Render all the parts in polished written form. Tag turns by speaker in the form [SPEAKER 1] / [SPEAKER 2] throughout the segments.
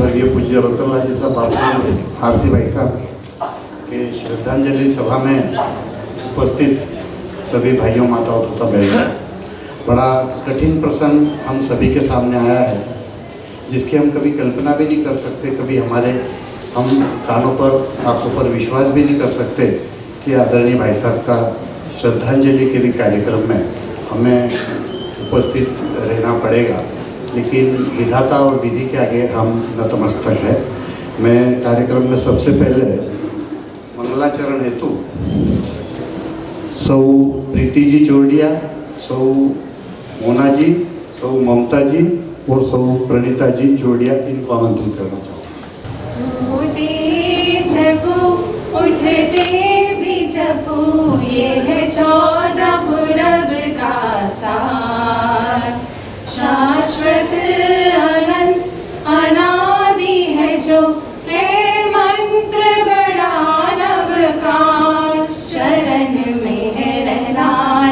[SPEAKER 1] स्वर्गीय पूज्य रतनलाल जी साहब बापू आरसी भाई साहब के श्रद्धांजलि सभा में उपस्थित सभी भाइयों माताओं तथा बहनों, बड़ा कठिन प्रसंग हम सभी के सामने आया है, जिसकी हम कभी कल्पना भी नहीं कर सकते, कभी हम कानों पर आंखों पर विश्वास भी नहीं कर सकते कि आदरणीय भाई साहब का श्रद्धांजलि के भी कार्यक्रम में हमें उपस्थित रहना पड़ेगा। लेकिन विधाता और विधि के आगे हम नतमस्तक है। मैं कार्यक्रम में सबसे पहले मंगलाचरण हेतु सौ प्रीति जी चोरडिया, सौ मोना जी, सौ ममता जी और सौ प्रणीता जी चोरडिया, इनको आमंत्रित करना चाहूँगा।
[SPEAKER 2] उठते भी जपू, ये है 14 पूरब का सार। शाश्वत अनंत अनादि है जो, है मंत्र बड़ा नवकार। शरण में है रहना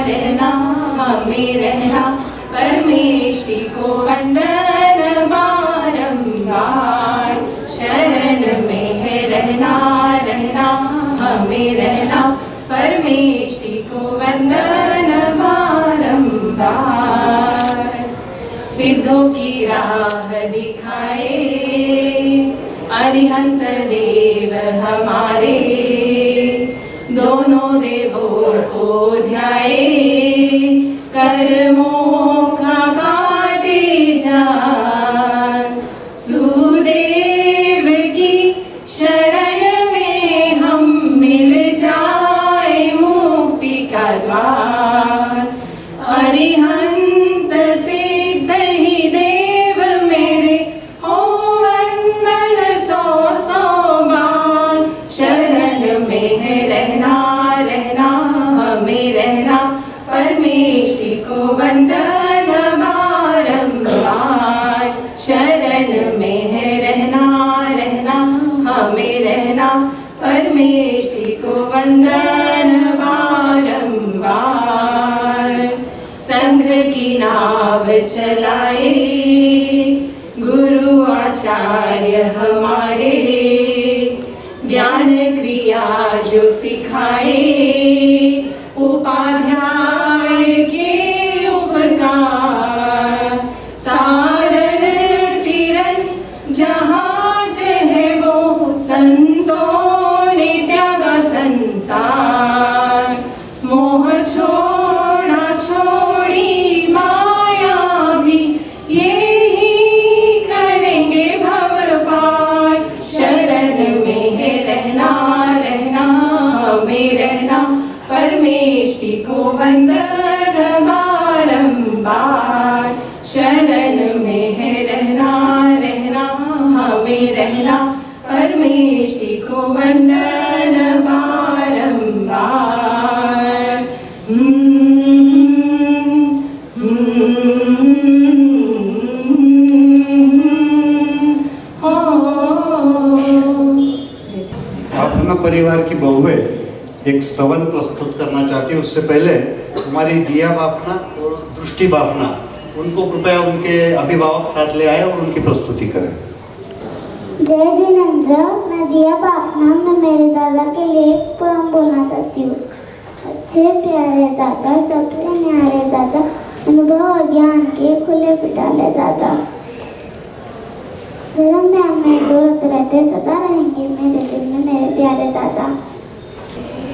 [SPEAKER 2] रहना, हमें रहना परमेष्टि को वंदन बारंबार। शरण में है रहना रहना, हमें रहना परमेष्टि को वंदन बारंबार। सिद्धों की राह दिखाए अरिहंत देव हमारे, दोनों देवों को ध्याए कर्मों का काटे जान। सुदेव की शरण में हम मिल जाए मुक्ति का द्वार। अरिहंत सिद्ध ही देव मेरे, हो वंदन 100 बार। शरण में है रहना रहना, हमें रहना परमेष्टि को वंदन बारंबार। शरण में है रहना रहना, हमें रहना परमेष्टि को वंदन बारंबार। संघ की नाव चलाए गुरु आचार्य हमारे, ज्ञान क्रिया जो सिखाए उपाध्याय के उपकार। तारन तिरन जहाज है वो, संतों ने त्यागा संसार। मोह छोड़ा छोड़ी माया भी, यही करेंगे भव पार। शरण में है रहना रहना, हमें रहना परमेष्टि को वंदन बारंबार। शरण में है रहना रहना, हमें रहना परमेष्टि को वंदन बारंबार।
[SPEAKER 1] अपना परिवार की बहुएं एक स्तवन प्रस्तुत करना चाहती है। उससे पहले हमारी दिया बाफना और दृष्टि बाफना, उनको कृपया उनके अभिभावक साथ ले आए और उनकी प्रस्तुति करें।
[SPEAKER 3] जय जिनेंद्र, मैं दिया बाफना में मेरे दादा के लिए एक पोएम बोलना चाहती हूँ। अच्छे प्यारे दादा, सबसे न्यारे दादा, अनुभव और ज्ञान के खुले पिटाले दादा। धर्म ध्यान में जो रत रहते सदा रहेंगे मेरे दिल में मेरे प्यारे दादा।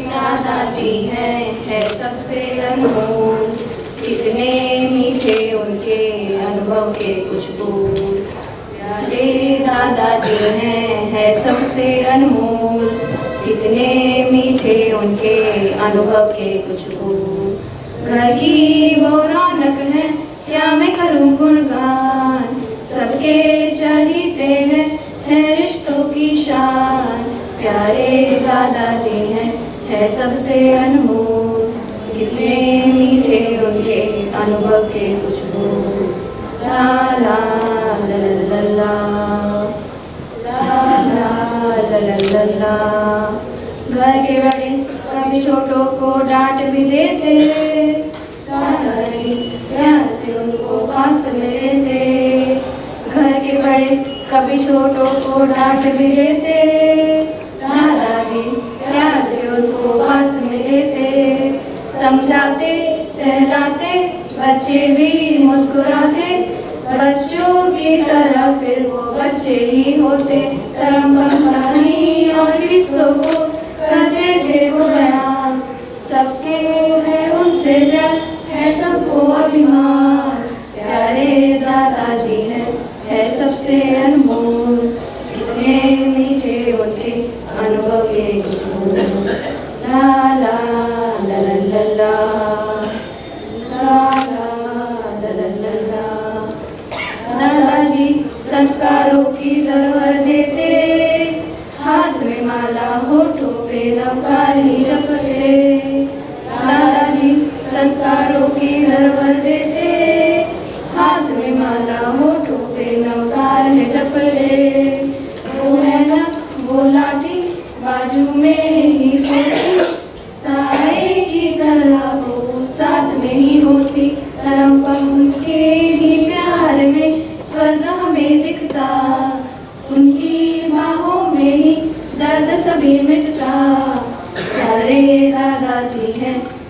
[SPEAKER 2] दादाजी है सबसे अनमोल, कितने मीठे उनके अनुभव के कुछ बोल। प्यारे दादाजी है सबसे अनमोल, कितने मीठे उनके अनुभव के कुछ बोल। घर की वो रौनक है, क्या मैं करूं गुणगान। सबके चाहते हैं रिश्तों की शान। प्यारे दादाजी है सबसे अनमोल, कितने मीठे उनके अनुभव के कुछ बोल। ला ला ला ला ला ला ला ला ला ला। घर के बड़े कभी छोटों को डांट भी देते, दादाजी प्यार से उनको पास लेते। घर के बड़े कभी छोटों को डांट भी देते, दादाजी प्यार से उनको पास में लेते, समझाते सहलाते बच्चे भी मुस्कुराते, बच्चों की तरह फिर वो बच्चे ही होते। धर्म कहानी और किस्सों को करते थे वो बयान, सबके है उनसे प्यार है सबको अभिमान, प्यारे दादाजी है सबसे अनमोल, इतने मीठे उनके अनुभव के कुछ बोल। ला ला ला ला ला ला ला ला ला ला ला। दादाजी संस्कारों की धरोहर देते, हाथ में माला होठों पे नवकार ही जपते, दादाजी संस्कारों की धरोहर देते, हाथ में माला होठों पे नवकार है जपते, वो है ना वो लाठी बाजू में ही सोती, सारे की तरह वो साथ में ही होती, धर्म पंथ के ही प्यार में स्वर्ग हमें दिखता, उनकी बाहों में ही दर्द सभी मिटता, प्यारे दादाजी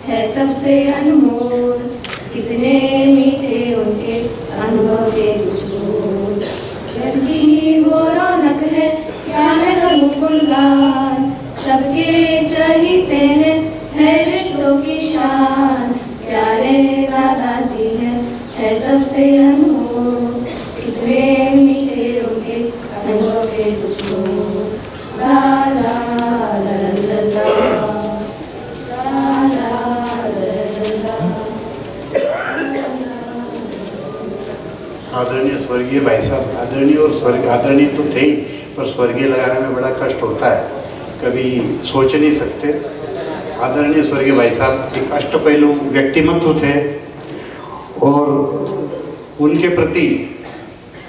[SPEAKER 2] है सबसे अनमोल, कितने मीठे उनके अनुभव के कुछ बोल। घर की वो रौनक है क्या मैं करूं गुणगान, सबके चाहते है रिश्तों की शान, प्यारे दादाजी है सबसे अनमोल, कितने मीठे उनके अनुभव के कुछ बोल। ला ला ला ला ला
[SPEAKER 1] आदरणीय स्वर्गीय भाई साहब, आदरणीय और स्वर्ग आदरणीय तो थे ही, पर स्वर्गीय लगाने में बड़ा कष्ट होता है, कभी सोच नहीं सकते। आदरणीय स्वर्गीय भाई साहब एक अष्टपहलू व्यक्तिमत्व थे और उनके प्रति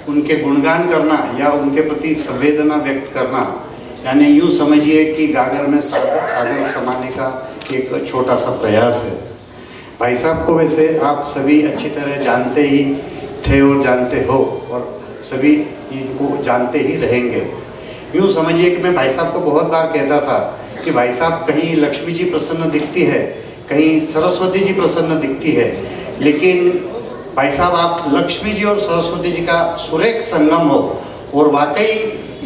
[SPEAKER 1] उनके गुणगान करना या उनके प्रति संवेदना व्यक्त करना, यानी यूँ समझिए कि गागर में सागर समाने का एक छोटा सा प्रयास है। भाई साहब को वैसे आप सभी अच्छी तरह जानते ही थे और जानते हो और सभी इनको जानते ही रहेंगे। यूँ समझिए कि मैं भाई साहब को बहुत बार कहता था कि भाई साहब कहीं लक्ष्मी जी प्रसन्न दिखती है, कहीं सरस्वती जी प्रसन्न दिखती है, लेकिन भाई साहब आप लक्ष्मी जी और सरस्वती जी का सुरेख संगम हो, और वाकई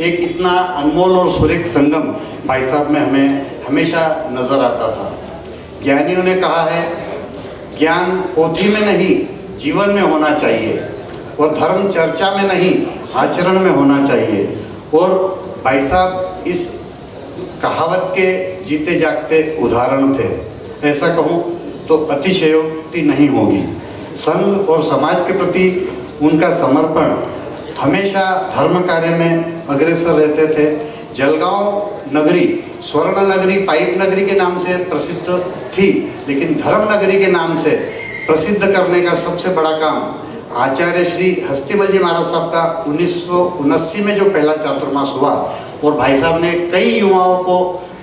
[SPEAKER 1] एक इतना अनमोल और सुरेख संगम भाई साहब में हमें हमेशा नज़र आता था। ज्ञानियों ने कहा है ज्ञान पोथी में नहीं जीवन में होना चाहिए, और धर्म चर्चा में नहीं आचरण में होना चाहिए, और भाई साहब इस कहावत के जीते जागते उदाहरण थे। ऐसा कहूँ तो अतिशयोक्ति नहीं होगी। संघ और समाज के प्रति उनका समर्पण, हमेशा धर्म कार्य में अग्रसर रहते थे। जलगांव नगरी स्वर्ण नगरी, पाइप नगरी के नाम से प्रसिद्ध थी, लेकिन धर्म नगरी के नाम से प्रसिद्ध करने का सबसे बड़ा काम आचार्य श्री हस्तिमल जी महाराज साहब का 1979 में जो पहला चातुर्मास हुआ, और भाई साहब ने कई युवाओं को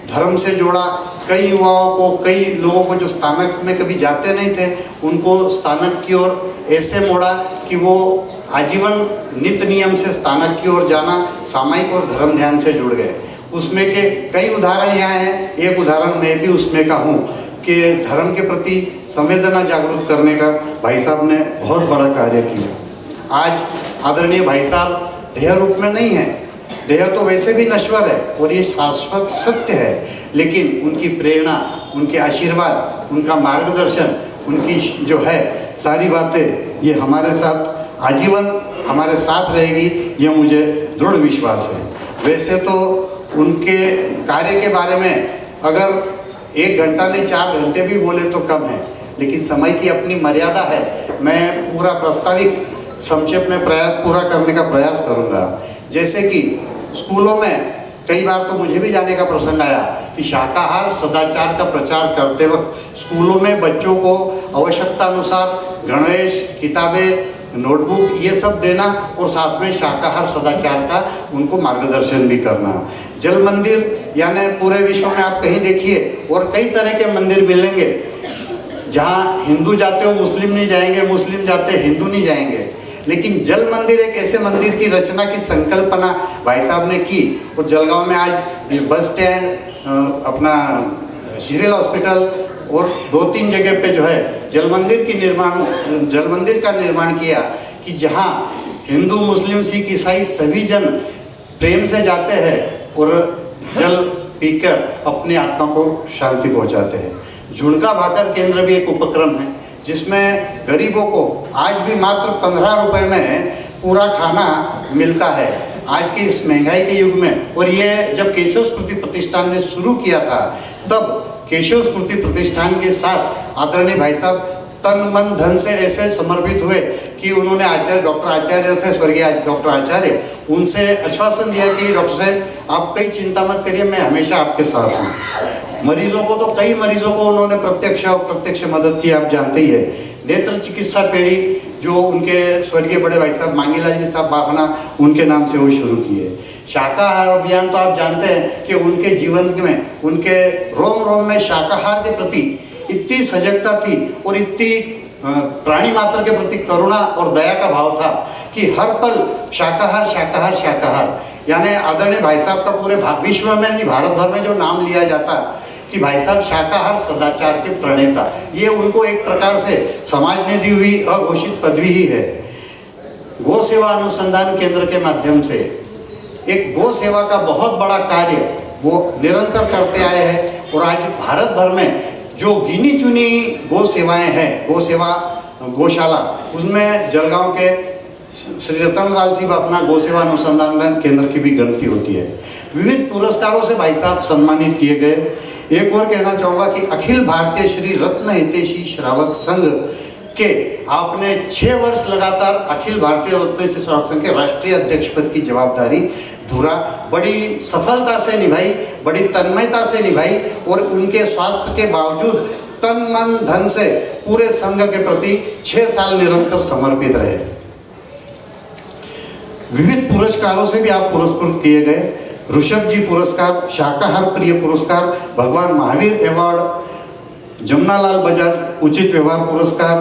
[SPEAKER 1] धर्म से जोड़ा, कई युवाओं को, कई लोगों को जो स्थानक में कभी जाते नहीं थे उनको स्थानक की ओर ऐसे मोड़ा कि वो आजीवन नित्य नियम से स्थानक की ओर जाना, सामायिक और धर्म ध्यान से जुड़ गए। उसमें के कई उदाहरण यहाँ हैं, एक उदाहरण मैं भी उसमें का हूँ कि धर्म के प्रति संवेदना जागरूक करने का भाई साहब ने बहुत बड़ा कार्य किया। आज आदरणीय भाई साहब देह रूप में नहीं है, देह तो वैसे भी नश्वर है और ये शाश्वत सत्य है, लेकिन उनकी प्रेरणा, उनके आशीर्वाद, उनका मार्गदर्शन, उनकी जो है सारी बातें ये हमारे साथ आजीवन हमारे साथ रहेगी, ये मुझे दृढ़ विश्वास है। वैसे तो उनके कार्य के बारे में अगर 1 घंटा नहीं 4 घंटे भी बोले तो कम है, लेकिन समय की अपनी मर्यादा है। मैं पूरा प्रास्ताविक संक्षेप में पूरा करने का प्रयास करूँगा। जैसे कि स्कूलों में कई बार तो मुझे भी जाने का प्रसंग आया कि शाकाहार सदाचार का प्रचार करते वक्त स्कूलों में बच्चों को आवश्यकता अनुसार गणवेश, किताबें, नोटबुक ये सब देना, और साथ में शाकाहार सदाचार का उनको मार्गदर्शन भी करना। जल मंदिर यानी पूरे विश्व में आप कहीं देखिए और कई तरह के मंदिर मिलेंगे, जहाँ हिंदू जाते हो मुस्लिम नहीं जाएंगे, मुस्लिम जाते हिंदू नहीं जाएंगे, लेकिन जल मंदिर एक ऐसे मंदिर की रचना की संकल्पना भाई साहब ने की। और जलगांव में आज बस स्टैंड, अपना सिविल हॉस्पिटल और 2-3 जगह पे जो है जल मंदिर का निर्माण किया कि जहाँ हिंदू, मुस्लिम, सिख, ईसाई सभी जन प्रेम से जाते हैं और जल पीकर अपनी आत्मा को शांति पहुंचाते हैं। झुणका भाकर केंद्र भी एक उपक्रम है जिसमें गरीबों को आज भी मात्र 15 रुपए में पूरा खाना मिलता है आज के इस महंगाई के युग में। और ये जब केशव स्मृति प्रतिष्ठान ने शुरू किया था तब केशव स्मृति प्रतिष्ठान के साथ आदरणीय भाई साहब तन मन धन से ऐसे समर्पित हुए कि उन्होंने डॉक्टर आचार्य थे, स्वर्गीय डॉक्टर आचार्य, उनसे आश्वासन दिया कि डॉक्टर साहब आप कोई चिंता मत करिए, मैं हमेशा आपके साथ हूँ। मरीजों को तो कई मरीजों को उन्होंने प्रत्यक्ष और अप्रत्यक्ष मदद की, आप जानते ही है। नेत्र चिकित्सा पेढ़ी जो उनके स्वर्गीय बड़े भाई साहब मांगीलाल जी साहब बाफना, उनके नाम से वो शुरू किए। शाकाहार अभियान तो आप जानते हैं कि उनके जीवन में, उनके रोम रोम में शाकाहार के प्रति इतनी सजगता थी और इतनी प्राणी मात्र के प्रति करुणा और दया का भाव था कि हर पल शाकाहार शाकाहार शाकाहार, यानी आदरणीय भाई साहब का पूरे विश्व में नहीं भारत भर में जो नाम लिया जाता कि भाई साहब शाकाहार सदाचार के प्रणेता, ये उनको एक प्रकार से समाज ने दी हुई अघोषित पदवी ही है। गौ सेवा अनुसंधान केंद्र के माध्यम से एक गौ सेवा का बहुत बड़ा कार्य वो निरंतर करते आए हैं और आज भारत भर में जो गिनी चुनी गौ सेवाएं हैं, गौ सेवा गौशाला, उसमें जलगांव के श्री रतन लाल जी अपना गौ सेवा अनुसंधान केंद्र की भी गिनती होती है। विविध पुरस्कारों से भाई साहब सम्मानित किए गए। एक और कहना चाहूँगा कि अखिल भारतीय श्री रत्न हितैषी श्रावक संघ के आपने 6 वर्ष लगातार अखिल भारतीय रत्न हितैषी श्रावक संघ के राष्ट्रीय अध्यक्ष पद की जवाबदारी धुरा बड़ी सफलता से निभाई, बड़ी तन्मयता से निभाई और उनके स्वास्थ्य के बावजूद तन मन धन से पूरे संघ के प्रति 6 साल निरंतर समर्पित रहे। विविध पुरस्कारों से भी आप पुरस्कृत किए गए। ऋषभ जी पुरस्कार, शाकाहार प्रिय पुरस्कार, भगवान महावीर अवार्ड, जमुनालाल बजाज उचित व्यवहार पुरस्कार,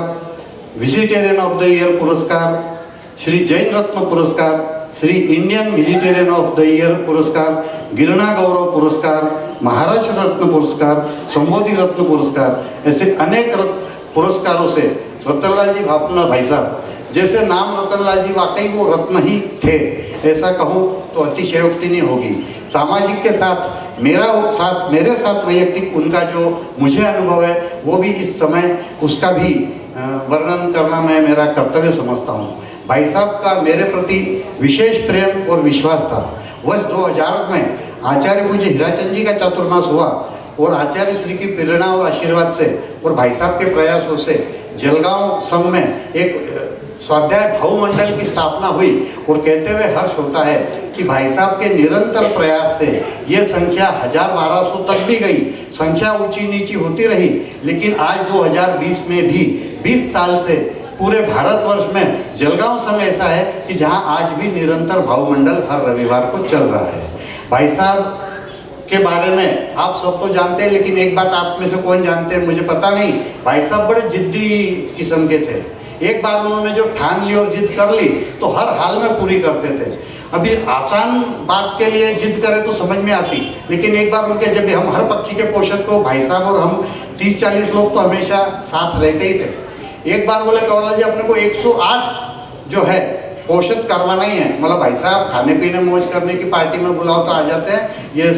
[SPEAKER 1] वेजिटेरियन ऑफ द ईयर पुरस्कार, श्री जैन रत्न पुरस्कार, Shri Indian vegetarian of the year पुरस्कार, गिरणा गौरव पुरस्कार, महाराष्ट्र रत्न पुरस्कार, संबोधि रत्न पुरस्कार, ऐसे अनेक पुरस्कारों से रतनलाल जी भापना भाई साहब जैसे नाम रतनलाल जी वाकई वो रत्न ही थे, ऐसा कहूँ तो अतिशयोक्ति नहीं होगी। सामाजिक के साथ मेरे साथ वैयक्तिक उनका जो मुझे अनुभव है वो भी इस समय उसका भी वर्णन करना मैं मेरा कर्तव्य समझता हूँ। भाई साहब का मेरे प्रति विशेष प्रेम और विश्वास था। वर्ष 2000 में आचार्य पूज्य हीराचंद जी का चातुर्मास हुआ और आचार्य श्री की प्रेरणा और आशीर्वाद से और भाई साहब के प्रयासों से जलगांव संघ में एक स्वाध्याय भाव मंडल की स्थापना हुई और कहते हुए हर्ष होता है कि भाई साहब के निरंतर प्रयास से ये संख्या 1000-1200 तक भी गई, संख्या ऊंची नीची होती रही, लेकिन आज 2020 में भी 20 साल से पूरे भारतवर्ष में जलगांव संघ ऐसा है कि जहां आज भी निरंतर भाव मंडल हर रविवार को चल रहा है। भाई साहब के बारे में आप सब तो जानते हैं, लेकिन एक बात आप में से कौन जानते हैं मुझे पता नहीं। भाई साहब बड़े जिद्दी किस्म के थे। एक बार उन्होंने जो ठान ली और जिद कर ली तो हर हाल में पूरी करते थे। अभी आसान बात के लिए जिद करें तो समझ में आती, लेकिन एक बार उनके जब हम हर पक्षी के पोषक को भाई साहब और हम 30-40 लोग तो हमेशा साथ रहते ही थे। एक बार बोले कंवरलाल जी अपने को 108 जो है पोषक करवाना ही है। मतलब भाई साहब खाने पीने मौज करने की पार्टी में बुलाओ तो आ जाते हैं। ये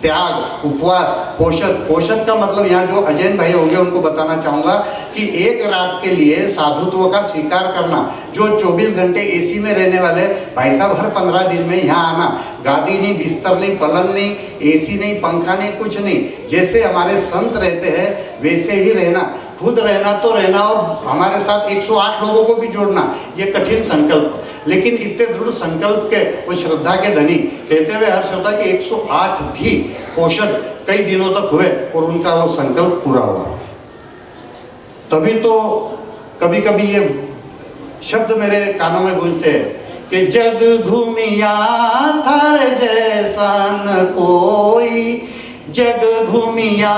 [SPEAKER 1] त्याग, उपवास, पोषक का मतलब यहाँ जो अजैन भाई होंगे उनको बताना चाहूँगा कि एक रात के लिए साधुत्व का स्वीकार करना। जो 24 घंटे एसी में रहने वाले भाई साहब हर 15 दिन में यहाँ आना, गादी नहीं, बिस्तर नहीं, पलंग नहीं, एसी नहीं, पंखा नहीं, कुछ नहीं, जैसे हमारे संत रहते हैं वैसे ही रहना, खुद रहना तो रहना और हमारे साथ 108 लोगों को भी जोड़ना, ये कठिन संकल्प, लेकिन इतने दृढ़ संकल्प के वो श्रद्धा के धनी कहते हुए हर्ष होता कि 108 भी पोषक कई दिनों तक हुए और उनका वो संकल्प पूरा हुआ। तभी तो कभी कभी ये शब्द मेरे कानों में गूंजते हैं कि जग घूमिया थार जैसा न कोई, जग घूमिया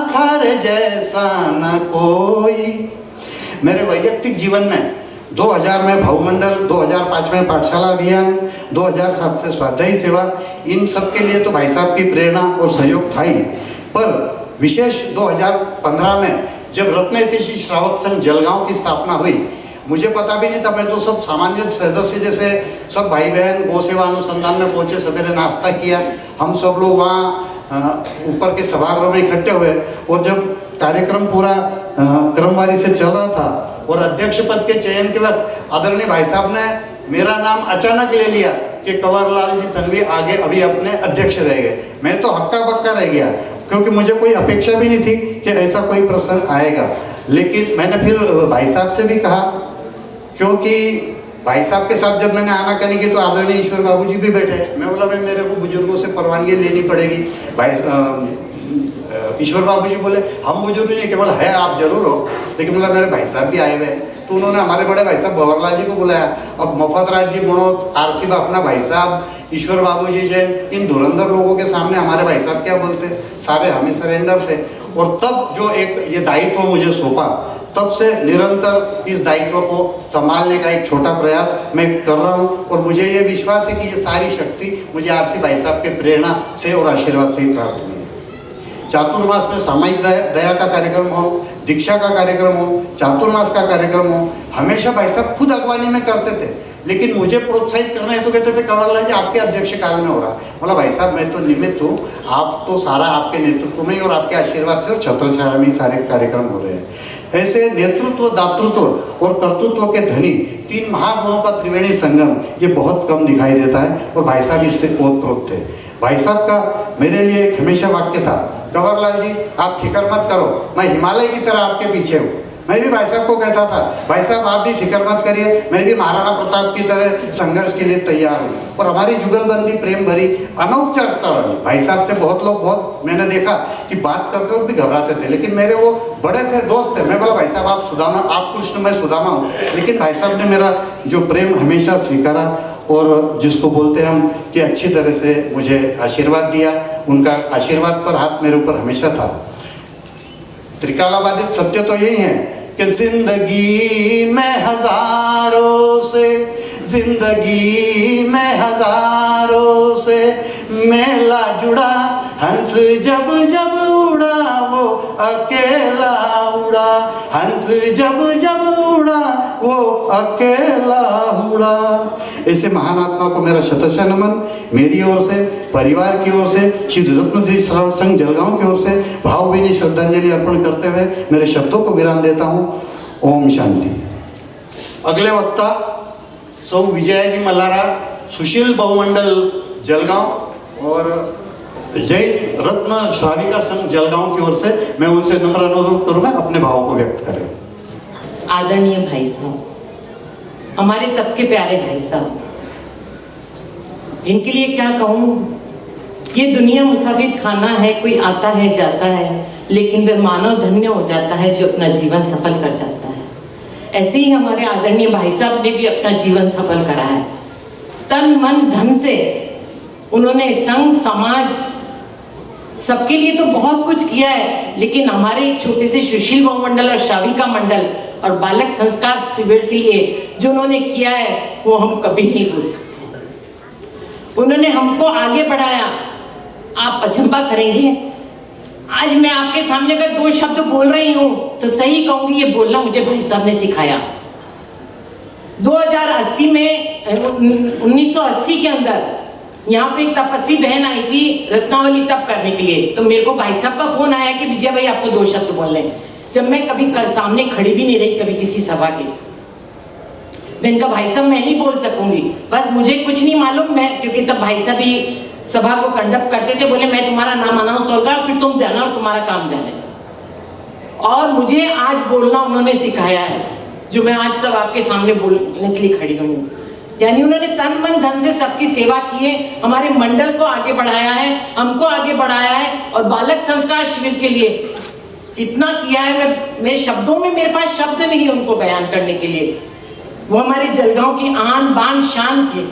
[SPEAKER 1] थार जैसा न कोई। मेरे वैयक्तिक जीवन में 2000 में भावमंडल, 2005 में पाठशाला अभियान, 2007 से स्वाध्यायी सेवा, इन सब के लिए तो भाई साहब की प्रेरणा और सहयोग था ही। पर विशेष 2015 में जब रत्नहितैषी श्रावक संघ जलगांव की स्थापना हुई, मुझे पता भी नहीं था, मैं तो सब सामान्य सदस्य जैसे सब भाई बहन गौ सेवा अनुसंधान में पहुँचे, सवेरे नाश्ता किया, हम सब लोग वहाँ ऊपर के सभागृह में इकट्ठे हुए। और जब कार्यक्रम पूरा क्रमवारी से चल रहा था और अध्यक्ष पद के चयन के वक्त आदरणीय भाई साहब ने मेरा नाम अचानक ले लिया कि कंवरलाल जी संघवी आगे अभी अपने अध्यक्ष रह गए। मैं तो हक्का बक्का रह गया, क्योंकि मुझे कोई अपेक्षा भी नहीं थी कि ऐसा कोई प्रसंग आएगा। लेकिन मैंने फिर भाई साहब से भी कहा, क्योंकि भाई साहब के साथ जब मैंने आनाकानी की तो आदरणीय ईश्वर बाबू जी भी बैठे। मैं बोला भाई मेरे को बुजुर्गों से परवानगी लेनी पड़ेगी। भाई ईश्वर बाबू जी बोले हम बुजुर्ग नहीं, केवल है आप जरूर हो, लेकिन बोला मेरे भाई साहब भी आए हुए हैं। तो उन्होंने हमारे बड़े भाई साहब भंवरलाल जी को बुलाया। अब मफतराज जी मनोत, आरसी अपना भाई साहब, ईश्वर बाबू जी जैन, इन धुरंधर लोगों के सामने हमारे भाई साहब क्या बोलते, सारे हम ही सरेंडर थे। और तब जो एक ये दायित्व मुझे सौंपा, तब से निरंतर इस दायित्व को संभालने का एक छोटा प्रयास मैं कर रहा हूँ। और मुझे ये विश्वास है कि ये सारी शक्ति मुझे आरसी भाई साहब के प्रेरणा से और आशीर्वाद से ही प्राप्त हुई है। चातुर्मास में सामायिक दया का कार्यक्रम हो, दीक्षा का कार्यक्रम हो, चातुर्मास का कार्यक्रम हो, हमेशा भाई साहब खुद अगवानी में करते थे। लेकिन मुझे प्रोत्साहित करना है तो कहते थे कंवरलाल जी आपके अध्यक्ष काल में हो रहा। बोला भाई साहब मैं तो निमित्त हूँ, आप तो सारा आपके नेतृत्व में ही और आपके आशीर्वाद से और छत्र छाया में सारे कार्यक्रम हो रहे हैं। ऐसे नेतृत्व, दातृत्व और कर्तृत्व के धनी तीन महागुणों का त्रिवेणी संगम ये बहुत कम दिखाई देता है, और भाई साहब इससे ओतप्रोत थे। भाई साहब का मेरे लिए एक हमेशा वाक्य था, कंवरलाल जी आप फिक्र मत करो, मैं हिमालय की तरह आपके पीछे हूँ। मैं भी भाई साहब को कहता था, भाई साहब आप भी फिक्र मत करिए, मैं भी महाराणा प्रताप की तरह संघर्ष के लिए तैयार हूँ। और हमारी जुगलबंदी प्रेम भरी अनौपचारिकता रही। भाई साहब से बहुत लोग, बहुत मैंने देखा कि बात करते वक्त भी घबराते थे, लेकिन मेरे वो बड़े थे, दोस्त थे। मैं बोला भाई साहब आप सुदामा, आप कृष्ण, मैं सुदामा हूँ। लेकिन भाई साहब ने मेरा जो प्रेम हमेशा स्वीकारा और जिसको बोलते हैं हम कि अच्छी तरह से मुझे आशीर्वाद दिया। उनका आशीर्वाद पर हाथ मेरे ऊपर हमेशा था। त्रिकालाबाधित सत्य तो यही है कि जिंदगी में हजारों से, जिंदगी में हजारों से मेला जुड़ा, हंस जब जब उड़ा वो अकेला उड़ा, हंस जब जब उड़ा वो अकेला उड़ा। ऐसे महान आत्मा को मेरा शतशः नमन, मेरी ओर से, परिवार की ओर से, श्री रत्नहितैषी श्रावक संघ जलगांव की ओर से भावभीनी श्रद्धांजलि अर्पण करते हुए मेरे शब्दों को विराम देता हूँ। ओम शांति। अगले वक्ता सौ विजयाजी मल्हारा, सुशील बहुमंडल जलगांव और जैन रत्न श्राविका संघ जलगांव की ओर से मैं उनसे नम्र अनुरोध करूँगा अपने भावों को व्यक्त करें।
[SPEAKER 4] आदरणीय भाई साहब, हमारे सबके प्यारे भाई साहब, जिनके लिए क्या कहूँ, ये दुनिया मुसाफिर खाना है, कोई आता है जाता है, लेकिन वह मानव धन्य हो जाता है जो अपना जीवन सफल कर जाता है। ऐसे ही हमारे आदरणीय भाई साहब ने भी अपना जीवन सफल करा है। तन मन धन से उन्होंने संघ समाज सबके लिए तो बहुत कुछ किया है, लेकिन हमारे एक छोटे से सुशील बहुमंडल और श्राविका मंडल और बालक संस्कार शिविर के लिए जो उन्होंने किया है वो हम कभी नहीं भूल सकते। उन्होंने हमको आगे बढ़ाया। आप अचंभा करेंगे, आज मैं आपके सामने अगर दो शब्द बोल रही हूं तो सही कहूंगी, ये बोलना मुझे भाई साहब ने सिखाया। 2080 में 1980 के अंदर यहाँ पे एक तपस्वी बहन आई थी रत्नावली तप करने के लिए, तो मेरे को भाई साहब का फोन आया कि विजय भाई आपको दो शब्द बोलने हैं। जब मैं कभी सामने खड़ी भी नहीं रही कभी किसी सभा के, मैंने कहा भाई साहब मैं नहीं बोल सकूंगी, बस मुझे कुछ नहीं मालूम, मैं क्योंकि तब भाई साहब ही सभा को कंडक्ट करते थे, बोले मैं तुम्हारा नाम अनाउंस करूंगा फिर तुम जाना और तुम्हारा काम जाने। और मुझे आज बोलना उन्होंने सिखाया है, जो मैं आज सब आपके सामने बोलने के लिए खड़ी हुई हूँ। यानी उन्होंने तन मन धन से सबकी सेवा की है, हमारे मंडल को आगे बढ़ाया है, हमको आगे बढ़ाया है, और बालक संस्कार शिविर के लिए इतना किया है, मेरे शब्दों में मेरे पास शब्द नहीं उनको बयान करने के लिए। वो हमारे जलगांव की आन बान शान थे,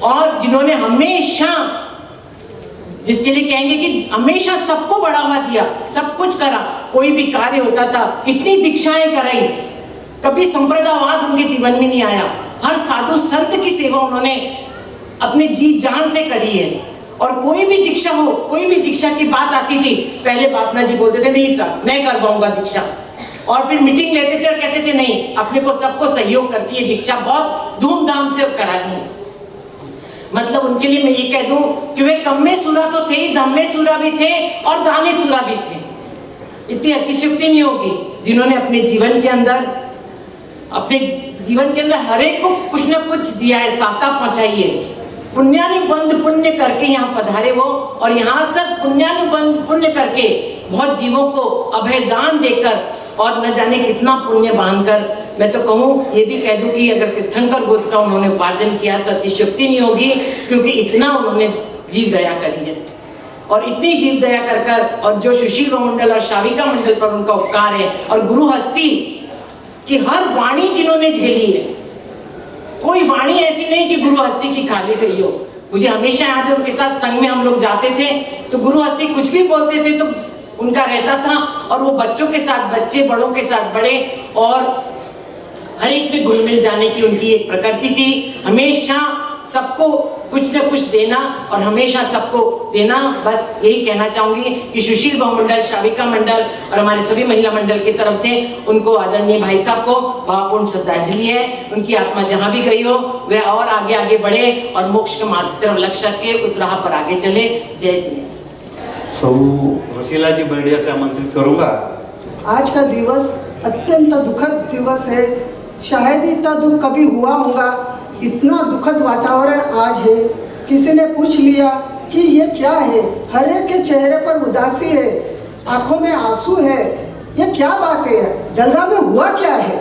[SPEAKER 4] और जिन्होंने हमेशा, जिसके लिए कहेंगे कि हमेशा सबको बढ़ावा दिया, सब कुछ करा, कोई भी कार्य होता था, कितनी दीक्षाएं कराई, कभी संप्रदायवाद उनके जीवन में नहीं आया। हर साधु संत की सेवा उन्होंने अपने जी जान से करी है। और कोई भी दीक्षा हो, कोई भी दीक्षा की बात आती थी, पहले बापना जी बोलते थे नहीं सर मैं करवाऊंगा दीक्षा, और फिर मीटिंग लेते थे और कहते थे नहीं, अपने को सबको सहयोग करती है दीक्षा, बहुत धूमधाम से करानी है। मतलब उनके लिए मैं ये कह दूं कि वे कम्मे सूरा तो थे, धम्मे सूरा भी थे और दाने सूरा भी थे। इतनी अतिशयोक्ति नहीं होगी जिन्होंने अपने जीवन के अंदर हर एक को कुछ न कुछ दिया है, साता पहुंचाई है। पुण्यानुबंध पुण्य करके यहाँ पधारे वो, और यहाँ सब पुण्यानुबंध पुण्य करके बहुत जीवों को अभय दान देकर और न जाने कितना पुण्य बांधकर, मैं तो कहूँ ये भी कह दूं कि अगर तीर्थंकर गोत्र का उन्होंने उपार्जन किया तो अतिशयोक्ति नहीं होगी, क्योंकि इतना उन्होंने जीव दया करी है। और इतनी जीव दया कर और जो सुशील मंडल और शाविका मंडल पर उनका उपकार है, और गुरु हस्ती की हर वाणी जिन्होंने झेली है, कोई वाणी ऐसी नहीं कि गुरु हस्ती की खाली गई हो। मुझे हमेशा याद है उनके साथ संग में हम लोग जाते थे तो गुरु हस्ती कुछ भी बोलते थे तो उनका रहता था, और वो बच्चों के साथ बच्चे, बड़ों के साथ बड़े, और हर एक में घुल मिल जाने की उनकी एक प्रकृति थी। हमेशा सबको कुछ न कुछ देना और हमेशा सबको देना। बस यही कहना चाहूंगी कि सुशील बहुमंडल, शाविका मंडल और हमारे सभी महिला मंडल की तरफ से उनको, आदरणीय भाई साहब को भावपूर्ण श्रद्धांजलि है। उनकी आत्मा जहां भी गई हो वे और आगे आगे बढ़े और मोक्ष के मार्ग की तरफ लक्ष्य रखे, उस राह पर आगे चले। जय जी।
[SPEAKER 1] रसीला जी बर्डिया से आमंत्रित करूंगा।
[SPEAKER 5] आज का दिवस अत्यंत दुखद दिवस है, शायद इतना दुख कभी हुआ होगा, इतना दुखद वातावरण आज है। किसी ने पूछ लिया कि ये क्या है, हर एक के चेहरे पर उदासी है, आंखों में आंसू है, ये क्या बात है, जलगांव में हुआ क्या है?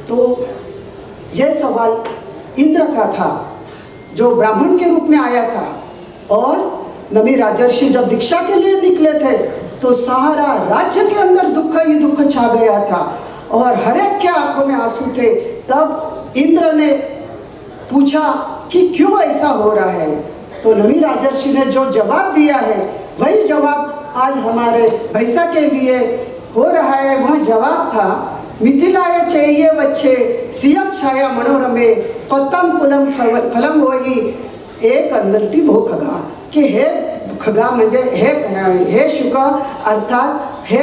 [SPEAKER 5] तो ये सवाल इंद्र का था जो ब्राह्मण के रूप में आया था, और नमी राजर्षि जब दीक्षा के लिए निकले थे तो सारा राज्य के अंदर दुख ही दुख छा गया था और हर एक के आंखों में आंसू थे। तब इंद्र ने पूछा कि क्यों ऐसा हो रहा है, तो नमी राजर्षि ने जो जवाब दिया है वही जवाब आज हमारे भैसा के लिए हो रहा है। वह जवाब था, मिथिलाय चाहिए बच्चे सियत छाया मनोरमे पत्तम पुलम फलम होई एक अंदरती भो खगा, कि हे खगा म्हणजे हे शुक अर्थात हे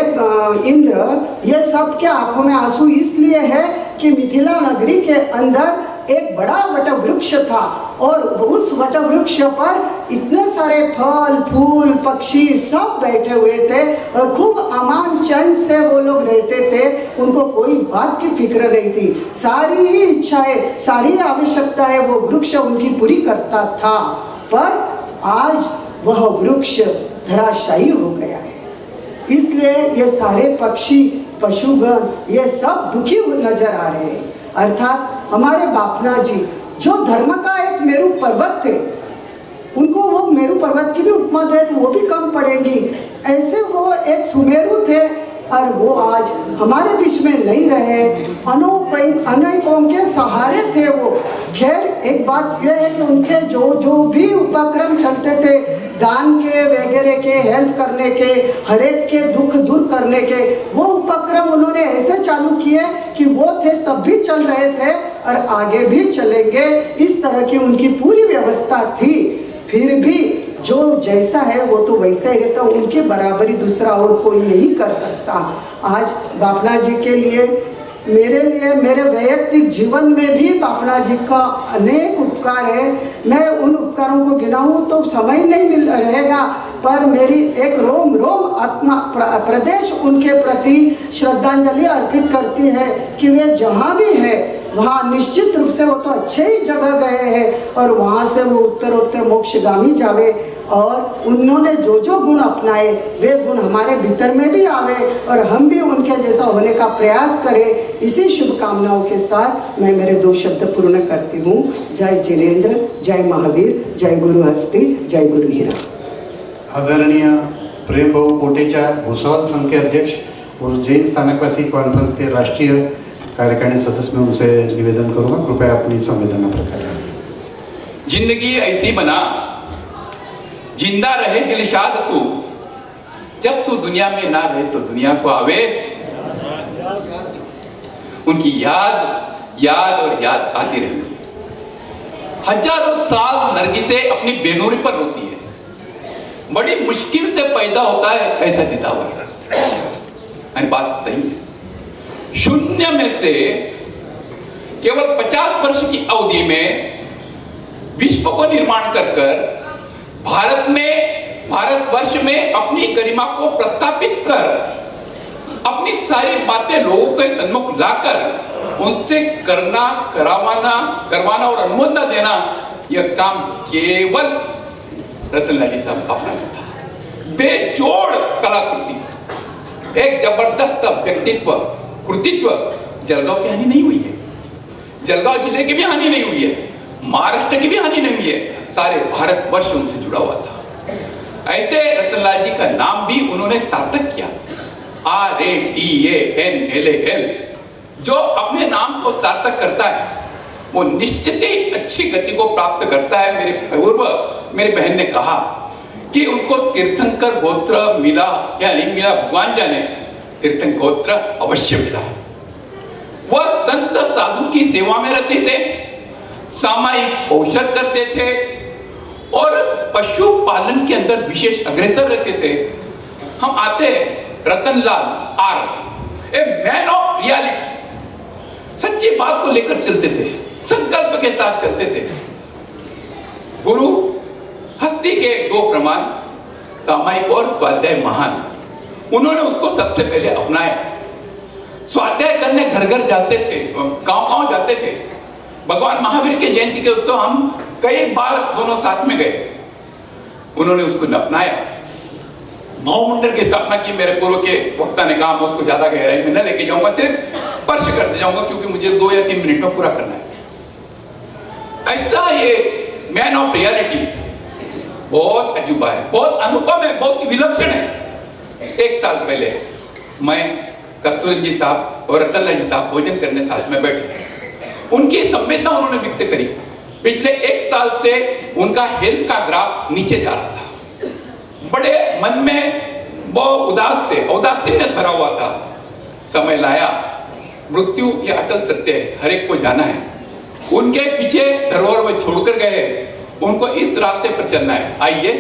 [SPEAKER 5] इंद्र, ये सब के आंखों में आंसू इसलिए है कि मिथिला नगरी के अंदर एक बड़ा वट वृक्ष था और उस वट वृक्ष पर इतने सारे फल फूल पक्षी सब बैठे हुए थे और खूब अमान चैन से वो लोग रहते थे, उनको कोई बात की फिक्र नहीं थी। सारी ही इच्छाएं, सारी आवश्यकताएं वो वृक्ष उनकी पूरी करता था, पर आज वह वृक्ष धराशायी हो गया है। इसलिए ये सारे पक्षी पशुगण ये सब दुखी नजर आ रहे हैं। अर्थात हमारे बापना जी जो धर्म का एक मेरू पर्वत थे, उनको वो मेरू पर्वत की भी उपमा दे तो वो भी कम पड़ेंगी। ऐसे वो एक सुमेरु थे और वो आज हमारे बीच में नहीं रहे, अनेकों के सहारे थे वो। खैर एक बात यह है कि उनके जो भी उपक्रम चलते थे, दान के वगैरह के, हेल्प करने के, हर एक के दुख दूर करने के, वो उपक्रम उन्होंने ऐसे चालू किए कि वो थे तब भी चल रहे थे और आगे भी चलेंगे। इस तरह की उनकी पूरी व्यवस्था थी। फिर भी जो जैसा है वो तो वैसा ही रहता, उनके बराबरी दूसरा और कोई नहीं कर सकता। आज बापना जी के लिए, मेरे लिए, मेरे वैयक्तिक जीवन में भी बापना जी का अनेक उपकार है। मैं उन उपकारों को गिनाऊं तो समय नहीं मिल रहेगा, पर मेरी एक रोम रोम आत्मा प्रदेश उनके प्रति श्रद्धांजलि अर्पित करती है कि वे जहाँ भी है वहाँ निश्चित रूप से वो तो अच्छे ही जगह गए हैं और वहाँ से वो उत्तरोत्तर मोक्षगामी जावे और उन्होंने जो जो गुण अपनाए वे गुण हमारे भीतर में भी आवे और हम भी उनके जैसा होने का प्रयास करें। इसी शुभकामनाओं के साथ मैं मेरे 2 शब्द पूर्ण करती हूँ। जय जिनेन्द्र, जय महावीर, जय गुरु हस्ती, जय गुरु हीरा।
[SPEAKER 1] आदरणीय प्रेम भाऊ कोटेचा भूसावल संघ के अध्यक्ष और जैन स्थानकवासी कॉन्फ्रेंस के राष्ट्रीय कार्यकारिणी सदस्य में उनसे निवेदन करूँगा, कृपया अपनी संवेदना प्रकट करें।
[SPEAKER 6] जिंदगी ऐसी बना जिंदा रहे दिलशाद तू, जब तू दुनिया में ना रहे तो दुनिया को आवे। उनकी याद याद और याद आती रहेंगी। हजारों साल नरगिसें अपनी बेनूरी पर रोती है, बड़ी मुश्किल से पैदा होता है ऐसा दितावर। मेरी बात सही है। शून्य में से केवल 50 वर्ष की अवधि में विश्व को निर्माण कर भारतवर्ष में अपनी गरिमा को प्रस्थापित कर अपनी सारी बातें लोगों के सन्मुख लाकर उनसे करवाना और अनुमोदना देना, यह काम केवल रतनलाल जी साहब अपना था। बेजोड़ कलाकृति, एक जबरदस्त व्यक्तित्व कृतित्व जलगांव की हानि नहीं हुई है, जलगांव जिले की भी हानि नहीं हुई है, महाराष्ट्र की भी हानि नहीं हुई है, सारे भारतवर्ष उनसे जुड़ा हुआ था। ऐसे रतनलाल जी का नाम भी उन्होंने सार्थक किया, RATANLAL। जो अपने नाम को सार्थक करता है वो निश्चित ही अच्छी गति को प्राप्त करता है। मेरी बहन ने कहा कि उनको तीर्थंकर गोत्र मिला या नहीं मिला, भगवान जाने, तीर्थंकर गोत्र अवश्य मिला। वह संत साधु की सेवा में रहते थे, सामायिक औषध करते थे और पशु पालन के अंदर विशेष अग्रसर रहते थे। हम आते Ratanlal are, a man of reality, सच्ची बात को लेकर चलते थे, संकल्प के साथ चलते थे। गुरु हस्ती के 2 प्रमाण, सामायिक और स्वाध्याय महान, उन्होंने उसको सबसे पहले अपनाया। स्वाध्याय करने घर घर जाते थे, गांव-गांव जाते थे। भगवान महावीर के जयंती के उत्सव हम कई बार दोनों साथ में गए। उन्होंने उसको अपनाया, भावमंडल की स्थापना की। मेरे पूर्व के वक्ता ने कहा मैं उसको ज्यादा गहराई में न लेके जाऊंगा, सिर्फ स्पर्श करते जाऊंगा क्योंकि मुझे 2 या 3 मिनट में पूरा करना है। ऐसा ये मैन ऑफ रियलिटी बहुत अजूबा है, बहुत अनुपम है, बहुत विलक्षण है। 1 साल पहले मैं कस्तूरी जी साहब और रतनलाल जी साहब भोजन करने साथ में बैठे। उनकी संवेदना उन्होंने व्यक्त करी। पिछले 1 साल से उनका हेल्थ का ग्राफ नीचे जा रहा था, बड़े मन में वो उदास थे, उदासीन भरा हुआ था। समय लाया, मृत्यु ये अटल सत्य है, हर एक को जाना है। उनके पीछे धरोहर वो छोड़कर गए, उनको इस रास्ते पर चलना है। आइए,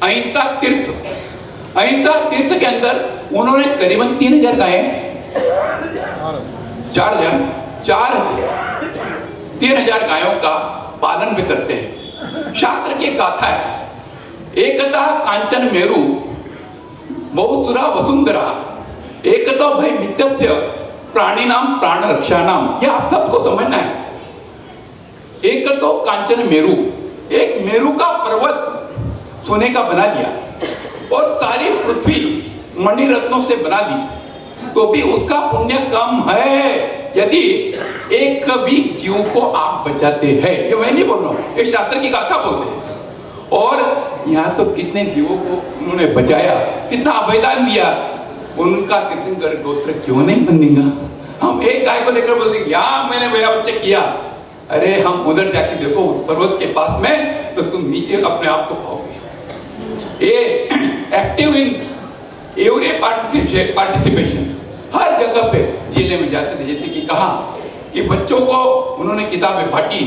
[SPEAKER 6] अहिंसा तीर्थ, अहिंसा तीर्थ के अंदर उन्होंने करीबन 3000 गायें, 3000 गायों का पालन भी करते हैं। शास्त्र की गाथा है, एकता कांचन मेरु बहुसुरा वसुंधरा, एकता भय मित्यस्य प्राणी नाम प्राण रक्षा नाम। यह आप सबको समझना है। एकतो कांचन मेरु, एक मेरु का पर्वत सोने का बना दिया और सारी पृथ्वी मणिरत्नों से बना दी, तो भी उसका पुण्य कम है यदि एक भी जीव को आप बचाते हैं। ये मैं नहीं बोल रहा हूँ, ये शास्त्र की गाथा बोलते हैं। और यहाँ तो कितने जीवों को उन्होंने बचाया, कितना बलिदान दिया। उनका तीर्थंकर गोत्र क्यों नहीं बनेगा? हम एक गाय को लेकर बोलते यहाँ मैंने मेरा बच्चा किया, अरे हम उधर जाके देखो उस पर्वत के पास में, तो तुम नीचे अपने आप को पाओगे। ये एक्टिव इन एवरी पार्टिसिपेशन, हर जगह पे जिले में जाते थे। जैसे कि कहा कि बच्चों को उन्होंने किताबें बांटी।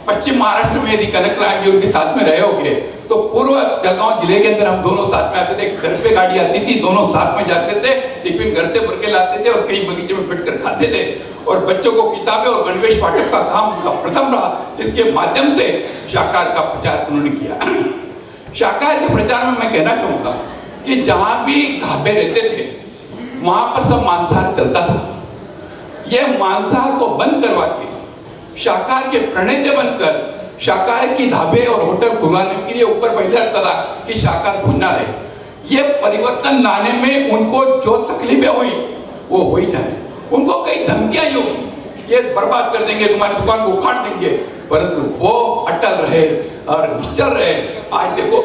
[SPEAKER 6] पश्चिम महाराष्ट्र में यदि कनकराम जी उनके साथ में रहे होंगे तो पूर्व जलगांव जिले के अंदर हम दोनों साथ में आते थे। घर पे गाड़ी आती थी, दोनों साथ में जाते थे, टिफिन घर से भर के लाते थे और कई बगीचे में बैठकर खाते थे। और बच्चों को किताबें और गणवेश पाठक का काम उनका प्रथम रहा, जिसके माध्यम से शाकाहार का प्रचार उन्होंने किया। शाकाहार के प्रचार में मैं कहना चाहूँगा कि जहाँ भी ढाबे रहते थे वहाँ पर सब मांसाहार चलता था। ये मांसाहार को बंद करवा के शाकाहार के प्रणेता बनकर शाकाहार की ढाबे और होटल खुलवाने के लिए ऊपर पहले रखता था कि शाकाहार भुना रहे। ये परिवर्तन लाने में उनको जो तकलीफें हुई वो हो ही जाने। उनको कई धमकियां ही होगी, ये बर्बाद कर देंगे, तुम्हारी दुकान को उखाड़ देंगे, परंतु वो अटल रहे और निश्चल रहे। आज देखो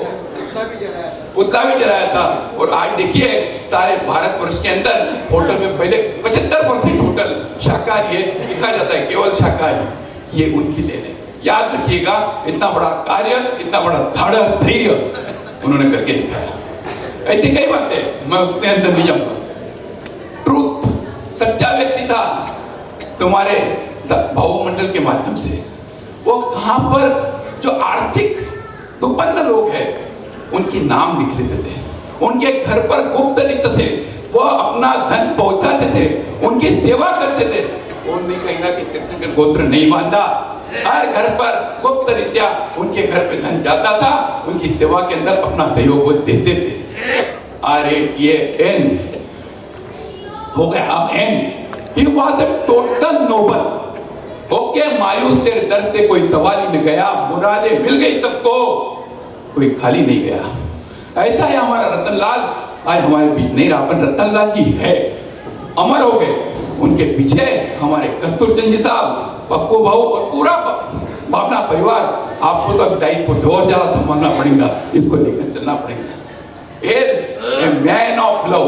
[SPEAKER 6] पुतला भी जलाया था और आज देखिए सारे भारतवर्ष के अंदर होटल में पहले 75% होटल शाकाहारी है, लिखा जाता है केवल शाकाहारी। ये उनकी देन है, याद रखिएगा। इतना बड़ा कार्य, इतना बड़ा धैर्य उन्होंने करके दिखाया। ऐसी कई बातें, मैं उसके अंदर नहीं जाऊंगा। सच्चा व्यक्ति था तुम्हारे भावमंडल के माध्यम से। वो कहाँ पर जो आर्थिक दुर्बल लोग हैं उनके नाम लिख लेते थे, उनके घर पर गुप्त रीत से वो अपना धन पहुंचाते थे, उनकी सेवा करते थे। उन्होंने कहा कि तीर्थंकर गोत्र नहीं बांधा, हर घर पर गुप्त रीत्या उनके घर पे धन जाता था, उनकी सेवा के अंदर अपना सहयोग वो देते थे। अरे ये एन हो गया, अब and he was a total noble. Okay, मायूस तेरे दर से कोई सवाल ही नहीं गया, मुरादें मिल गई सबको, कोई खाली नहीं गया। ऐसा है हमारा रतनलाल, आज हमारे बीच नहीं रहा, पर रतनलाल जी है, अमर हो गए। उनके पीछे हमारे कस्तूरचंद जी साहब, पप्पू भाऊ और पूरा भावना परिवार। आपको तो अब दायित्व और ज्यादा संभालना पड़ेगा, इसको लेकर चलना पड़ेगा। ए man of love,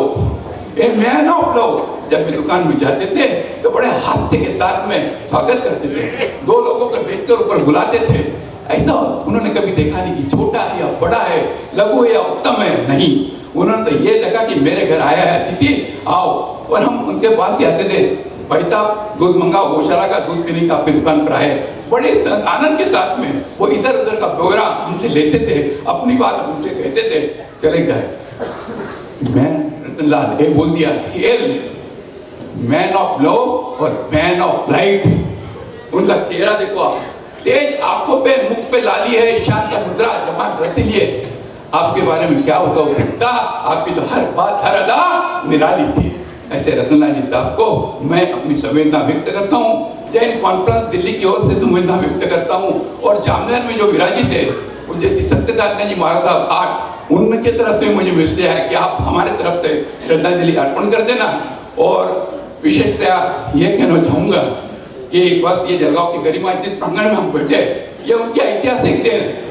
[SPEAKER 6] A man of love. जब भी दुकान में जाते थे तो बड़े हास्य के साथ में स्वागत करते थे, दो लोगों को बेचकर ऊपर बुलाते थे। ऐसा उन्होंने कभी देखा नहीं कि छोटा है या बड़ा है, लघु है या उत्तम है, नहीं। उन्होंने तो ये देखा कि मेरे घर आया है अतिथि, आओ। और हम उनके पास ही आते थे, भाई साहब दूध मंगाओ, गौशाला का दूध पीने का आपकी दुकान पर आए। बड़े आनंद के साथ में वो इधर उधर का ब्यौरा हमसे लेते थे, अपनी बात हमसे कहते थे, चले गए। मैं रतनलाल ये बोल दिया, मैन ऑफ लव और मैन ऑफ लाइट। उनका चेहरा देखो आप, तेज आंखों पे, मुख पे लाली है, शांत मुद्रा, जवान रसीली है। आपके बारे में क्या होता हो सकता, आपकी तो हर बात हर अदा निराली थी। ऐसे रतनलाल जी साहब को मैं अपनी संवेदना व्यक्त करता हूँ। जैन कॉन्फ्रेंस दिल्ली की ओर से संवेदना व्यक्त करता हूँ। और जामनगर में जो विराजित है वो जैसे सत्यनारायण जी महाराज साहब 8, उनके तरफ से मुझे मैसेज है कि आप हमारे तरफ से श्रद्धांजलि अर्पण कर देना। और विशेषतया ये कहना चाहूँगा कि बस ये जलगांव की गरिमा, जिस प्रांगण में हम बैठे, ये उनकी ऐतिहासिक देन है।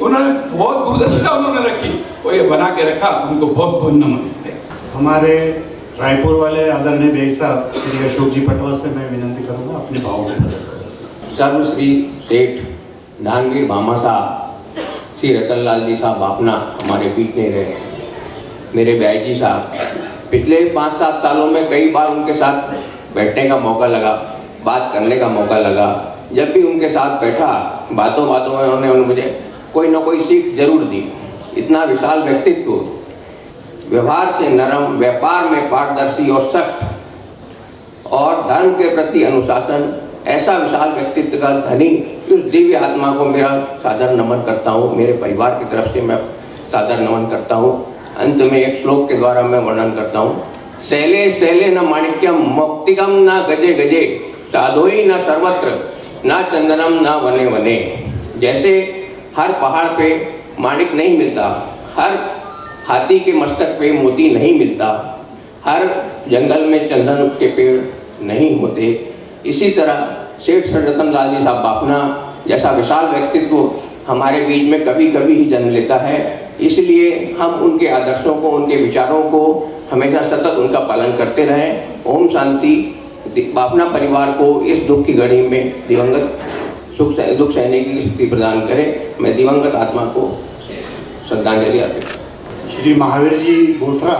[SPEAKER 6] उन्होंने बहुत दूरदर्शिता उन्होंने रखी और ये बना के रखा, उनको बहुत बहुत नमन है।
[SPEAKER 1] हमारे रायपुर वाले आदरणीय भाई साहब श्री अशोक जी पटवा से मैं विनती करूँगा अपने भाव में।
[SPEAKER 7] सर्वश्री सेठ धानवीर भामा साहब, श्री रतनलाल जी साहब बापना हमारे बीच नहीं रहे। मेरे भाई जी साहब, पिछले 5-7 सालों में कई बार उनके साथ बैठने का मौका लगा, बात करने का मौका लगा। जब भी उनके साथ बैठा, बातों बातों में उन्होंने मुझे कोई ना कोई सीख जरूर दी। इतना विशाल व्यक्तित्व, व्यवहार से नरम, व्यापार में पारदर्शी और सख्त, और धर्म के प्रति अनुशासन, ऐसा विशाल व्यक्तित्व का धनी उस दिव्य आत्मा को मेरा सादर नमन करता हूँ। मेरे परिवार की तरफ से मैं सादर नमन करता हूँ। अंत में एक श्लोक के द्वारा मैं वर्णन करता हूँ। शैले शैले न माणिक्यम मौक्तिकम न गजे गजे, साधोई न सर्वत्र न चंदनम न वने वने। जैसे हर पहाड़ पे माणिक नहीं मिलता, हर हाथी के मस्तक पे मोती नहीं मिलता, हर जंगल में चंदन के पेड़ नहीं होते, इसी तरह सेठ सर रतनलाल जी साहब बापना जैसा विशाल व्यक्तित्व हमारे बीच में कभी कभी ही जन्म लेता है। इसलिए हम उनके आदर्शों को, उनके विचारों को हमेशा सतत उनका पालन करते रहें। ओम शांति। बापना परिवार को इस दुख की घड़ी में दिवंगत दुख सहने की शक्ति प्रदान करे। मैं दिवंगत आत्मा को श्रद्धांजलि अर्पित।
[SPEAKER 1] श्री महावीर जी बोथरा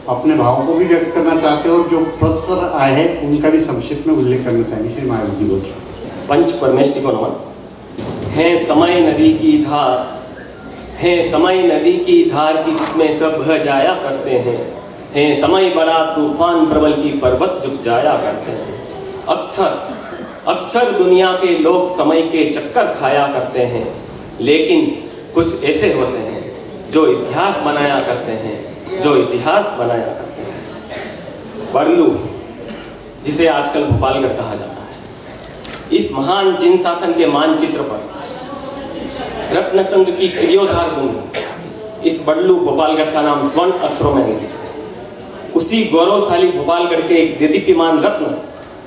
[SPEAKER 1] अपने भाव को भी व्यक्त करना चाहते हैं और जो पत्र आए हैं उनका भी संक्षिप्त में उल्लेख करना चाहेंगे। श्री महावीर जी बोथरा।
[SPEAKER 8] पंच परमेष्टि को नमन। है समय नदी की धार, है समय नदी की धार की जिसमें सब बह जाया करते हैं। है समय बड़ा तूफान प्रबल की पर्वत झुक जाया करते हैं। अक्सर दुनिया के लोग समय के चक्कर खाया करते हैं, लेकिन कुछ ऐसे होते हैं जो इतिहास बनाया करते हैं, जो इतिहास बनाया करते हैं। बरलू, जिसे आजकल भोपालगढ़ कहा जाता है, इस महान जिन शासन के मानचित्र पर रत्न संघ की क्रियोधार भूमि, इस बरलू भोपालगढ़ का नाम स्वर्ण अक्षरों में अंकित है। उसी गौरवशाली भोपालगढ़ के एक देदीप्यमान रत्न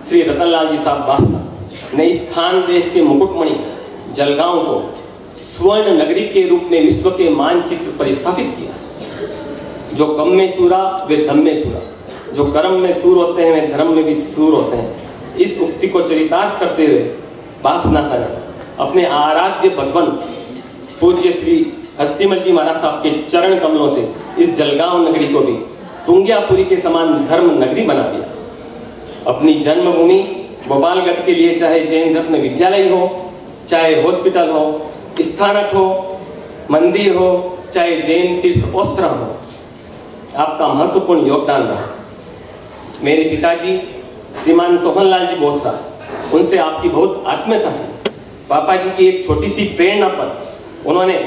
[SPEAKER 8] श्री रतनलाल जी साहब बापना ने इस खान देश के मुकुटमणि जलगांव को स्वर्ण नगरी के रूप में विश्व के मानचित्र पर स्थापित किया। जो कम में सूरा वे धम में सूरा, जो कर्म में सूर होते हैं वे धर्म में भी सूर होते हैं। इस उक्ति को चरितार्थ करते हुए बापना ने अपने आराध्य भगवंत पूज्य श्री हस्तिमल जी महाराज साहब के चरण कमलों से इस जलगांव नगरी को भी तुंगियापुरी के समान धर्म नगरी बना दिया। अपनी जन्मभूमि गोपालगढ़ के लिए चाहे जैन रत्न विद्यालय हो, चाहे हॉस्पिटल हो, स्थानक हो, मंदिर हो, चाहे जैन तीर्थ ओस्त्रा हो, आपका महत्वपूर्ण योगदान रहा। मेरे पिताजी श्रीमान सोहनलाल जी बोथरा, उनसे आपकी बहुत आत्मीयता थी। पापा जी की एक छोटी सी प्रेरणा पर उन्होंने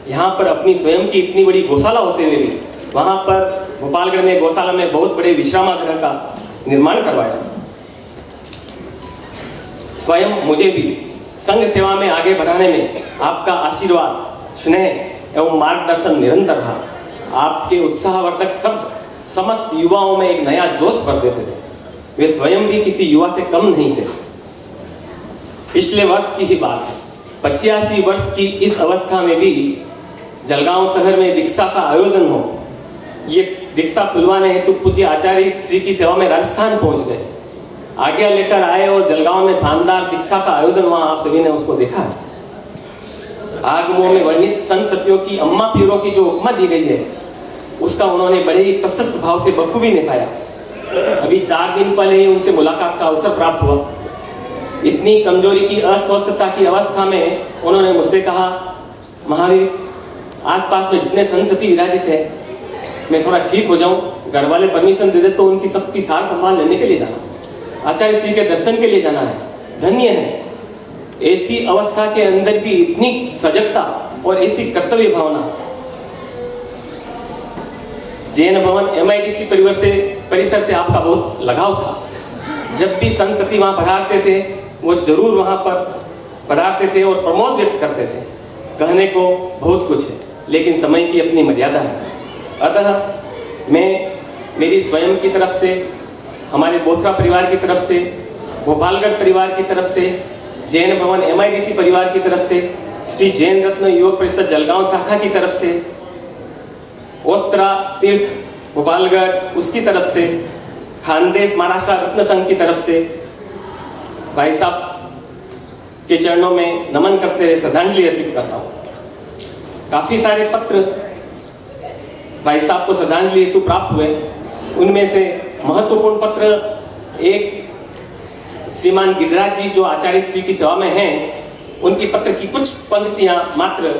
[SPEAKER 8] यहाँ पर अपनी स्वयं की इतनी बड़ी गौशाला होते हुए भी वहाँ पर गोपालगढ़ में गौशाला में बहुत बड़े विश्रामागृह का निर्माण करवाया। स्वयं मुझे भी संघ सेवा में आगे बढ़ाने में आपका आशीर्वाद, स्नेह एवं मार्गदर्शन निरंतर रहा। आपके उत्साहवर्धक शब्द समस्त युवाओं में एक नया जोश भर देते थे। वे स्वयं भी किसी युवा से कम नहीं थे। पिछले वर्ष की ही बात है, 85 वर्ष की इस अवस्था में भी जलगांव शहर में दीक्षा का आयोजन हो, ये दीक्षा खुलवाने हेतु पूज्य आचार्य श्री की सेवा में राजस्थान पहुंच गए, आज्ञा लेकर आए और जलगांव में शानदार दीक्षा का आयोजन हुआ। आप सभी ने उसको देखा है। आगमों में वर्णित संस्कृतियों की अम्मा पीरों की जो उपमा दी गई है, उसका उन्होंने बड़े ही प्रशस्त भाव से बखूबी निभाया। अभी 4 दिन पहले ही उनसे मुलाकात का अवसर प्राप्त हुआ। इतनी कमजोरी की, अस्वस्थता की अवस्था में उन्होंने मुझसे कहा, महावीर, आसपास में जितने संस्कृति विराजित है, मैं थोड़ा ठीक हो जाऊं, घर वाले परमिशन दे दे तो उनकी सबकी सार संभाल लेने के लिए जाना, आचार्य श्री के दर्शन के लिए जाना है। धन्य है ऐसी अवस्था के अंदर भी इतनी सजगता और ऐसी कर्तव्य भावना। जैन भवन MIDC परिसर से आपका बहुत लगाव था। जब भी संस्कृति वहाँ पधारते थे, वो जरूर वहाँ पर पधारते थे और प्रमोद व्यक्त करते थे। कहने को बहुत कुछ है, लेकिन समय की अपनी मर्यादा है। अतः मैं मेरी स्वयं की तरफ से, हमारे बोथरा परिवार की तरफ से, गोपालगढ़ परिवार की तरफ से, जैन भवन MIDC परिवार की तरफ से, श्री जैन रत्न युवक परिषद जलगांव शाखा की तरफ से, ओस्त्रा तीर्थ गोपालगढ़ उसकी तरफ से, खानदेश महाराष्ट्र रत्न संघ की तरफ से भाई साहब के चरणों में नमन करते हुए श्रद्धांजलि अर्पित करता हूँ। काफ़ी सारे पत्र भाई साहब को श्रद्धांजलि हेतु प्राप्त हुए। उनमें से महत्वपूर्ण पत्र एक श्रीमान गिरिराज जी जो आचार्य श्री की सेवा में हैं, उनकी पत्र की कुछ पंक्तियां मात्र,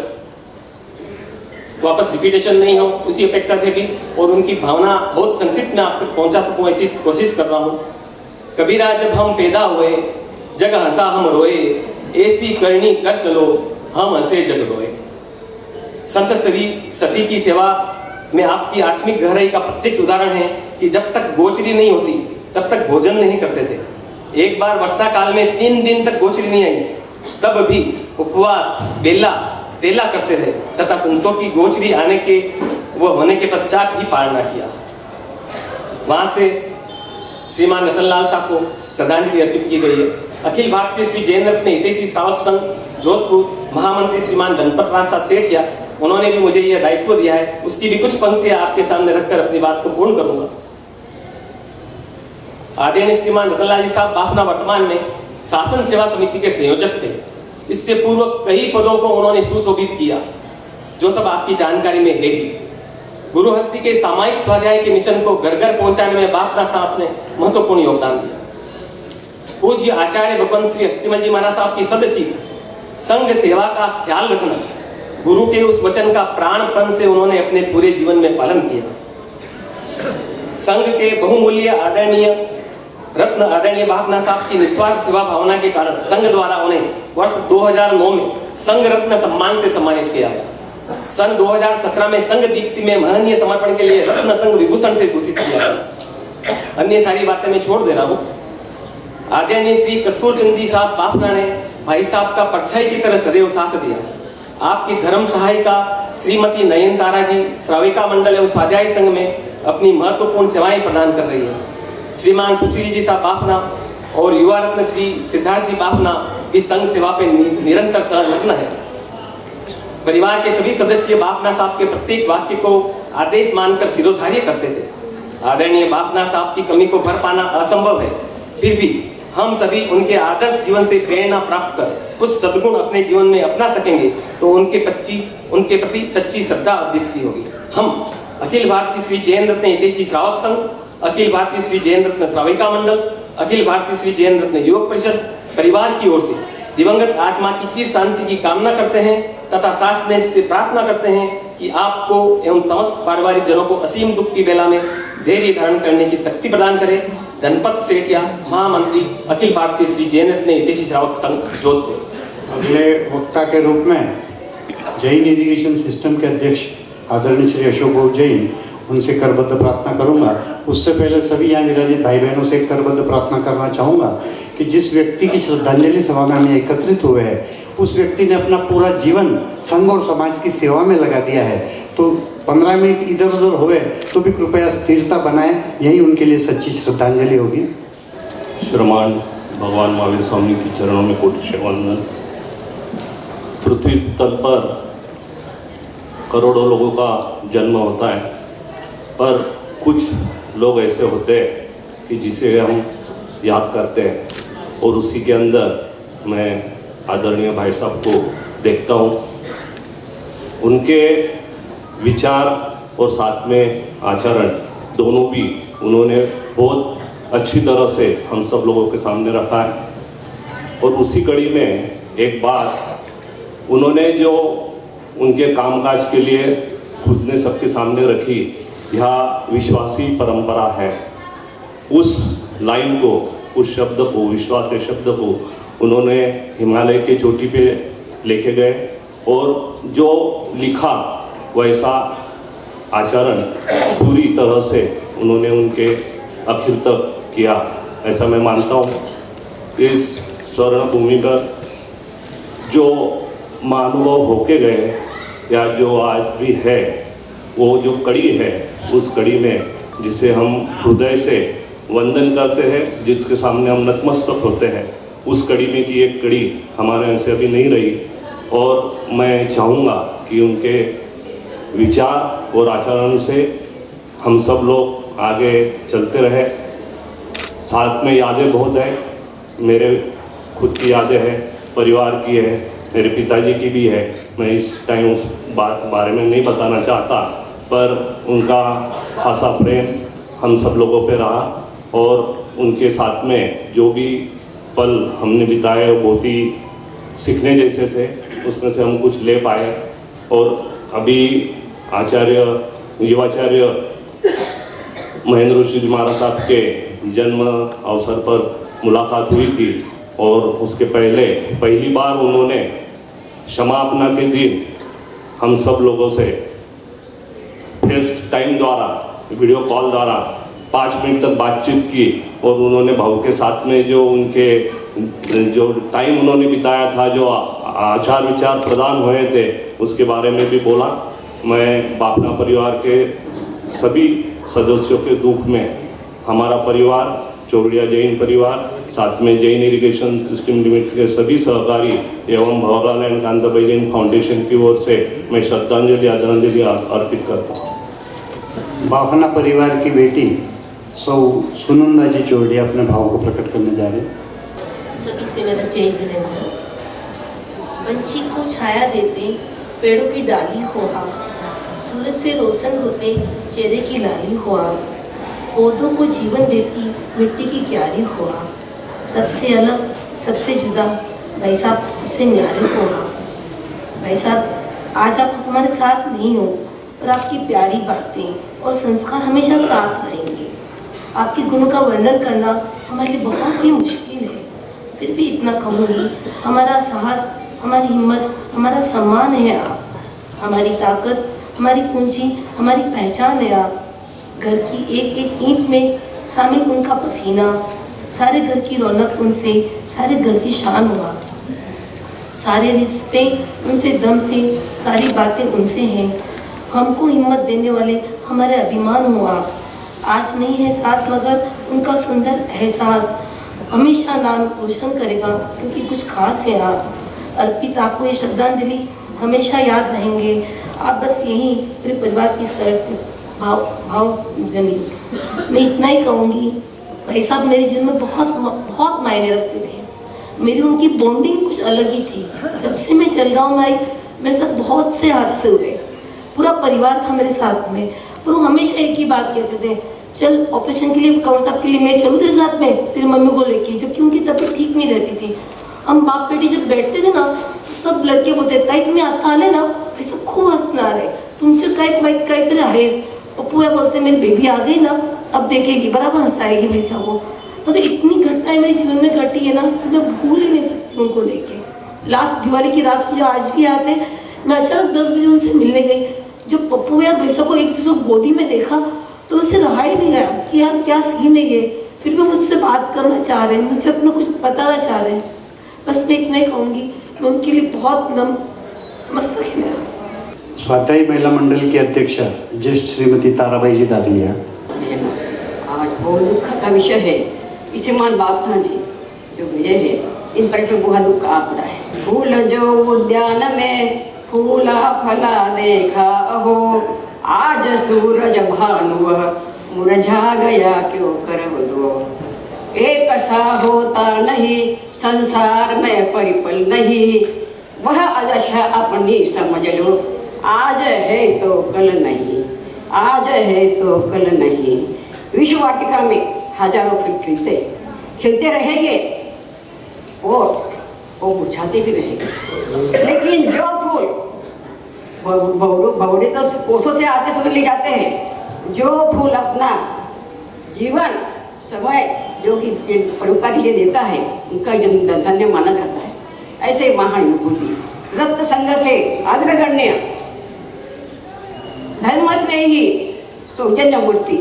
[SPEAKER 8] वापस रिपीटेशन नहीं हो उसी अपेक्षा से भी, और उनकी भावना बहुत संक्षिप्त में आप तक पहुंचा सकूं ऐसी कोशिश कर रहा हूं। कबीरा जब हम पैदा हुए, जग हंसा हम रोए, ऐसी करनी कर चलो हम हंसे जग रोए। संत सती की सेवा में आपकी आत्मिक गहराई का प्रत्यक्ष उदाहरण है कि जब तक गोचरी नहीं होती तब तक भोजन नहीं करते थे। एक बार वर्षा काल में 3 दिन तक गोचरी नहीं आई, तब भी उपवास बेला तेला करते रहे तथा संतों की गोचरी आने के वो होने के पश्चात ही पालना किया। वहां से श्रीमान रतनलाल साहब को श्रद्धांजलि अर्पित की गई है। अखिल भारतीय श्री जैन रत्न हितैषी श्रावक संघ जोधपुर महामंत्री श्रीमान गणपत राज साहब सेठिया, उन्होंने भी मुझे यह दायित्व दिया है। उसकी भी कुछ पंक्तियां आपके सामने रखकर अपनी बात को पूर्ण करूंगा। आदरणीय श्रीमान रतनलाल जी साहब बाफना वर्तमान में शासन सेवा समिति के संयोजक थे। इससे पूर्व कई पदों को उन्होंने सुशोभित किया, जो सब आपकी जानकारी में है ही। गुरुहस्ती के सामायिक स्वाध्याय के मिशन को घर घर पहुंचाने में बापना साहब ने महत्वपूर्ण योगदान दिया। पूज्य आचार्य भगवंत श्री अस्थिमल जी महाराज साहब की सदसीख, संघ सेवा का ख्याल रखना, गुरु के उस वचन का प्राणपण से उन्होंने अपने पूरे जीवन में पालन किया। संघ के बहुमूल्य आदरणीय रत्न आदरणीय बापना साहब की निस्वार्थ सेवा भावना के कारण संघ द्वारा उन्हें वर्ष 2009 में संघ रत्न सम्मान से सम्मानित किया गया। सन 2017 में संघ दीप्ति में महनीय समर्पण के लिए रत्न संघ विभूषण से भूषित किया गया। अन्य सारी बातें मैं छोड़ दे रहा हूँ। आदरणीय श्री कस्तूर चंद जी साहब बाफना ने भाई साहब का परछाई की तरह सदैव साथ दिया। आपकी धर्म सहायिका श्रीमती नयनतारा जी श्राविका मंडल एवं स्वाध्याय संघ में अपनी महत्वपूर्ण सेवाएं प्रदान कर रही है। श्रीमान सुशील जी साहब बाफना और युवा रत्न श्री सिद्धार्थ जी बाफना भी संघ सेवा पे निरंतर संलग्न है। परिवार के सभी सदस्य बाफना साहब के प्रत्येक वाक्य को आदेश मानकर शिरोधार्य करते थे। आदरणीय बाफना साहब की कमी को भर पाना असंभव है, फिर भी हम सभी उनके आदर्श जीवन से प्रेरणा प्राप्त कर कुछ सद्गुण अपने जीवन में अपना सकेंगे तो उनके प्रति सच्ची श्रद्धा अभिव्यक्ति होगी। हम अखिल भारतीय श्री जैन रत्न हितैषी श्रावक संघ, अखिल भारतीय श्री जैन रत्न श्राविका मंडल अखिल भारतीय श्री जैन रत्न युवक परिषद परिवार की ओर से दिवंगत आत्मा की चिर शांति की कामना करते हैं तथा शासनेश से प्रार्थना करते हैं कि आपको एवं समस्त पारिवारिक जनों को असीम दुख की बेला में धैर्य धारण करने की शक्ति प्रदान करे। धनपत सेठिया, महामंत्री, अखिल भारतीय श्री जैन रत्न हितैषी श्रावक संघ, जोधपुर।
[SPEAKER 1] अगले वक्ता के रूप में जैन इरिगेशन सिस्टम के अध्यक्ष आदरणीय श्री अशोक बाबू जैन, उनसे करबद्ध प्रार्थना करूंगा। उससे पहले सभी यहाँ विराजित भाई बहनों से करबद्ध प्रार्थना करना चाहूँगा कि जिस व्यक्ति की श्रद्धांजलि सभा में हम एकत्रित हुए हैं, उस व्यक्ति ने अपना पूरा जीवन संघ और समाज की सेवा में लगा दिया है, तो 15 मिनट इधर उधर हुए तो भी कृपया स्थिरता बनाएं, यही उनके लिए सच्ची श्रद्धांजलि होगी।
[SPEAKER 9] श्रीमान भगवान महावीर स्वामी के चरणों में कोटि से वंदन। पृथ्वी तल पर करोड़ों लोगों का जन्म होता है, पर कुछ लोग ऐसे होते हैं कि जिसे हम याद करते हैं, और उसी के अंदर मैं आदरणीय भाई साहब को देखता हूँ। उनके विचार और साथ में आचरण दोनों भी उन्होंने बहुत अच्छी तरह से हम सब लोगों के सामने रखा है। और उसी कड़ी में एक बात उन्होंने जो उनके कामकाज के लिए खुद ने सबके सामने रखी, यह विश्वासी परंपरा है। उस लाइन को, उस शब्द को, विश्वास के शब्द को उन्होंने हिमालय के चोटी पे लेके गए, और जो लिखा वैसा आचरण पूरी तरह से उन्होंने उनके आखिर तक किया, ऐसा मैं मानता हूँ। इस स्वर्ण भूमि पर जो महानुभव होके गए या जो आज भी है, वो जो कड़ी है, उस कड़ी में जिसे हम हृदय से वंदन करते हैं, जिसके सामने हम नतमस्तक होते हैं, उस कड़ी में की एक कड़ी हमारे यहाँ से अभी नहीं रही। और मैं चाहूँगा कि उनके विचार और आचरण से हम सब लोग आगे चलते रहे। साथ में यादें बहुत हैं, मेरे खुद की यादें हैं, परिवार की है, मेरे पिताजी की भी है। मैं इस टाइम उस बारे में नहीं बताना चाहता, पर उनका खासा प्रेम हम सब लोगों पे रहा, और उनके साथ में जो भी पल हमने बिताए वो बहुत ही सीखने जैसे थे, उसमें से हम कुछ ले पाए। और अभी आचार्य युवाचार्य महेंद्र ऋषि जी महाराज साहब के जन्म अवसर पर मुलाकात हुई थी, और उसके पहली बार उन्होंने क्षमापना के दिन हम सब लोगों से फेस टाइम द्वारा, वीडियो कॉल द्वारा 5 मिनट तक बातचीत की, और उन्होंने भाव के साथ में जो उनके जो टाइम उन्होंने बिताया था, जो आचार विचार प्रदान हुए थे, उसके बारे में भी बोला। मैं बापना परिवार के सभी सदस्यों के दुख में हमारा परिवार, चौड़िया जैन परिवार, साथ में जैन इरिगेशन सिस्टम लिमिटेड के सभी सहकारी एवं भवरलाल एंड कांताबाई जैन फाउंडेशन की ओर से मैं श्रद्धांजलि आदरांजलि अर्पित करता हूँ।
[SPEAKER 1] बाफना परिवार की बेटी सौ सुनंदा जी चौड़िया अपने भाव को प्रकट करने जा रही।
[SPEAKER 10] सभी से मेरा जय जिनेंद्र। पंछी को छाया देते पेड़ों की डाली हो आप, सूरज से रोशन होते चेहरे की लाली हो आप, पौधों को जीवन देती मिट्टी की क्यारी हो आप, सबसे अलग सबसे जुदा भाई साहब सबसे न्यारे हो आप। भाई साहब आज आप हमारे साथ नहीं हो, पर आपकी प्यारी बातें और संस्कार हमेशा साथ रहेंगे। आपके गुणों का वर्णन करना हमारे लिए बहुत ही मुश्किल है, फिर भी इतना कहूँगी, हमारा साहस, हमारी हिम्मत, हमारा सम्मान है आप। हमारी ताकत, हमारी पूंजी, हमारी पहचान है आप। घर की एक एक ईंट में शामिल उनका पसीना, सारे घर की रौनक उनसे, सारे घर की शान हुआ। सारे रिश्ते उनसे दम से, सारी बातें उनसे हैं। हमको हिम्मत देने वाले हमारे अभिमान हुआ। आज नहीं है साथ मगर उनका सुंदर एहसास हमेशा नाम रोशन करेगा, क्योंकि कुछ खास है आप। अर्पित आपको ये श्रद्धांजलि हमेशा याद रहेंगे। आप बस यही पूरे परिवार की शर्त भाव जनी। मैं इतना ही कहूँगी, भाई साहब मेरे जीवन में बहुत मायने रखते थे। मेरी उनकी बॉन्डिंग कुछ अलग ही थी। जब से मैं चल रहा हूँ भाई, मेरे साथ बहुत से हादसे हुए, पूरा परिवार था मेरे साथ में, पर वो हमेशा एक ही बात कहते थे, चल ऑपरेशन के लिए कवर साहब के लिए मैं चलूँ तेरे साथ में, तेरी मम्मी को लेके, जबकि उनकी तबीयत ठीक नहीं रहती थी। हम बाप बेटी जब बैठते थे ना तो सब लड़के बोलते ताई तुम्हें आता आले ना, भाई सब खूप हसणार आहे तुमचं काहीतरी आहेस। पप्पू या बोलते मेरी बेबी आ गई ना, अब देखेगी बराबर हंसाएगी भाई साहब वो। मतलब इतनी घटनाएं मेरे जीवन में घटी है ना कि मैं भूल ही नहीं सकती उनको लेके। लास्ट दिवाली की रात मुझे आज भी याद है, मैं अचानक 10 बजे उनसे मिलने गई। जब पप्पू यार भैसा को एक दूसरे गोदी में देखा तो उसे रहा ही नहीं गया कि यार क्या सीन है ये। फिर भी मुझसे बात करना चाह रहे हैं, मुझे अपना कुछ बताना चाह रहे हैं। बस मैं इतना ही कहूँगी, मैं उनके लिए बहुत मस्तक है मेरा।
[SPEAKER 1] स्वाध्यायी महिला मंडल की अध्यक्ष ज्येष्ठ श्रीमती ताराबाई जी दादलिया।
[SPEAKER 11] आज बहुत दुख का विषय है। श्रीमान बापना जी जो गए हैं, इन पर तो बहुत दुख आ पड़ा है। फूल जो उद्यान में फूला फला देखा हो, आज सूरज भानु मुरझा गया क्यों कर दो। एक सा होता नहीं संसार में परिपल नहीं, वह अदशा अपनी समझ लो, आज है तो कल नहीं, आज है तो कल नहीं। विश्व वाटिका में हजारों फूल खिलते रहेंगे और वो मुरझाते भी रहेंगे, लेकिन जो फूल भवरे तो कोसों से आते समय ले जाते हैं, जो फूल अपना जीवन समय जो कि परोपकार के लिए देता है उनका जन्म धन्य माना जाता है। ऐसे महान विभूति रक्त संघ के अग्रगण्य धर्म स्नेही सौजन्य मूर्ति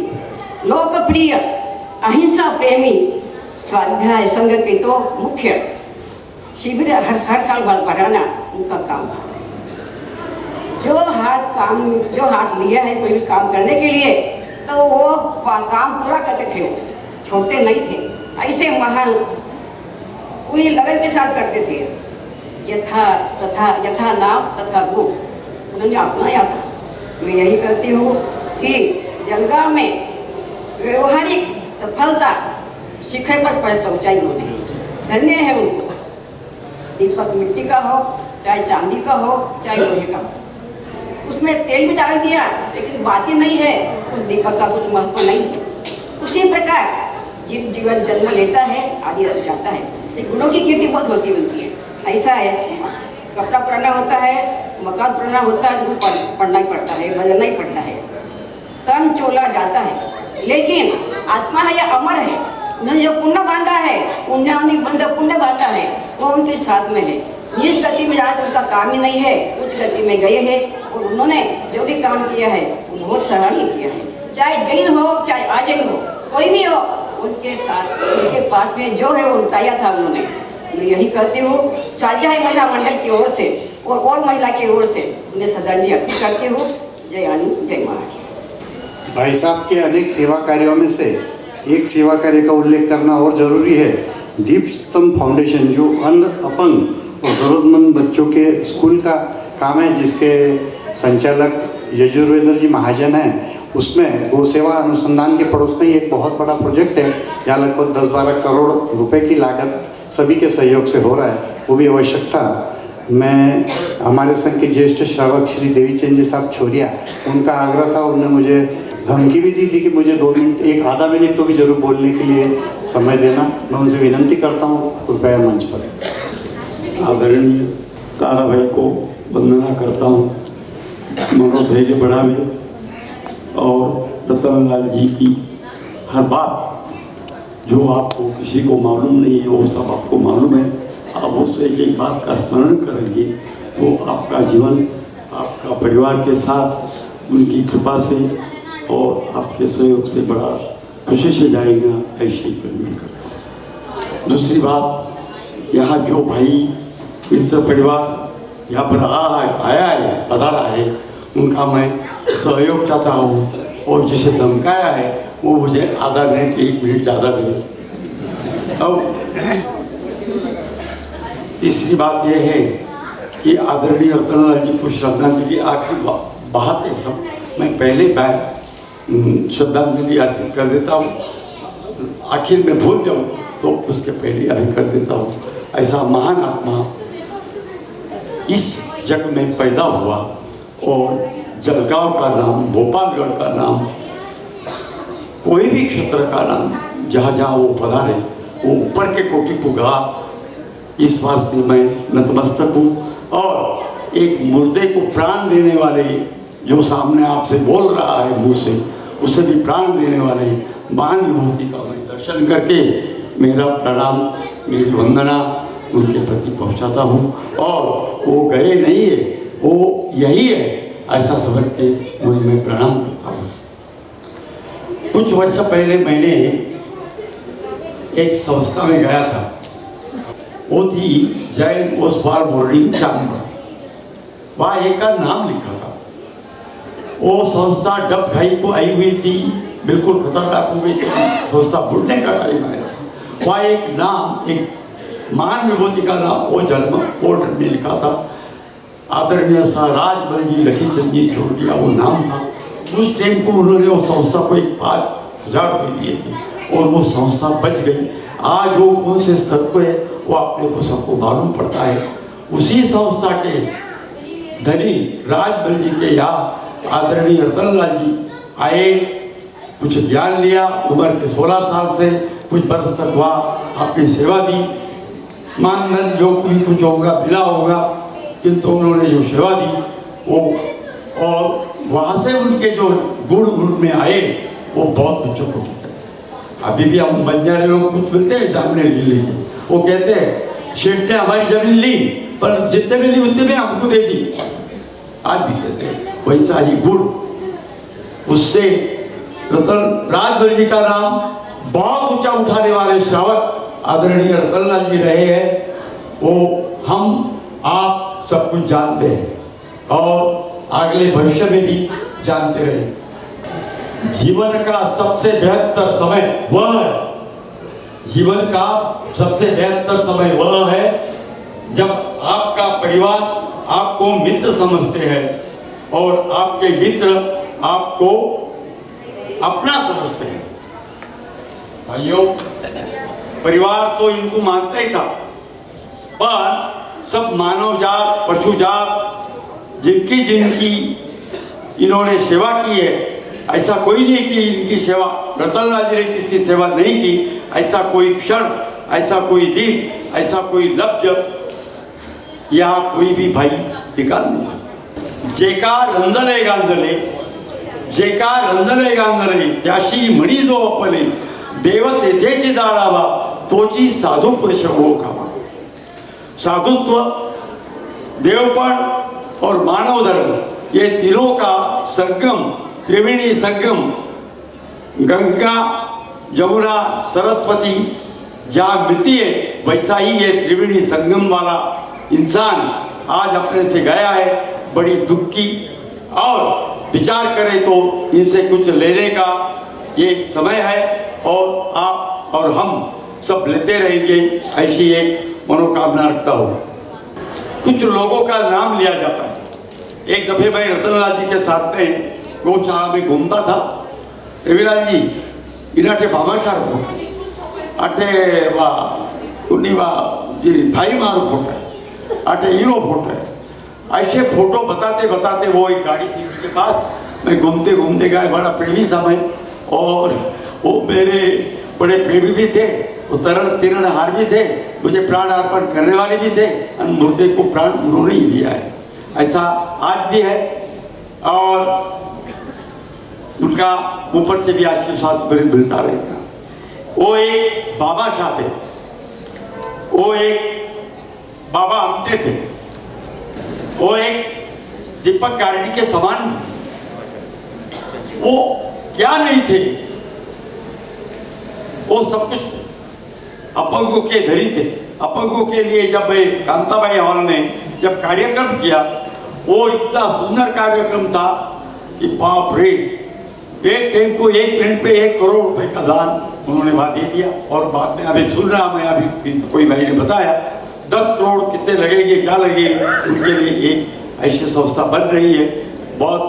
[SPEAKER 11] लोकप्रिय अहिंसा प्रेमी स्वाध्याय संघ के तो मुख्य शिविर हर साल भराना उनका काम था। जो हाथ लिया है कोई भी काम करने के लिए तो वो काम पूरा करते थे, छोड़ते नहीं थे। ऐसे महान पूरी लगन के साथ करते थे। यथा नाम तथा गुण उन्होंने अपनाया था। मैं यही कहती हूँ कि जलगांव में व्यवहारिक सफलता शिखर पर पहुँचाई उन्होंने, धन्य है उनको। दीपक मिट्टी का हो चाहे चांदी का हो चाहे लोहे का हो, उसमें तेल भी डाल दिया लेकिन बातें नहीं है, उस दीपक का कुछ महत्व नहीं है। उसी प्रकार जीवन जन्म लेता है आदि जाता है, लेकिन गुणों की कीर्ति बहुत होती मिलती है। ऐसा है, कपड़ा पुराना होता है, मकान पुराना होता है, तो पढ़ना ही पड़ता है, बदलना ही पड़ता है, तन चोला जाता है, लेकिन आत्मा है या अमर है। उन्होंने जो पुण्य बांधा है, पुण्य बांधा है वो उनके साथ में है। निज गति में जाना तो उनका काम ही नहीं है, उच्च गति में गए हैं और उन्होंने जो भी काम किया है उन्होंने सराहनीय किया है। चाहे जैन हो चाहे अजैन हो, कोई भी हो, उनके साथ उनके पास में जो है वो उताया था उन्होंने। मैं यही कहती हूँ स्वाध्याय महिला मंडल की ओर से और महिला की ओर से उन्हें श्रद्धांजलि अर्पित करती हूँ। जय आनंद, जय महाराज।
[SPEAKER 1] भाई साहब के अनेक सेवा कार्यों में से एक सेवा कार्य का उल्लेख करना और जरूरी है। दीप स्तंभ फाउंडेशन जो अंध, अपंग और ज़रूरतमंद बच्चों के स्कूल का काम है, जिसके संचालक यजुर्वेंद्र जी महाजन हैं, उसमें गौ सेवा अनुसंधान के पड़ोस में एक बहुत बड़ा प्रोजेक्ट है जहाँ लगभग 10-12 करोड़ रुपए की लागत सभी के सहयोग से हो रहा है। वो भी आवश्यकता मैं हमारे संघ के ज्येष्ठ श्रावक श्री देवीचंद जी साहब छोरिया, उनका आग्रह था, उन्होंने मुझे धमकी भी दी थी कि मुझे 2 मिनट, आधा मिनट तो भी जरूर बोलने के लिए समय देना। मैं उनसे विनंती करता हूँ कृपया मंच पर।
[SPEAKER 12] आदरणीय ताराबाई को वंदना करता हूँ, मनोधैर्य बढ़ावे और रतनलाल जी की हर बात जो आपको किसी को मालूम नहीं है वो सब आपको मालूम है। आप उससे एक बात का स्मरण करेंगे तो आपका जीवन आपका परिवार के साथ उनकी कृपा से और आपके सहयोग से बड़ा खुशी से जाएगा, ऐसे ही प्रेरणा करता हूँ। दूसरी बात, यहाँ जो भाई मित्र परिवार यहाँ पर आया है, पधारा है, उनका मैं सहयोग चाहता हूँ और जिसे धमकाया है वो मुझे आधा मिनट 1 मिनट ज़्यादा दे। अब तीसरी बात यह है कि आदरणीय रतनलाल जी को श्रद्धांजलि आखिरी बात है सब, मैं पहले बार श्रद्धांजलि अर्पित कर देता हूँ, आखिर में भूल जाऊँ तो उसके पहले अभी कर देता हूँ। ऐसा महान आत्मा इस जग में पैदा हुआ और जलगांव का नाम, भोपालगढ़ का नाम कोई भी क्षेत्र का नाम जहाँ जहाँ वो पधारे वो ऊपर के कोटि को गा, इस वास्ते मैं नतमस्तक हूँ। और एक मुर्दे को प्राण देने वाले जो सामने आपसे बोल रहा है मुँह से, उसे भी प्राण देने वाले महान विभूति का मैं दर्शन करके मेरा प्रणाम, मेरी वंदना उनके प्रति पहुंचाता हूं। और वो गए नहीं है, वो यही है ऐसा समझ के उन्हें मैं प्रणाम करता हूं। कुछ वर्ष पहले मैंने एक संस्था में गया था, वो थी जैन ओसवाल बोर्डिंग चांदपुर। वहाँ एक का नाम लिखा था। वो संस्था डब खाई को आई हुई थी, बिल्कुल खतरनाक हो गई थी, संस्था बुढ़ने का टाइम आया। वहाँ एक नाम, एक महान विभूति का नाम वो जन्म बोर्ड में लिखा था, आदरणीय सा राजबल जी लखीचंद जी छोड़िया वो नाम था। उस टाइम को उन्होंने उस संस्था को 5,000 रुपये दिए थे और वो संस्था बच गई। आज वो कौन से स्तर पर है वो अपने को सबको मालूम पड़ता है। उसी संस्था के धनी राजबल जी के यहाँ आदरणीय रतनलाल जी आए, कुछ ज्ञान लिया, उम्र के 16 साल से कुछ बरस तक वहाँ अपनी सेवा दी। मानधन जो भी कुछ होगा मिला होगा, किंतु उन्होंने जो सेवा दी वो, और वहाँ से उनके जो गुण में आए वो बहुत उच्च कोटि के। अभी भी हम बंजारे लोग कुछ मिलते हैं जामनेर जिले के, वो कहते हैं शेठ ने हमारी जमीन ली पर जितने भी ली उतने में हमको दे दी। आज भी कहते हैं वैसा ही गुण। उससे रतन राजबल जी का नाम बहुत ऊंचा उठाने वाले श्रावक आदरणीय रतनलाल जी रहे हैं, वो हम आप सब कुछ जानते हैं और अगले भविष्य में भी जानते रहे। जीवन का सबसे बेहतर समय वह है, जीवन का सबसे बेहतर समय वह है जब आपका परिवार आपको मित्र समझते हैं और आपके मित्र आपको अपना समझते हैं। भाइयों, परिवार तो इनको मानता ही था, पर सब मानव जात, पशु जात जिनकी जिनकी इन्होंने सेवा की है, ऐसा कोई नहीं कि इनकी सेवा रतनलाल जी ने किसकी सेवा नहीं की। ऐसा कोई क्षण, ऐसा कोई दिन, ऐसा कोई लफ्ज यहाँ कोई भी भाई निकाल नहीं सकता। जेका रंजले गांजले, जेका रंजले गांजले त्याशी म्हणी जो अपले, देव तेथेची जाणावा तोची साधु पुरुष हो कामा। साधुत्व, देवपण और मानव धर्म, ये तीनों का संगम, त्रिवेणी संगम, गंगा यमुना सरस्वती जहाँ मिलती है, वैसा ही ये त्रिवेणी संगम वाला इंसान आज अपने से गया है। बड़ी दुख की, और विचार करें तो इनसे कुछ लेने का ये समय है और आप और हम सब लेते रहेंगे, ऐसी एक मनोकामना रखता हूँ। कुछ लोगों का नाम लिया जाता है। एक दफे मैं रतनलाल जी के साथ में गौशाला में घूमता था। रविलाल जी इनाटे भामाशार फोटो अटे वा उन्नी वा जी थाई मारो फोटो है, अटे हीरो फोटो है। ऐसे फोटो बताते बताते वो एक गाड़ी थी उसके पास, मैं घूमते घूमते गया। बड़ा प्रेमी था मैं, और वो मेरे बड़े प्रेमी भी थे, वो तरण हार भी थे, मुझे प्राण अर्पण करने वाले भी थे, और मुर्दे को प्राण उन्होंने ही दिया है। ऐसा आज भी है और उनका ऊपर से भी आशीर्वाद मिलता रहेगा। वो एक बाबा शाह थे, वो एक बाबा आमटे थे, वो एक दीपक गार्गी के समान भी थे। वो क्या नहीं थे, वो सब कुछ अपंगों के धरी थे। अपंगों के लिए जब कांताबाई हॉल में जब कार्यक्रम किया, वो इतना सुंदर कार्यक्रम था कि बाप रे, एक टाइम को 1 मिनट पे 1 करोड़ रुपए का दान उन्होंने वहाँ दे दिया। और बाद में अभी सुन रहा मैं, अभी कोई भाई ने बताया 10 करोड़ कितने लगेंगे, क्या लगेंगे, उनके लिए एक ऐसी संस्था बन रही है। बहुत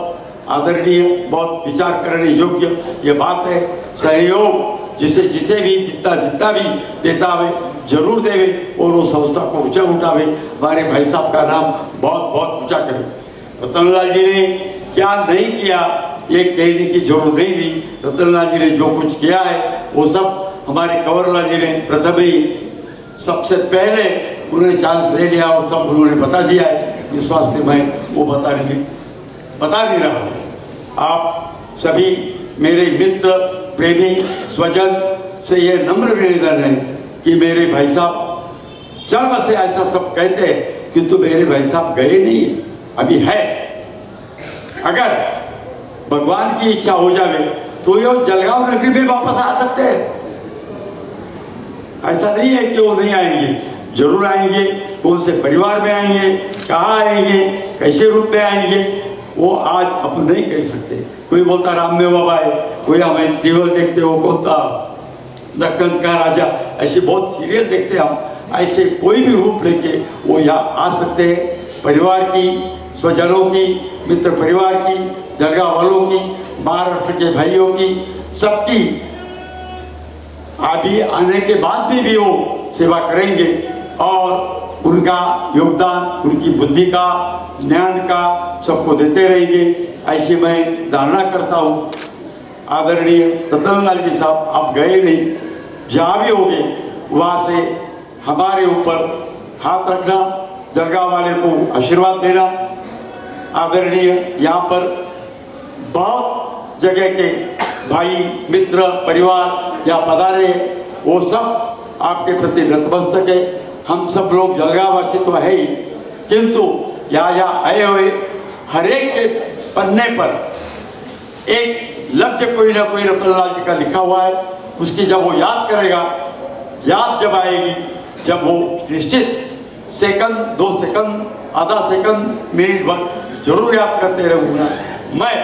[SPEAKER 12] आदरणीय, बहुत विचार करने योग्य ये बात है। सहयोग जिसे भी जितना भी देता है जरूर देवे और वो संस्था को ऊंचा उठावे। हमारे भाई साहब का नाम बहुत बहुत ऊंचा करे। रतनलाल जी ने क्या नहीं किया ये कहने की जरूरत नहीं थी। रतनलाल जी ने जो कुछ किया है वो सब हमारे कंवरलाल जी ने प्रथम ही सबसे पहले उन्होंने चांस ले लिया और सब उन्होंने बता दिया है। इस वास्ते मैं वो बता नहीं रहा हूँ। आप सभी मेरे मित्र, प्रेमी, स्वजन से ये नम्र निवेदन है कि मेरे भाई साहब जन्म से ऐसा सब कहते हैं किंतु मेरे भाई साहब गए नहीं है, अभी है। अगर भगवान की इच्छा हो जावे तो ये जलगांव नगरी में वापस आ सकते हैं। ऐसा नहीं है कि वो नहीं आएंगे, जरूर आएंगे। कौन से परिवार में आएंगे, कहाँ आएंगे, कैसे रूप में आएंगे, वो आज अपन नहीं कह सकते। कोई बोलता रामदेव बाबा है, कोई हमें टीवी देखते हो, कौन था दक्कन का राजा, ऐसे बहुत सीरियल देखते हम। ऐसे कोई भी रूप लेके वो यहाँ आ सकते हैं। परिवार की, स्वजनों की, मित्र परिवार की, जलगांव वालों की, महाराष्ट्र के भाइयों की, सबकी अभी आने के बाद भी वो सेवा करेंगे और उनका योगदान, उनकी बुद्धि का, ज्ञान का सबको देते रहेंगे, ऐसी मैं धारणा करता हूँ। आदरणीय रतनलाल जी साहब, आप गए नहीं, जहाँ भी होंगे वहाँ से हमारे ऊपर हाथ रखना, जलगांव वाले को आशीर्वाद देना। आदरणीय यहाँ पर बहुत जगह के भाई, मित्र, परिवार यहाँ पधारे, वो सब आपके प्रति नतमस्तक है। हम सब लोग जलगांव वासी तो है ही, किंतु यहाँ आए हुए हर एक के पन्ने पर एक लफ्ज कोई ना कोई रतनलाल जी का लिखा हुआ है। उसकी जब वो याद करेगा, याद जब आएगी, जब वो निश्चित सेकंड, 2 सेकंड, आधा सेकंड, मिनट भर जरूर याद करते रहूँगा। मैं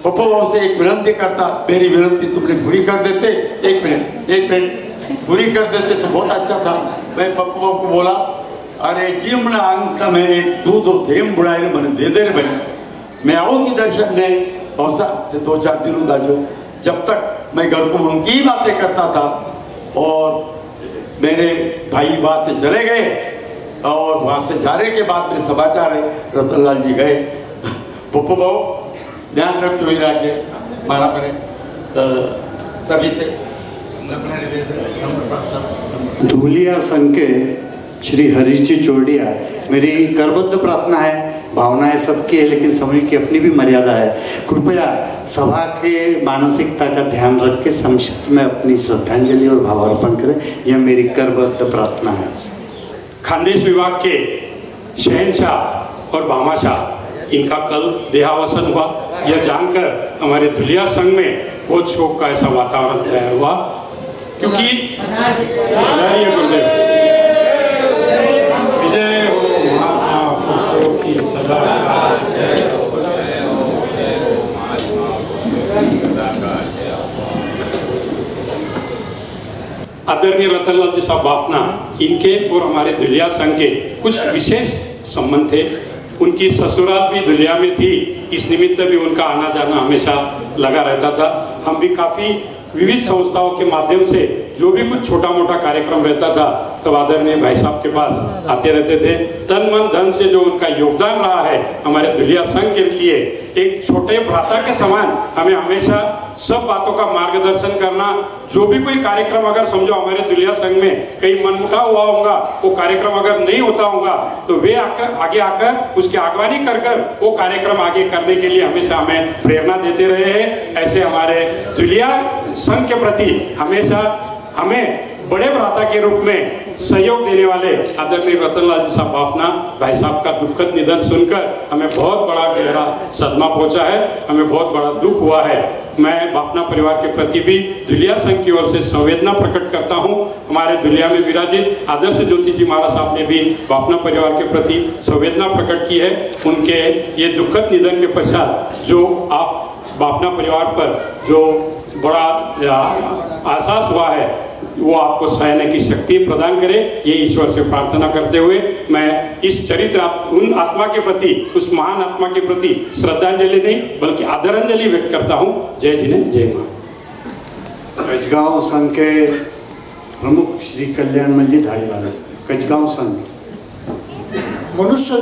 [SPEAKER 12] पप्पू बाबू से एक विनती करता, मेरी विनती तुमने पूरी कर देते, एक मिनट पूरी कर देते तो बहुत अच्छा था। मैं पप्पू बाबू को बोला, अरे जीमना अंक में दूध थेम बुढ़ाए मैंने दे दे रे भाई, मैं आऊँगी दर्शन ने बहुत सा 2-4 दिन उदाजो। जब तक मैं घर को उनकी ही बातें करता था और मेरे भाई वहाँ से चले गए और वहाँ से जाने के बाद में समाचार है रतनलाल जी गए। पप्पू बाबू ध्यान रखते हुए आगे मारा करें सभी से।
[SPEAKER 1] धूलिया संघ के श्री हरीश जी चोरडिया, मेरी करबद्ध प्रार्थना है, भावनाएं सबकी है लेकिन समय की अपनी भी मर्यादा है। कृपया सभा के मानसिकता का ध्यान रख के संक्षिप्त में अपनी श्रद्धांजलि और भावार्पण करें, यह मेरी करबद्ध प्रार्थना है आपसे।
[SPEAKER 13] खानदेश विभाग के शहनशाह और भामाशाह, इनका कल देहावसान हुआ। यह जानकर हमारे धुलिया संघ में बहुत शोक का ऐसा वातावरण तैयार हुआ, क्योंकि विजय हो महापुरुषों की सदा। आदरणीय रतनलाल जी साहब बाफना, इनके और हमारे धुलिया संघ के कुछ विशेष संबंध थे। उनकी ससुराल भी धुलिया में थी, इस निमित्त भी उनका आना जाना हमेशा लगा रहता था। हम भी काफ़ी विविध संस्थाओं के माध्यम से जो भी कुछ छोटा मोटा कार्यक्रम रहता था तब आदरणीय भाई साहब के पास आते रहते थे। तन मन धन से जो उनका योगदान रहा है हमारे धुलिया संघ के लिए, एक छोटे भ्राता के समान हमें हमेशा सब बातों का मार्गदर्शन करना। जो भी कोई कार्यक्रम अगर समझो हमारे धुलिया संघ में कहीं मनमुटाव हुआ होगा, वो कार्यक्रम अगर नहीं होता होगा तो वे आगे आकर उसकी आगवानी कर वो कार्यक्रम आगे करने के लिए हमेशा हमें प्रेरणा देते रहे हैं। ऐसे हमारे धुलिया संघ के प्रति हमेशा हमें बड़े भ्राता के रूप में सहयोग देने वाले आदरणीय रतनलाल जी साहब बाफना भाई साहब का दुखद निधन सुनकर हमें बहुत बड़ा गहरा सदमा पहुंचा है, हमें बहुत बड़ा दुख हुआ है। मैं बाफना परिवार के प्रति भी धुलिया संघ की ओर से संवेदना प्रकट करता हूं। हमारे धुलिया में विराजित आदर्श ज्योति जी महाराज साहब ने भी बाफना परिवार के प्रति संवेदना प्रकट की है। उनके ये दुखद निधन के पश्चात जो आप बाफना परिवार पर जो बड़ा आसास हुआ है वो आपको सहने की शक्ति प्रदान करे, ये ईश्वर से प्रार्थना करते हुए मैं इस चरित्र उन आत्मा के प्रति, उस महान आत्मा के प्रति श्रद्धांजलि नहीं बल्कि आदरांजलि व्यक्त करता हूँ। जय जिनेन्द्र, जय मां।
[SPEAKER 1] कचगांव संघ के प्रमुख श्री कल्याणमल जी धारीवाल। कचगांव संघ,
[SPEAKER 14] मनुष्य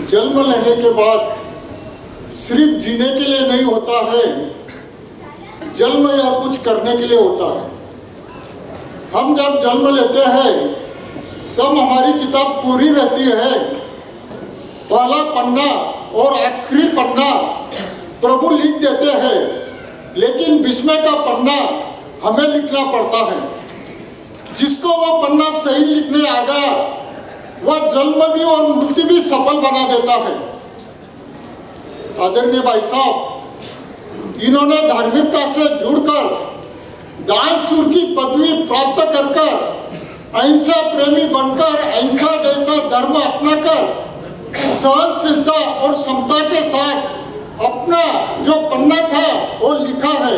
[SPEAKER 14] जन्म लेने के बाद सिर्फ जीने के लिए नहीं होता है, जन्म या कुछ करने के लिए होता है। हम जब जन्म लेते हैं तब हमारी किताब पूरी रहती है। पहला पन्ना और आखिरी पन्ना प्रभु लिख देते हैं, लेकिन बीच का पन्ना हमें लिखना पड़ता है। जिसको वह पन्ना सही लिखने आ गया वह जन्म भी और मृत्यु भी सफल बना देता है। आदरणीय भाई साहब, इन्होंने धार्मिकता से जुड़कर दानशूर की पदवी प्राप्त कर अहिंसा प्रेमी बनकर अहिंसा जैसा धर्म अपनाकर सहनशीलता और समता के साथ अपना जो पन्ना था वो लिखा है।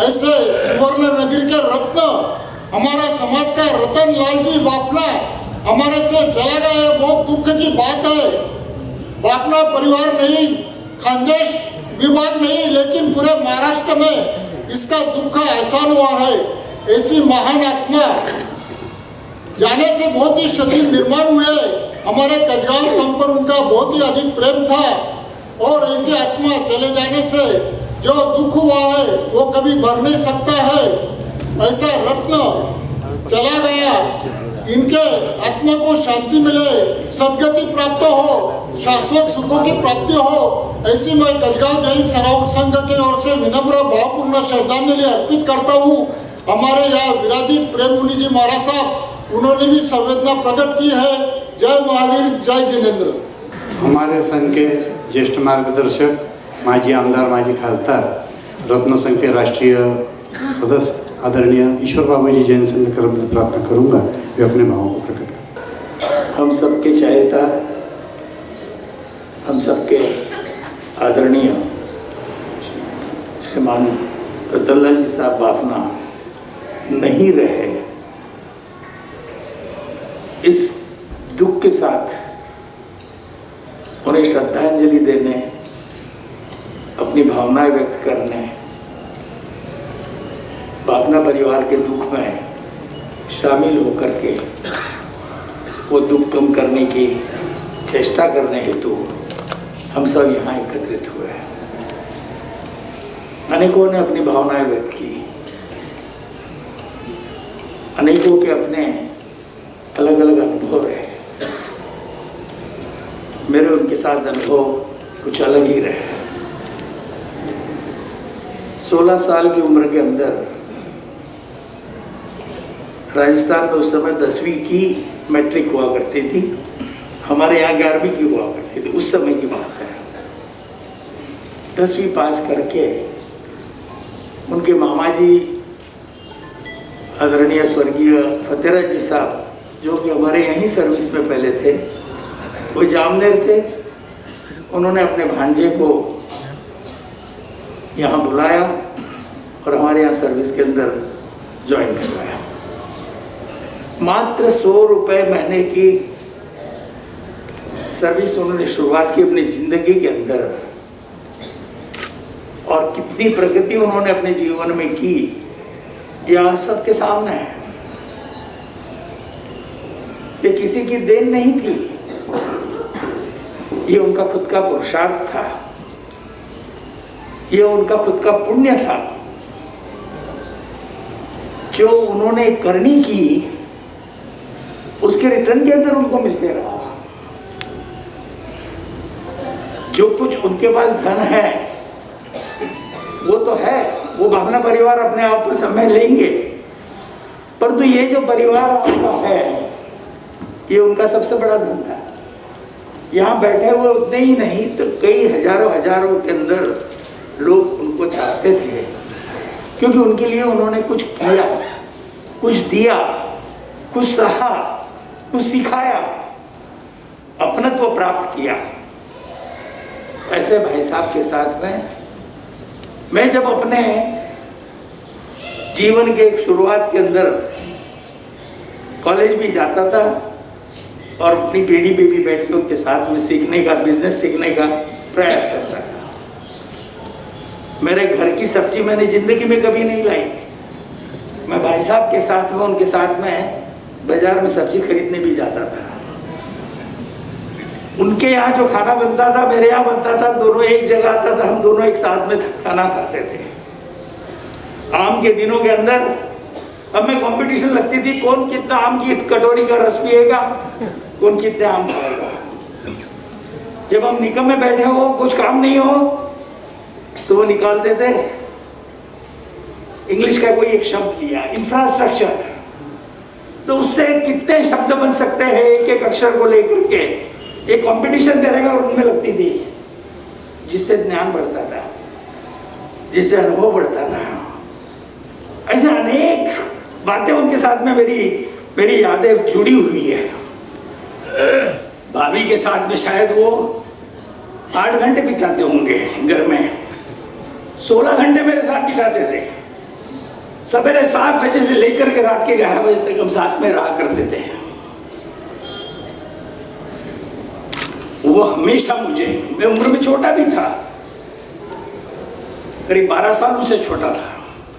[SPEAKER 14] ऐसे सुवर्ण नगरी के रत्न हमारा समाज का रतन लाल जी बाफना हमारे से चला गया है, बहुत दुख की बात है। बाफना परिवार नहीं, खानदेश विभाग नहीं, लेकिन पूरे महाराष्ट्र में इसका दुख का एहसान हुआ है। ऐसी महान आत्मा जाने से बहुत ही शदीद निर्माण हुए। हमारे कसगांव संघ पर उनका बहुत ही अधिक प्रेम था और ऐसी आत्मा चले जाने से जो दुख हुआ है वो कभी भर नहीं सकता है। ऐसा रत्न चला गया, इनके आत्मा को शांति मिले, सदगति प्राप्त हो, शाश्वत सुखों की प्राप्ति हो, ऐसी मैं कसगांव जैन सेवक संघ की ओर से विनम्र भावपूर्ण श्रद्धांजलि अर्पित करता हूँ। हमारे यहाँ विराजित प्रेम मुनि जी महाराज साहब, उन्होंने भी संवेदना प्रकट की है। जय महावीर, जय जिनेंद्र।
[SPEAKER 1] हमारे संघ के ज्येष्ठ मार्गदर्शक, माजी आमदार, माजी खासदार, रत्न संघ के राष्ट्रीय सदस्य आदरणीय ईश्वर बाबूजी जैन संघ में प्रार्थना करूंगा वे अपने भावों को प्रकट करें।
[SPEAKER 15] हम सबके चाहेता, हम सबके आदरणीय श्रीमान रतनलाल जी साहब बाफना नहीं रहे। इस दुख के साथ उन्हें श्रद्धांजलि देने, अपनी भावनाएं व्यक्त करने, बाफना परिवार के दुख में शामिल होकर के वो दुख कम करने की चेष्टा करने हेतु हम सब यहाँ एकत्रित हुए। अनेकों ने अपनी भावनाएं व्यक्त की, अनेकों के अपने अलग अलग अनुभव रहे। मेरे उनके साथ अनुभव कुछ अलग ही रहे। 16 साल की उम्र के अंदर राजस्थान में उस समय 10वीं की मैट्रिक हुआ करती थी, हमारे यहाँ 11वीं की हुआ करती थी। उस समय की बात है। 10वीं पास करके उनके मामा जी आदरणीय स्वर्गीय फतेहराज जी साहब, जो कि हमारे यहीं सर्विस में पहले थे, वो जामनेर थे। उन्होंने अपने भांजे को यहाँ बुलाया और हमारे यहाँ सर्विस के अंदर ज्वाइन करवाया। मात्र 100 रुपये महीने की सर्विस उन्होंने शुरुआत की अपनी जिंदगी के अंदर, और कितनी प्रगति उन्होंने अपने जीवन में की यह सबके सामने है। ये किसी की देन नहीं थी, ये उनका खुद का पुरुषार्थ था, ये उनका खुद का पुण्य था जो उन्होंने करनी की, उसके रिटर्न के अंदर उनको मिलते रहा। जो कुछ उनके पास धन है वो तो है, वो भावना परिवार अपने आप में समय लेंगे, परंतु ये जो परिवार आपका है ये उनका सबसे बड़ा धन था। यहाँ बैठे हुए उतने ही नहीं तो कई हजारों के अंदर लोग उनको चाहते थे, क्योंकि उनके लिए उन्होंने कुछ किया, कुछ दिया, कुछ सहा, कुछ सिखाया, अपनत्व प्राप्त किया। ऐसे भाई साहब के साथ में मैं जब अपने जीवन के एक शुरुआत के अंदर कॉलेज भी जाता था और अपनी पीढ़ी पे भी बैठ के उनके साथ में सीखने का, बिजनेस सीखने का प्रयास करता था। मेरे घर की सब्जी मैंने जिंदगी में कभी नहीं लाई। मैं भाई साहब के साथ में, उनके साथ में बाजार में सब्जी खरीदने भी जाता था। उनके यहाँ जो खाना बनता था मेरे यहाँ बनता था, दोनों एक जगह आता था, हम दोनों एक साथ में खाना खाते थे। आम के दिनों के अंदर अब में कंपटीशन लगती थी, कौन कितना आम की कटोरी का रस पिएगा, कौन कितने आम खाएगा। जब हम निकम में बैठे हो, कुछ काम नहीं हो, तो वो निकालते थे, इंग्लिश का कोई एक शब्द लिया, इंफ्रास्ट्रक्चर, तो उससे कितने शब्द बन सकते हैं एक एक अक्षर को लेकर के, एक कंपटीशन करेगा और उनमें लगती थी, जिससे ज्ञान बढ़ता था, जिससे अनुभव बढ़ता था। ऐसे अनेक बातें उनके साथ में मेरी यादें जुड़ी हुई है। भाभी के साथ में शायद वो 8 घंटे बिताते होंगे घर में, 16 घंटे मेरे साथ बिताते थे। सवेरे 7 बजे से लेकर के रात के 11 बजे तक हम साथ में रहा करते थे। वो हमेशा मुझे, मैं उम्र में छोटा भी था, करीब 12 साल उनसे छोटा था,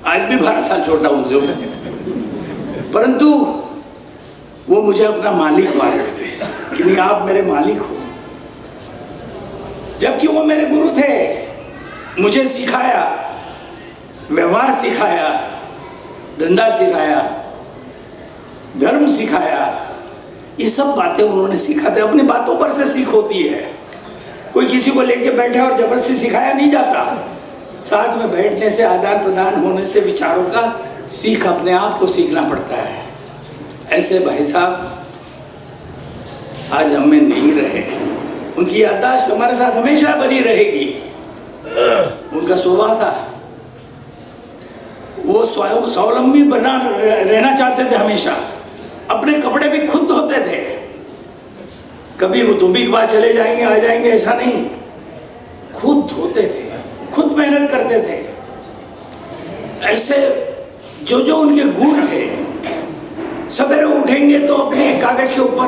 [SPEAKER 15] आज भी 12 साल छोटा उनसे, परंतु वो मुझे अपना मालिक मानते थे कि नहीं आप मेरे मालिक हो। जबकि वो मेरे गुरु थे, मुझे सिखाया, व्यवहार सिखाया, धंधा सिखाया, धर्म सिखाया, ये सब बातें उन्होंने सिखाते। अपनी बातों पर से सीख होती है, कोई किसी को लेके बैठे और जबरदस्ती सिखाया नहीं जाता। साथ में बैठने से, आदान प्रदान होने से विचारों का सीख अपने आप को सीखना पड़ता है। ऐसे भाई साहब आज हम में नहीं रहे, उनकी याददाश्त हमारे साथ हमेशा बनी रहेगी। उनका स्वभाव था, वो स्वावलंबी बना रहना चाहते थे, हमेशा अपने कपड़े भी खुद धोते थे। कभी वो धोबी के बाद चले जाएंगे आ जाएंगे ऐसा नहीं, खुद धोते थे, खुद मेहनत करते थे। ऐसे जो जो उनके गुण थे, सवेरे उठेंगे तो अपने कागज के ऊपर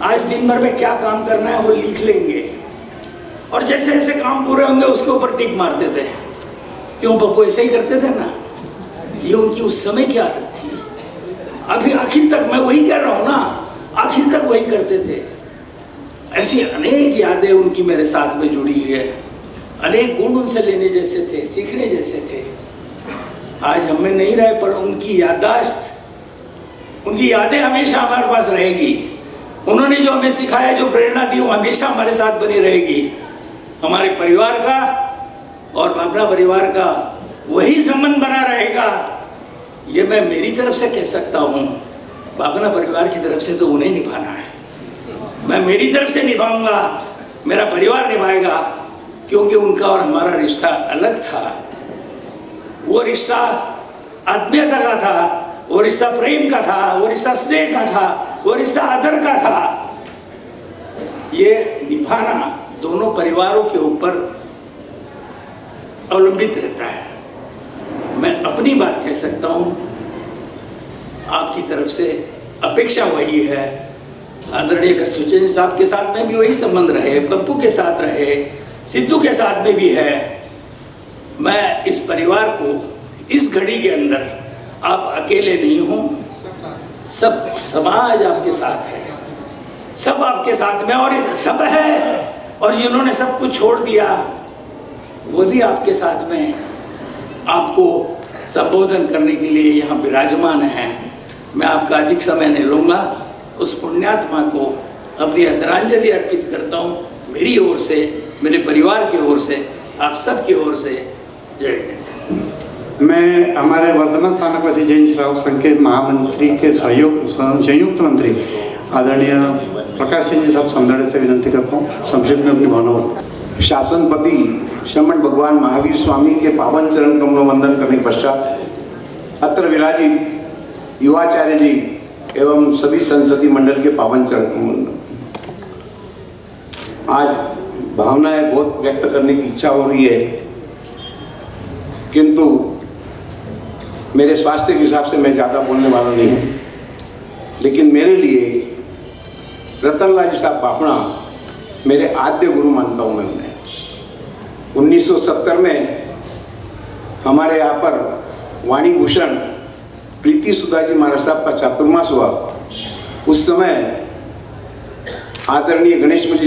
[SPEAKER 15] आज दिन भर में क्या काम करना है वो लिख लेंगे, और जैसे जैसे काम पूरे होंगे उसके ऊपर टिक मारते थे। क्यों पप्पू ऐसे ही करते थे ना, ये उनकी उस समय की आदत थी। अभी आखिर तक मैं वही कह रहा हूँ ना, आखिर तक वही करते थे। ऐसी अनेक यादें उनकी मेरे साथ में जुड़ी हुई है, अनेक गुण उनसे लेने जैसे थे, सीखने जैसे थे। आज हम में नहीं रहे, पर उनकी याददाश्त, उनकी यादें हमेशा हमारे पास रहेगी। उन्होंने जो हमें सिखाया, जो प्रेरणा दी, वो हमेशा हमारे साथ बनी रहेगी। हमारे परिवार का और भावना परिवार का वही संबंध बना रहेगा, ये मैं मेरी तरफ से कह सकता हूँ। भावना परिवार की तरफ से तो उन्हें निभाना है, मैं मेरी तरफ से निभाऊंगा, मेरा परिवार निभाएगा, क्योंकि उनका और हमारा रिश्ता अलग था। वो रिश्ता आत्मीयता का था, वो रिश्ता प्रेम का था, वो रिश्ता स्नेह का था, वो रिश्ता आदर का था। ये निभाना दोनों परिवारों के ऊपर अवलंबित रहता है। मैं अपनी बात कह सकता हूँ, आपकी तरफ से अपेक्षा वही है। आदरणीय कस्तूरचंद साहब के साथ में भी वही संबंध रहे, पप्पू के साथ रहे, सिद्धू के साथ में भी है। मैं इस परिवार को इस घड़ी के अंदर, आप अकेले नहीं हो, सब समाज आपके साथ है, सब आपके साथ में, और सब है, और जिन्होंने सब कुछ छोड़ दिया वो भी आपके साथ में आपको संबोधन करने के लिए यहाँ विराजमान है। मैं आपका अधिक समय नहीं लूँगा, उस पुण्यात्मा को अपनी आदरांजलि अर्पित करता हूँ। मेरी ओर से, मेरे परिवार की ओर से, आप सब की ओर से जय हिंद।
[SPEAKER 1] मैं हमारे वर्धमान स्थानकवासी जैन श्रावक संघ के महामंत्री के संयुक्त मंत्री आदरणीय प्रकाश सिंह जी साहब समदड़े से विनंती करता हूँ, संक्षिप्त में अपनी भावना।
[SPEAKER 16] शासनपति श्रमण भगवान महावीर स्वामी के पावन चरण कमलों वंदन करने के पश्चात अत्र विराजित युवाचार्य जी एवं सभी संसदीय मंडल के पावन चरण कमलों वंदन। आज भावनाएं बहुत व्यक्त करने की इच्छा हो रही है, किंतु मेरे स्वास्थ्य के हिसाब से मैं ज़्यादा बोलने वाला नहीं हूँ, लेकिन मेरे लिए रतनलाल जी साहब बाफना मेरे आद्य गुरु मानता हूँ मैं उन्हें। 1970 में हमारे यहाँ पर वाणी भूषण प्रीति सुधा जी महाराज साहब का चातुर्मास हुआ। उस समय आदरणीय गणेशलाल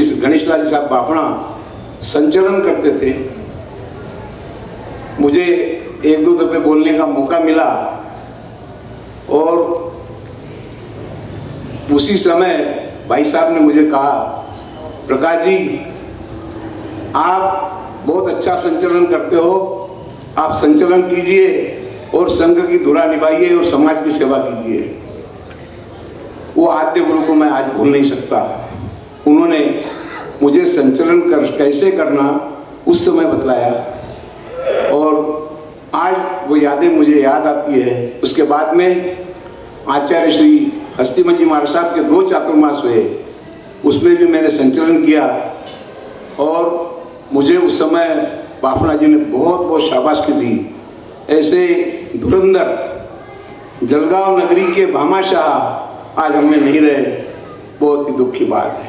[SPEAKER 16] जी साहब बाफना संचलन करते थे। मुझे एक दो दफे बोलने का मौका मिला और उसी समय भाई साहब ने मुझे कहा, प्रकाश जी आप बहुत अच्छा संचलन करते हो, आप संचलन कीजिए और संघ की धुरा निभाइए और समाज की सेवा कीजिए। वो आद्य गुरु को मैं आज भूल नहीं सकता। उन्होंने मुझे संचलन कैसे करना उस समय बतलाया और आज वो यादें मुझे याद आती है। उसके बाद में आचार्य श्री हस्तिमन जी महाराज साहब के 2 चातुर्मास हुए, उसमें भी मैंने संचलन किया और मुझे उस समय बाफना जी ने बहुत बहुत शाबाशी दी। ऐसे धुरंधर जलगांव नगरी के भामाशाह आज हमें नहीं रहे, बहुत ही दुख की बात है।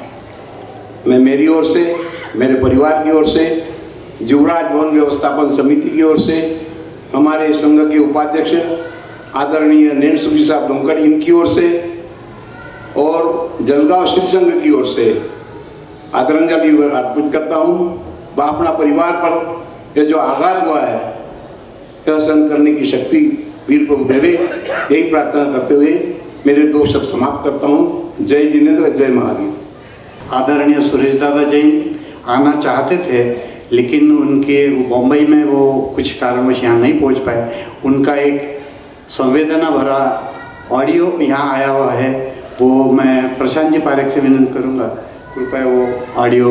[SPEAKER 16] मैं मेरी ओर से, मेरे परिवार की ओर से, युवराज भवन व्यवस्थापन समिति की ओर से, हमारे संघ के उपाध्यक्ष आदरणीय नैन सुखी साहब डोंकर इनकी ओर से और जलगांव श्री संघ की ओर से आदरांजलि अर्पित करता हूँ। बाफना परिवार पर यह जो आघात हुआ है यह सहन करने की शक्ति वीर प्रभु देवे, यही प्रार्थना करते हुए मेरे 2 शब्द समाप्त करता हूँ। जय जिनेंद्र, जय महावीर।
[SPEAKER 1] आदरणीय सुरेश दादा जैन आना चाहते थे लेकिन उनके बम्बई में वो कुछ कारणवश यहाँ नहीं पहुँच पाए। उनका एक संवेदना भरा ऑडियो यहाँ आया हुआ है, वो मैं प्रशांत जी पारेख से विनंती करूँगा कृपया वो ऑडियो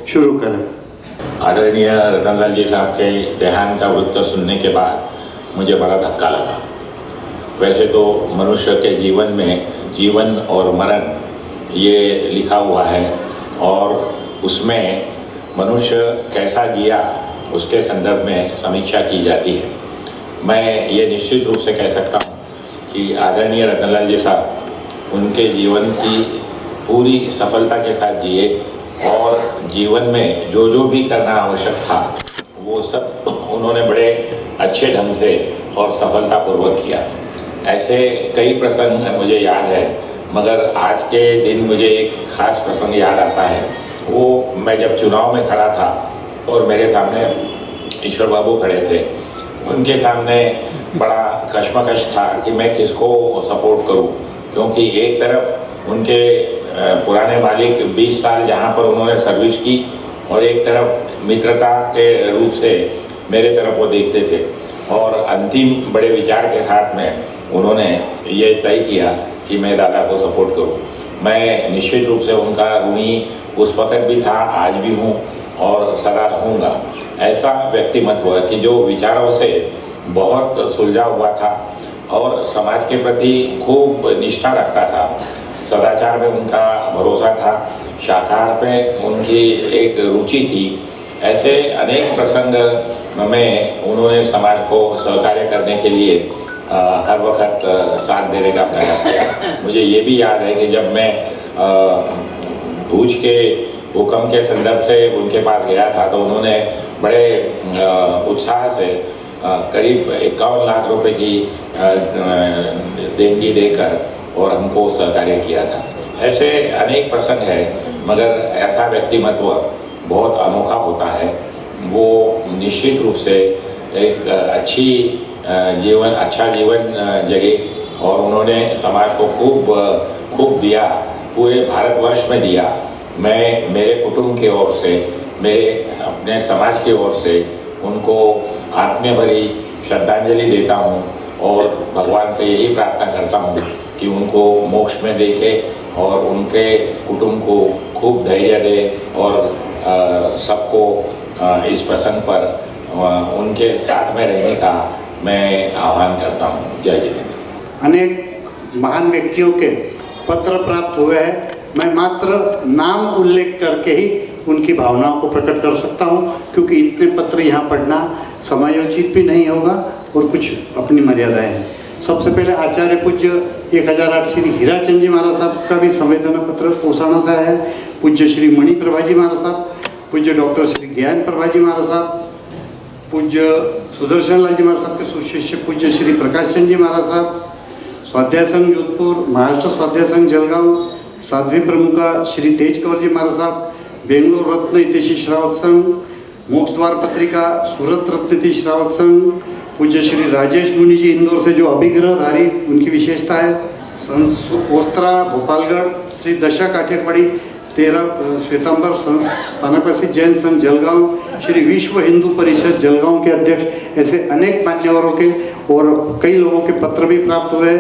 [SPEAKER 1] शुरू करें।
[SPEAKER 17] आदरणीय रतनलाल जी साहब के देहांत का वृत्त सुनने के बाद मुझे बड़ा धक्का लगा। वैसे तो मनुष्य के जीवन में जीवन और मरण ये लिखा हुआ है और उसमें मनुष्य कैसा जिया उसके संदर्भ में समीक्षा की जाती है। मैं ये निश्चित रूप से कह सकता हूँ कि आदरणीय रतनलाल जी साहब उनके जीवन की पूरी सफलता के साथ जिए और जीवन में जो जो भी करना आवश्यक था वो सब उन्होंने बड़े अच्छे ढंग से और सफलतापूर्वक किया। ऐसे कई प्रसंग मुझे याद है, मगर आज के दिन मुझे एक खास प्रसंग याद आता है। वो मैं जब चुनाव में खड़ा था और मेरे सामने ईश्वर बाबू खड़े थे, उनके सामने बड़ा कश्मकश था कि मैं किसको सपोर्ट करूं, क्योंकि एक तरफ उनके पुराने मालिक 20 साल जहां पर उन्होंने सर्विस की और एक तरफ मित्रता के रूप से मेरे तरफ वो देखते थे और अंतिम बड़े विचार के साथ में उन्होंने ये तय किया कि मैं दादा को सपोर्ट करूं। मैं निश्चित रूप से उनका ऋणी उस वक्त भी था, आज भी हूं और सदा रहूँगा। ऐसा व्यक्तिमत्व है कि जो विचारों से बहुत सुलझा हुआ था और समाज के प्रति खूब निष्ठा रखता था। सदाचार में उनका भरोसा था, शाकाहार पे उनकी एक रुचि थी। ऐसे अनेक प्रसंग में उन्होंने समाज को सहकार्य करने के लिए हर वक्त साथ देने का प्रयास किया। मुझे ये भी याद है कि जब मैं भूज के भूकंप के संदर्भ से उनके पास गया था तो उन्होंने बड़े उत्साह से करीब 51 लाख रुपए की देनगी देकर और हमको सहकार्य किया था। ऐसे अनेक प्रसंग है, मगर ऐसा व्यक्तिमत्व बहुत अनोखा होता है। वो निश्चित रूप से एक अच्छा जीवन जगे और उन्होंने समाज को खूब दिया, पूरे भारतवर्ष में दिया। मैं मेरे कुटुंब की ओर से, मेरे अपने समाज की ओर से उनको आत्मीय भरी श्रद्धांजलि देता हूँ और भगवान से यही प्रार्थना करता हूँ कि उनको मोक्ष में देखे और उनके कुटुंब को खूब धैर्य दे और सबको इस प्रसंग पर उनके साथ में रहने का मैं आह्वान करता हूँ। जय जिनेंद्र।
[SPEAKER 1] अनेक महान व्यक्तियों के पत्र प्राप्त हुए हैं। मैं मात्र नाम उल्लेख करके ही उनकी भावनाओं को प्रकट कर सकता हूँ, क्योंकि इतने पत्र यहाँ पढ़ना समयोचित भी नहीं होगा और कुछ अपनी मर्यादाएं हैं। सबसे पहले आचार्य पूज्य 1008 श्री हीराचंद जी महाराज साहब का भी संवेदना पत्र पोसाना सा है। पूज्य श्री मणि प्रभा जी महाराज साहब, पूज्य डॉक्टर श्री ज्ञान प्रभा जी महाराज साहब, पूज्य सुदर्शन लाल जी महाराज साहब के सुशिष्य पूज्य श्री प्रकाश चंद जी महाराज साहब, स्वाध्याय संघ जोधपुर, महाराष्ट्र स्वाध्याय संघ जलगांव, साध्वी प्रमुखा श्री तेज कंवर जी महाराज साहब, बेंगलोर रत्न हितैषी श्रावक संघ, मोक्ष द्वार पत्रिका, सूरत रत्न हितैषी श्रावक संघ, पूज्य श्री राजेश मुनि जी इंदौर से जो अभिग्रहधारी उनकी विशेषता है, ओस्त्रा भोपालगढ़, श्री दशा काठियावाड़ी 13 श्वेतांबर स्थानकवासी जैन संघ जलगांव, श्री विश्व हिंदू परिषद जलगांव के अध्यक्ष, ऐसे अनेक मान्यवरों के और कई लोगों के पत्र भी प्राप्त हुए।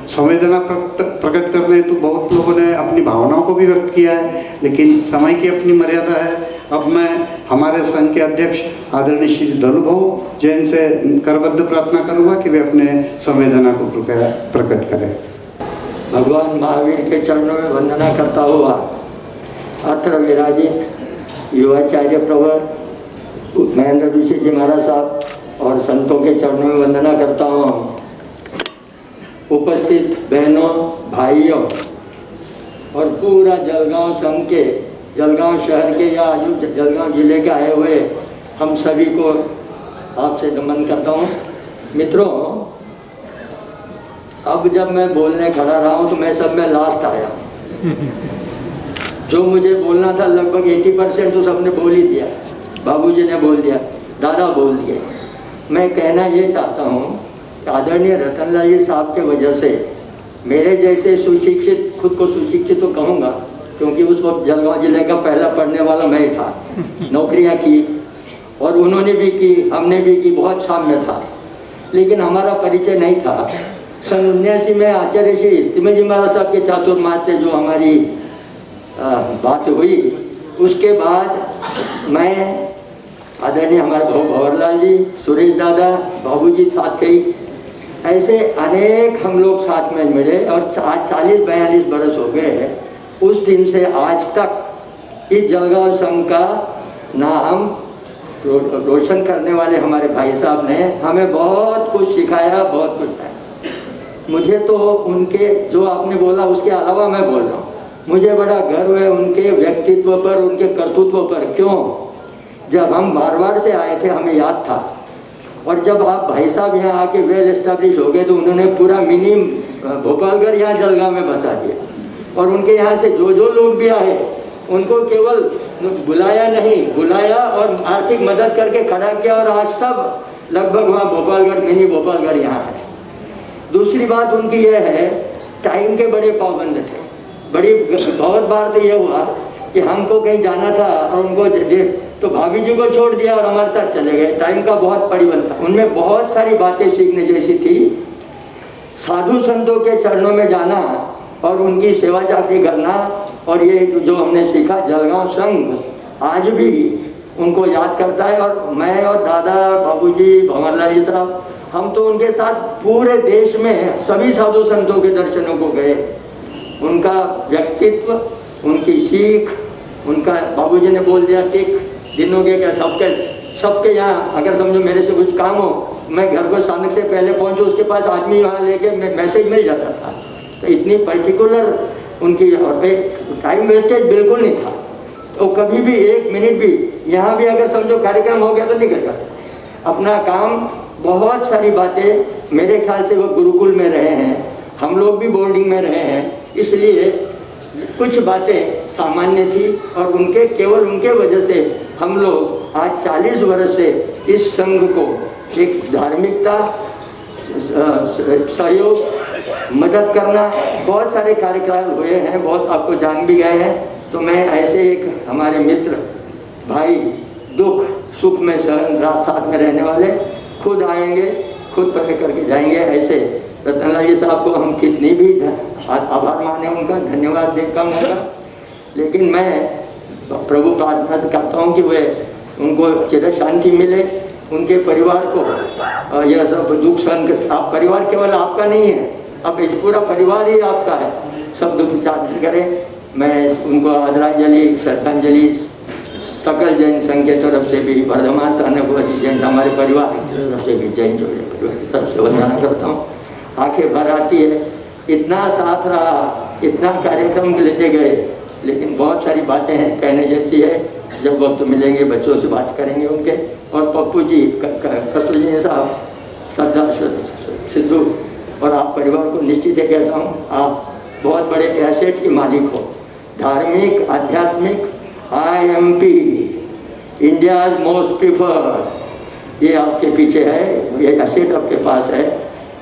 [SPEAKER 1] संवेदना प्रकट करने तो बहुत लोगों ने अपनी भावनाओं को भी व्यक्त किया है, लेकिन समय की अपनी मर्यादा है। अब मैं हमारे संघ के अध्यक्ष आदरणीय श्री दलुभाऊ जैन से करबद्ध प्रार्थना करूंगा कि वे अपने संवेदना को प्रकट करें।
[SPEAKER 18] भगवान महावीर के चरणों में वंदना करता हुआ अत्र विराजित युवाचार्य प्रवर महेंद्र ऋषि जी महाराज साहब और संतों के चरणों में वंदना करता हूँ। उपस्थित बहनों, भाइयों और पूरा जलगांव संघ के, जलगांव शहर के या जलगांव जिले के आए हुए हम सभी को आपसे नमन करता हूँ। मित्रों, अब जब मैं बोलने खड़ा रहा हूँ तो मैं सब में लास्ट आया हूँ। जो मुझे बोलना था लगभग 80% तो सबने बोल ही दिया। बाबूजी ने बोल दिया, दादा बोल दिए। मैं कहना ये चाहता हूँ कि आदरणीय रतनलाल जी साहब के वजह से मेरे जैसे सुशिक्षित, खुद को सुशिक्षित तो कहूँगा क्योंकि उस वक्त जलगांव जिले का पहला पढ़ने वाला मैं ही था, नौकरियाँ की और उन्होंने भी की, हमने भी की, बहुत सामने था, लेकिन हमारा परिचय नहीं था। सन 79 में आचार्य श्री इस्तीमे जी महाराज साहब के चातुर्मास से जो हमारी बात हुई, उसके बाद मैं आदरणीय हमारे भाऊ भंवरलाल जी, सुरेश दादा, बाबूजी साथ थे, ऐसे अनेक हम लोग साथ में मिले और 40-42 बरस हो गए हैं। उस दिन से आज तक इस जलगांव संघ का नाम रोशन करने वाले हमारे भाई साहब ने हमें बहुत कुछ सिखाया, बहुत कुछ है। मुझे तो उनके जो आपने बोला उसके अलावा मैं बोल रहा हूँ, मुझे बड़ा गर्व है उनके व्यक्तित्व पर, उनके कर्तृत्व पर। क्यों? जब हम मारवाड़ से आए थे हमें याद था, और जब आप भाई साहब यहाँ आके वेल एस्टेब्लिश हो गए तो उन्होंने पूरा मिनी भोपालगढ़ यहाँ जलगांव में बसा दिया, और उनके यहाँ से जो जो लोग भी आए उनको केवल बुलाया नहीं, बुलाया और आर्थिक मदद करके खड़ा किया, और आज सब लगभग वहाँ भोपालगढ़, मिनी भोपालगढ़ यहाँ है। दूसरी बात उनकी यह है, टाइम के बड़े पाबंद थे। बड़ी बहुत बार तो ये हुआ कि हमको कहीं जाना था और उनको तो भाभी जी को छोड़ दिया और हमारे साथ चले गए। टाइम का बहुत परिबंध था। उनमें बहुत सारी बातें सीखने जैसी थी। साधु संतों के चरणों में जाना और उनकी सेवा चाकरी करना, और ये जो हमने सीखा, जलगांव संघ आज भी उनको याद करता है। और मैं और दादा, बाबूजी, भंवरलाल जी साहब, हम तो उनके साथ पूरे देश में सभी साधु संतों के दर्शनों को गए। उनका व्यक्तित्व, उनकी सीख, उनका बाबूजी ने बोल दिया टिक दिनों के क्या सबके यहाँ अगर समझो मेरे से कुछ काम हो, मैं घर को सामने से पहले पहुँचूँ, उसके पास आदमी वहाँ लेके मैसेज मिल जाता था। तो इतनी पर्टिकुलर उनकी, और टाइम वेस्टेज बिल्कुल नहीं था। तो कभी भी 1 मिनट भी, यहाँ भी अगर समझो कार्यक्रम हो गया तो निकल जाता अपना काम। बहुत सारी बातें, मेरे ख्याल से वो गुरुकुल में रहे हैं, हम लोग भी बोर्डिंग में रहे हैं, इसलिए कुछ बातें सामान्य थी, और उनके केवल उनके वजह से हम लोग आज 40 वर्ष से इस संघ को एक धार्मिकता, सहयोग, मदद करना, बहुत सारे कार्यक्रम हुए हैं, बहुत आपको जान भी गए हैं। तो मैं ऐसे एक हमारे मित्र भाई, दुख सुख में सहन रात साथ में रहने वाले, खुद आएंगे, खुद पकड़ करके जाएंगे। ऐसे रतनलाल जी साहब को हम कितनी भी आभार माने, उनका धन्यवाद दे कम होगा, लेकिन मैं प्रभु प्रार्थना से करता हूँ कि वे उनको चिर शांति मिले, उनके परिवार को यह सब दुख सहन। आप परिवार केवल आपका नहीं है, अब इस पूरा परिवार ही आपका है, सब दुख शांति करें। मैं उनको आदरांजलि, श्रद्धांजलि सकल जैन संघ के तरफ से भी, वर्धमान स्थानकवासी जैन हमारे परिवार की तरफ से भी, जैन जो तरफ से वंदना करता हूँ। आंखें भर आती है, इतना साथ रहा, इतना कार्यक्रम लेते गए, लेकिन बहुत सारी बातें हैं कहने जैसी है। जब वक्त मिलेंगे बच्चों से बात करेंगे उनके। और पप्पू जी, कस्तूरी जी साहब, श्रद्धा, सिद्धू और आप परिवार को निश्चित है कहता हूँ, आप बहुत बड़े एसेट के मालिक हो। धार्मिक, आध्यात्मिक, IMP, इंडियाज मोस्ट प्रिफर्ड, ये आपके पीछे है, ये एसेट आपके पास है,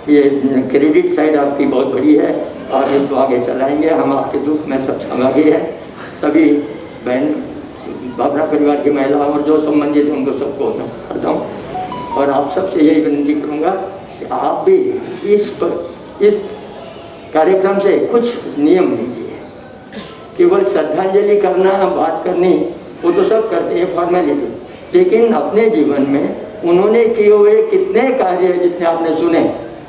[SPEAKER 18] ये क्रेडिट साइड आपकी बहुत बड़ी है और इसको आगे चलाएंगे। हम आपके दुख में सब सहभागी हैं। सभी बहन भावना परिवार की महिलाओं और जो संबंधित हैं उनको सबको करता हूँ और आप सबसे यही विनती करूँगा कि आप भी इस कार्यक्रम से कुछ नियम लीजिए। केवल श्रद्धांजलि करना, बात करनी, वो तो सब करते हैं फॉर्मेलिटी, लेकिन अपने जीवन में उन्होंने किए हुए कितने कार्य जितने आपने सुने,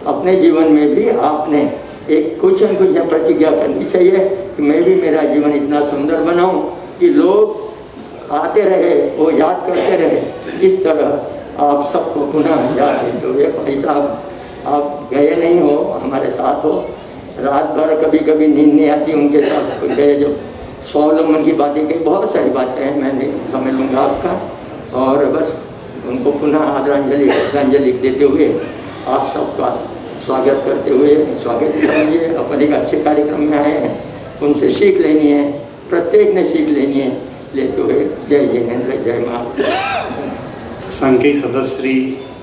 [SPEAKER 18] अपने जीवन में भी आपने एक कुछ न कुछ प्रतिज्ञा करनी चाहिए कि मैं भी मेरा जीवन इतना सुंदर बनाऊं कि लोग आते रहे, वो याद करते रहे। इस तरह आप सबको पुनः याद देते हुए, भाई साहब आप गए नहीं हो, हमारे साथ हो, रात भर कभी कभी नींद नहीं आती उनके साथ गए, जो स्वावलंबन की बातें कही, बहुत सारी बातें हैं, मैं नहीं समझ लूँगा आपका। और बस उनको पुनः आदरांजलि श्रद्धांजलि देते हुए आप सबका स्वागत करते हुए, स्वागत समझिए, अपन एक अच्छे कार्यक्रम में आए हैं, उनसे सीख लेनी है, प्रत्येक ने सीख लेनी है, लेते हुए जय जिनेन्द्र, जय माँ।
[SPEAKER 1] संघ के सदस्य श्री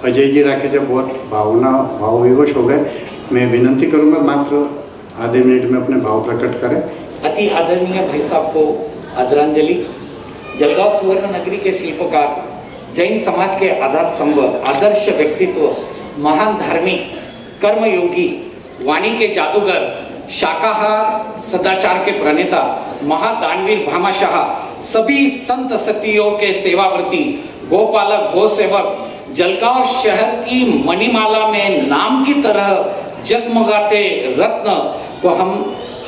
[SPEAKER 1] अजय जी राखेजा बहुत भावविवश हो गए। मैं विनंती करूंगा मात्र आधे मिनट में अपने भाव प्रकट करें।
[SPEAKER 19] अति आदरणीय भाई साहब को आदरांजलि। जलगांव सुवर्ण नगरी के शिल्पकार, जैन समाज के आधार स्तंभ, आदर्श व्यक्तित्व, महान धार्मिक, कर्मयोगी, वाणी के जादूगर, शाकाहार सदाचार के प्रणेता, महादानवीर भामाशाह, सभी संत सतियों के सेवावर्ती, गोपालक, गोसेवक, जलगांव शहर की मणिमाला में नाम की तरह जगमगाते रत्न को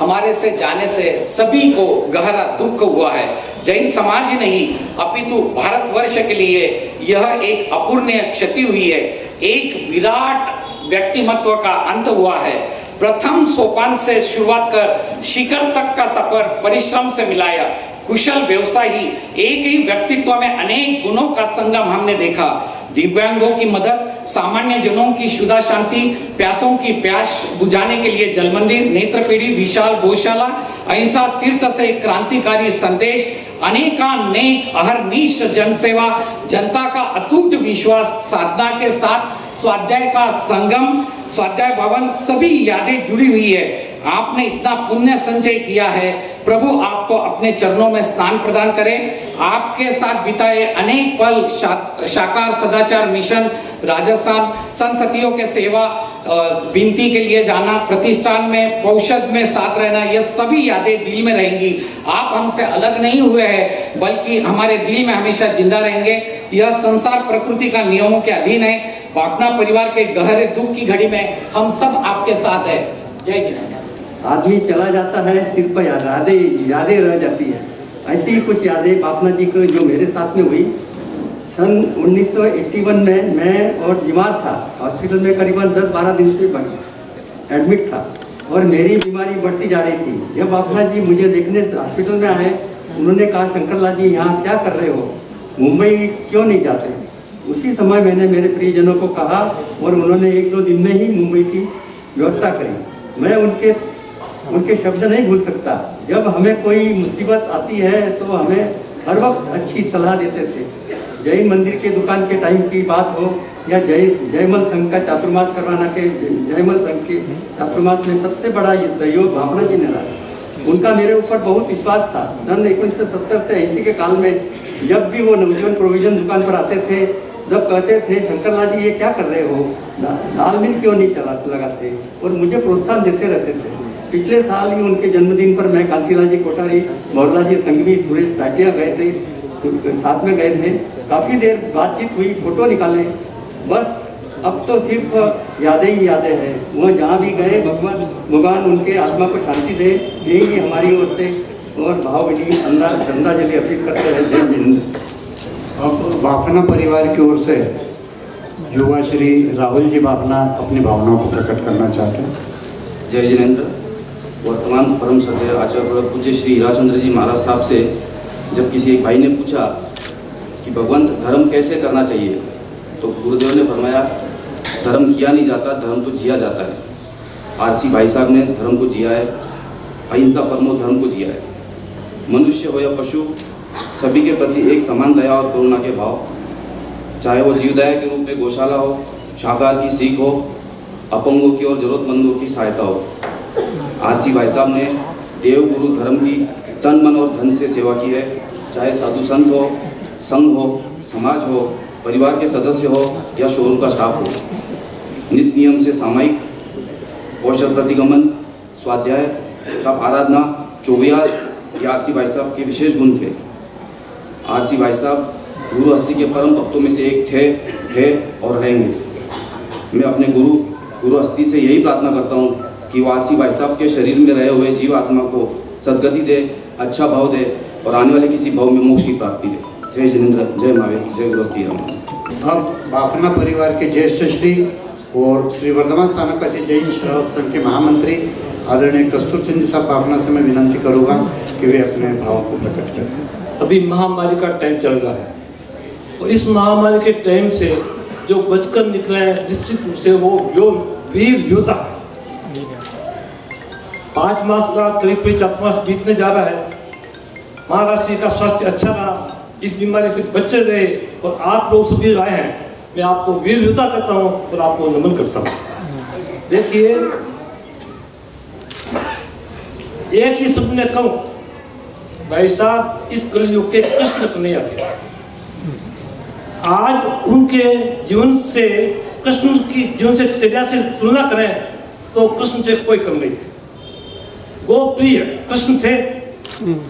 [SPEAKER 19] हमारे से जाने से सभी को गहरा दुख हुआ है। जैन समाज ही नहीं अपितु भारतवर्ष के लिए यह एक अपूर्णीय क्षति हुई है। एक विराट व्यक्तिमत्व का अंत हुआ है। प्रथम सोपान से शुरुआत कर शिखर तक का सफर परिश्रम से मिलाया। कुशल व्यवसायी, एक ही व्यक्तित्व में अनेक गुणों का संगम हमने देखा। दिव्यांगों की मदद, सामान्य जनों की शुदा शांति, प्यासों की प्यास बुझाने के लिए जल मंदिर, नेत्र पीढ़ी, विशाल गौशाला, अहिंसा तीर्थ से क्रांतिकारी संदेश, अनेकानेक अहर्निश जनसेवा, जनता का अटूट विश्वास, साधना के साथ स्वाध्याय का संगम, स्वाध्याय भवन, सभी यादें जुड़ी हुई है। आपने इतना पुण्य संचय किया है, प्रभु आपको अपने चरणों में स्नान प्रदान करें। आपके साथ बिताए अनेक पल, शाकाहार सदाचार मिशन, राजस्थान, संसतियों के सेवा, विनती के लिए जाना, प्रतिष्ठान में, पौषध में साथ रहना, ये सभी यादें दिल में रहेंगी। आप हमसे अलग नहीं हुए हैं, बल्कि हमारे दिल में हमेशा जिंदा रहेंगे। यह संसार प्रकृति का नियमों के अधीन है। भावना परिवार के गहरे दुख की घड़ी में हम सब आपके साथ है। जय जिनेन्द्र।
[SPEAKER 20] आदमी चला जाता है, सिर्फ यादें रह जाती है। ऐसी ही कुछ यादें भावना जी को जो मेरे साथ में हुई। सन 1981 में मैं और बीमार था, हॉस्पिटल में करीबन 10-12 दिन से एडमिट था और मेरी बीमारी बढ़ती जा रही थी। जब भावना जी मुझे देखने हॉस्पिटल में आए, उन्होंने कहा, शंकरलाल जी यहाँ क्या कर रहे हो, मुंबई क्यों नहीं जाते? उसी समय मैंने मेरे प्रियजनों को कहा और उन्होंने 1-2 दिन में ही मुंबई की व्यवस्था करी। मैं उनके शब्द नहीं भूल सकता। जब हमें कोई मुसीबत आती है तो हमें हर वक्त अच्छी सलाह देते थे। जैन मंदिर के दुकान के टाइम की बात हो या जयमल संघ का चातुर्मास करवाना के जयमल संघ के चातुर्मास में सबसे बड़ा ये सहयोग भावना जी ने रहा। उनका मेरे ऊपर बहुत विश्वास था। सन 1970 से 80 के काल में जब भी वो नवजीवन प्रोविजन दुकान पर आते थे, जब कहते थे, शंकरलाल जी ये क्या कर रहे हो, दाल मिल क्यों नहीं लगाते, और मुझे प्रोत्साहन देते रहते थे। पिछले साल ही उनके जन्मदिन पर मैं कांतिलाल जी कोठारी, मोहरलाल जी संघवी, सुरेश टाटिया गए थे, साथ में गए थे। काफ़ी देर बातचीत हुई, फोटो निकाले। बस अब तो सिर्फ यादें ही यादें हैं। वह जहाँ भी गए, भगवान उनके आत्मा को शांति दे, यही हमारी ओर से और भावभीनी श्रद्धांजलि अर्पित करते हैं। जय जिनेन्द्र।
[SPEAKER 1] अब बाफना परिवार की ओर से युवा श्री राहुल जी बाफना अपनी भावनाओं को प्रकट करना चाहते हैं।
[SPEAKER 21] जय जिनेन्द्र। वर्तमान परम सदय आचार्य पूज्य श्री हीराचंद्र जी महाराज साहब से जब किसी एक भाई ने पूछा कि भगवंत धर्म कैसे करना चाहिए, तो गुरुदेव ने फरमाया, धर्म किया नहीं जाता, धर्म तो जिया जाता है। आरसी भाई साहब ने धर्म को जिया है। अहिंसा परमो धर्म को जिया है। मनुष्य हो या पशु, सभी के प्रति एक समान दया और करुणा के भाव, चाहे वो जीवदया के रूप में गौशाला हो, शाकाहार की सीख हो, अपंगों की और जरूरतमंदों की सहायता हो। आरसी भाई साहब ने देव गुरु धर्म की तन मन और धन से सेवा की है, चाहे साधु संत हो, संघ हो, समाज हो, परिवार के सदस्य हो या शोरूम का स्टाफ हो। नित्य नियम से सामायिक कौशल प्रतिगमन, स्वाध्याय तथा आराधना, चौबियार ये आरसी भाई साहब के विशेष गुण थे। आरसी भाई साहब गुरु हस्ती के परम भक्तों में से एक थे, है और रहेंगे। मैं अपने गुरु हस्ती से यही प्रार्थना करता हूँ कि वो आरसी भाई साहब के शरीर में रहे हुए जीव आत्मा को सदगति दे, अच्छा भाव दे और आने वाले किसी भाव में मोक्ष की प्राप्ति दे। जय जिनेंद्र, जय महावीर, जय गुरु हस्ती राम।
[SPEAKER 1] अब बाफना परिवार के ज्येष्ठ श्री और श्री वर्धमान स्थानकवासी जैन श्रावक संघ के महामंत्री आदरणीय कस्तूरचंद जी साहब बाफना से मैं विनंती करूँगा कि वे अपने भावों को प्रकट करें।
[SPEAKER 3] अभी महामारी का टाइम चल रहा है और इस महामारी के टाइम से जो बचकर निकले हैं निश्चित रूप से वो वीर योद्धा। 5 मास का करीब 4 मास बीतने जा रहा है। महाराज जी का स्वास्थ्य अच्छा रहा, इस बीमारी से बचे रहे और आप लोग सभी आए हैं। मैं आपको वीर योद्धा कहता हूँ और आपको नमन करता हूँ। देखिए, एक ही शब्द में कहूँ, भाई साहब इस कलयुग के कृष्ण कन्हैया थे। आज उनके जीवन से कृष्ण की जीवन से चर्या से तुलना करें तो कृष्ण से कोई कम नहीं थे। गोप्रिय कृष्ण थे,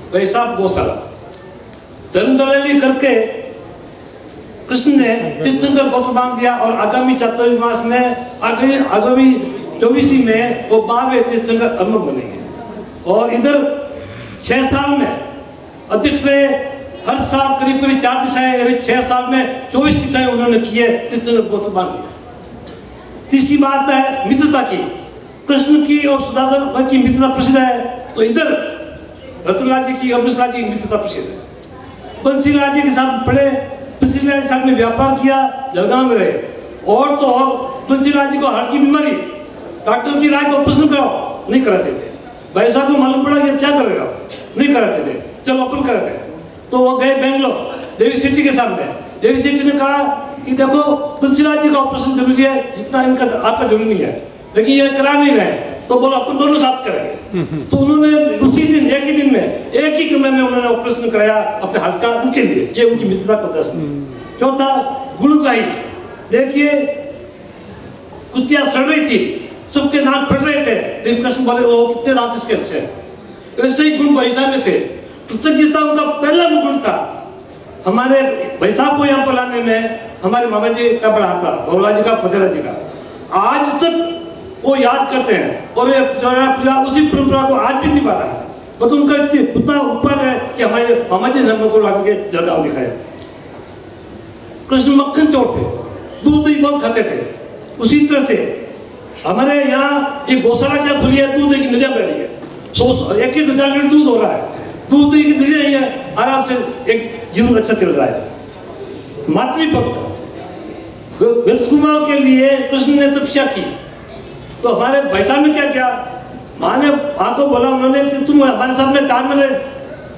[SPEAKER 3] भाई साहब गौशाला धर्म दलाली करके कृष्ण ने तीर्थंकर गोत्र बांध दिया और आगामी चातुर्मास में आगामी 24 में वो 12वें तीर्थंकर अमर बनेंगे। और इधर 6 साल में अधिक से हर साल करीब 4 दिशाएं, यानी 6 साल में 24 दिशाएं उन्होंने की है, तीर्थंकर गोत्र बांध दिया। तीसरी बात है मित्रता की, कृष्ण की और सुदामा की मित्रता प्रसिद्ध है। तो इधर रतनलाल जी की और बंसीलाल जी की मित्रता प्रसिद्ध है। बंसीलाल जी के साथ पढ़े, बंसीलाल जी साथ में व्यापार किया, जलगांव में रहे। और तो और बंसीलाल जी को हार्ट की बीमारी, डॉक्टर की राय को ऑपरेशन कराओ, नहीं कराते थे। भाई साहब को मालूम पड़ा कि क्या करेगा, नहीं कराते थे, चलो अपन कराते हैं। तो वो गए बेंगलोर देवी सिटी के सामने। देवी सिटी ने कहा कि देखो बंसीलाल जी का ऑपरेशन जरूरी है जितना इनका आपका जरूरी नहीं है, लेकिन ये करा नहीं रहे, तो बोलो अपन दोनों साथ करेंगे। तो उन्होंने उसी दिन एक ही दिन में एक ही कमरे में उन्होंने ऑपरेशन कराया अपने हाथ का, उनके लिए। ये उनकी मित्रता का दर्शन। चौथा गुणग्राही, देखिए कुतिया सड़ रही थी, सबके नाक फट रहे थे, लेकिन कृष्ण बोले वो कितने दांत इसके अच्छे हैं। ऐसे ही गुण भाई साहब में थे। कृतज्ञता उनका पहला गुण था। हमारे भाई साहब को यहाँ पर लाने में हमारे मामा जी का बड़ा हाथ था, भोला जी का, फतेरा जी का। आज तक वो याद करते हैं और ये उसी परंपरा को आज भी नहीं पा रहा है। मतलब उनका उतना ऊपर है कि हमारे मामा जी ने हमको ला करके जलगांव दिखाया। कृष्ण मक्खन चोर थे, दूध ही बहुत खाते थे। उसी तरह से हमारे यहाँ एक गौशाला क्या खुली है, दूध की नदियाँ बह रही है, 1,000 लीटर दूध हो रहा है, दूध की नदियाँ ही है, आराम से एक जीवन अच्छा चल रहा है। मातृभक्त कुमार के लिए कृष्ण ने तपस्या की। तो हमारे भाई साहब ने क्या किया, माँ ने माँ को बोला उन्होंने कि तुम हमारे सामने 4 महीने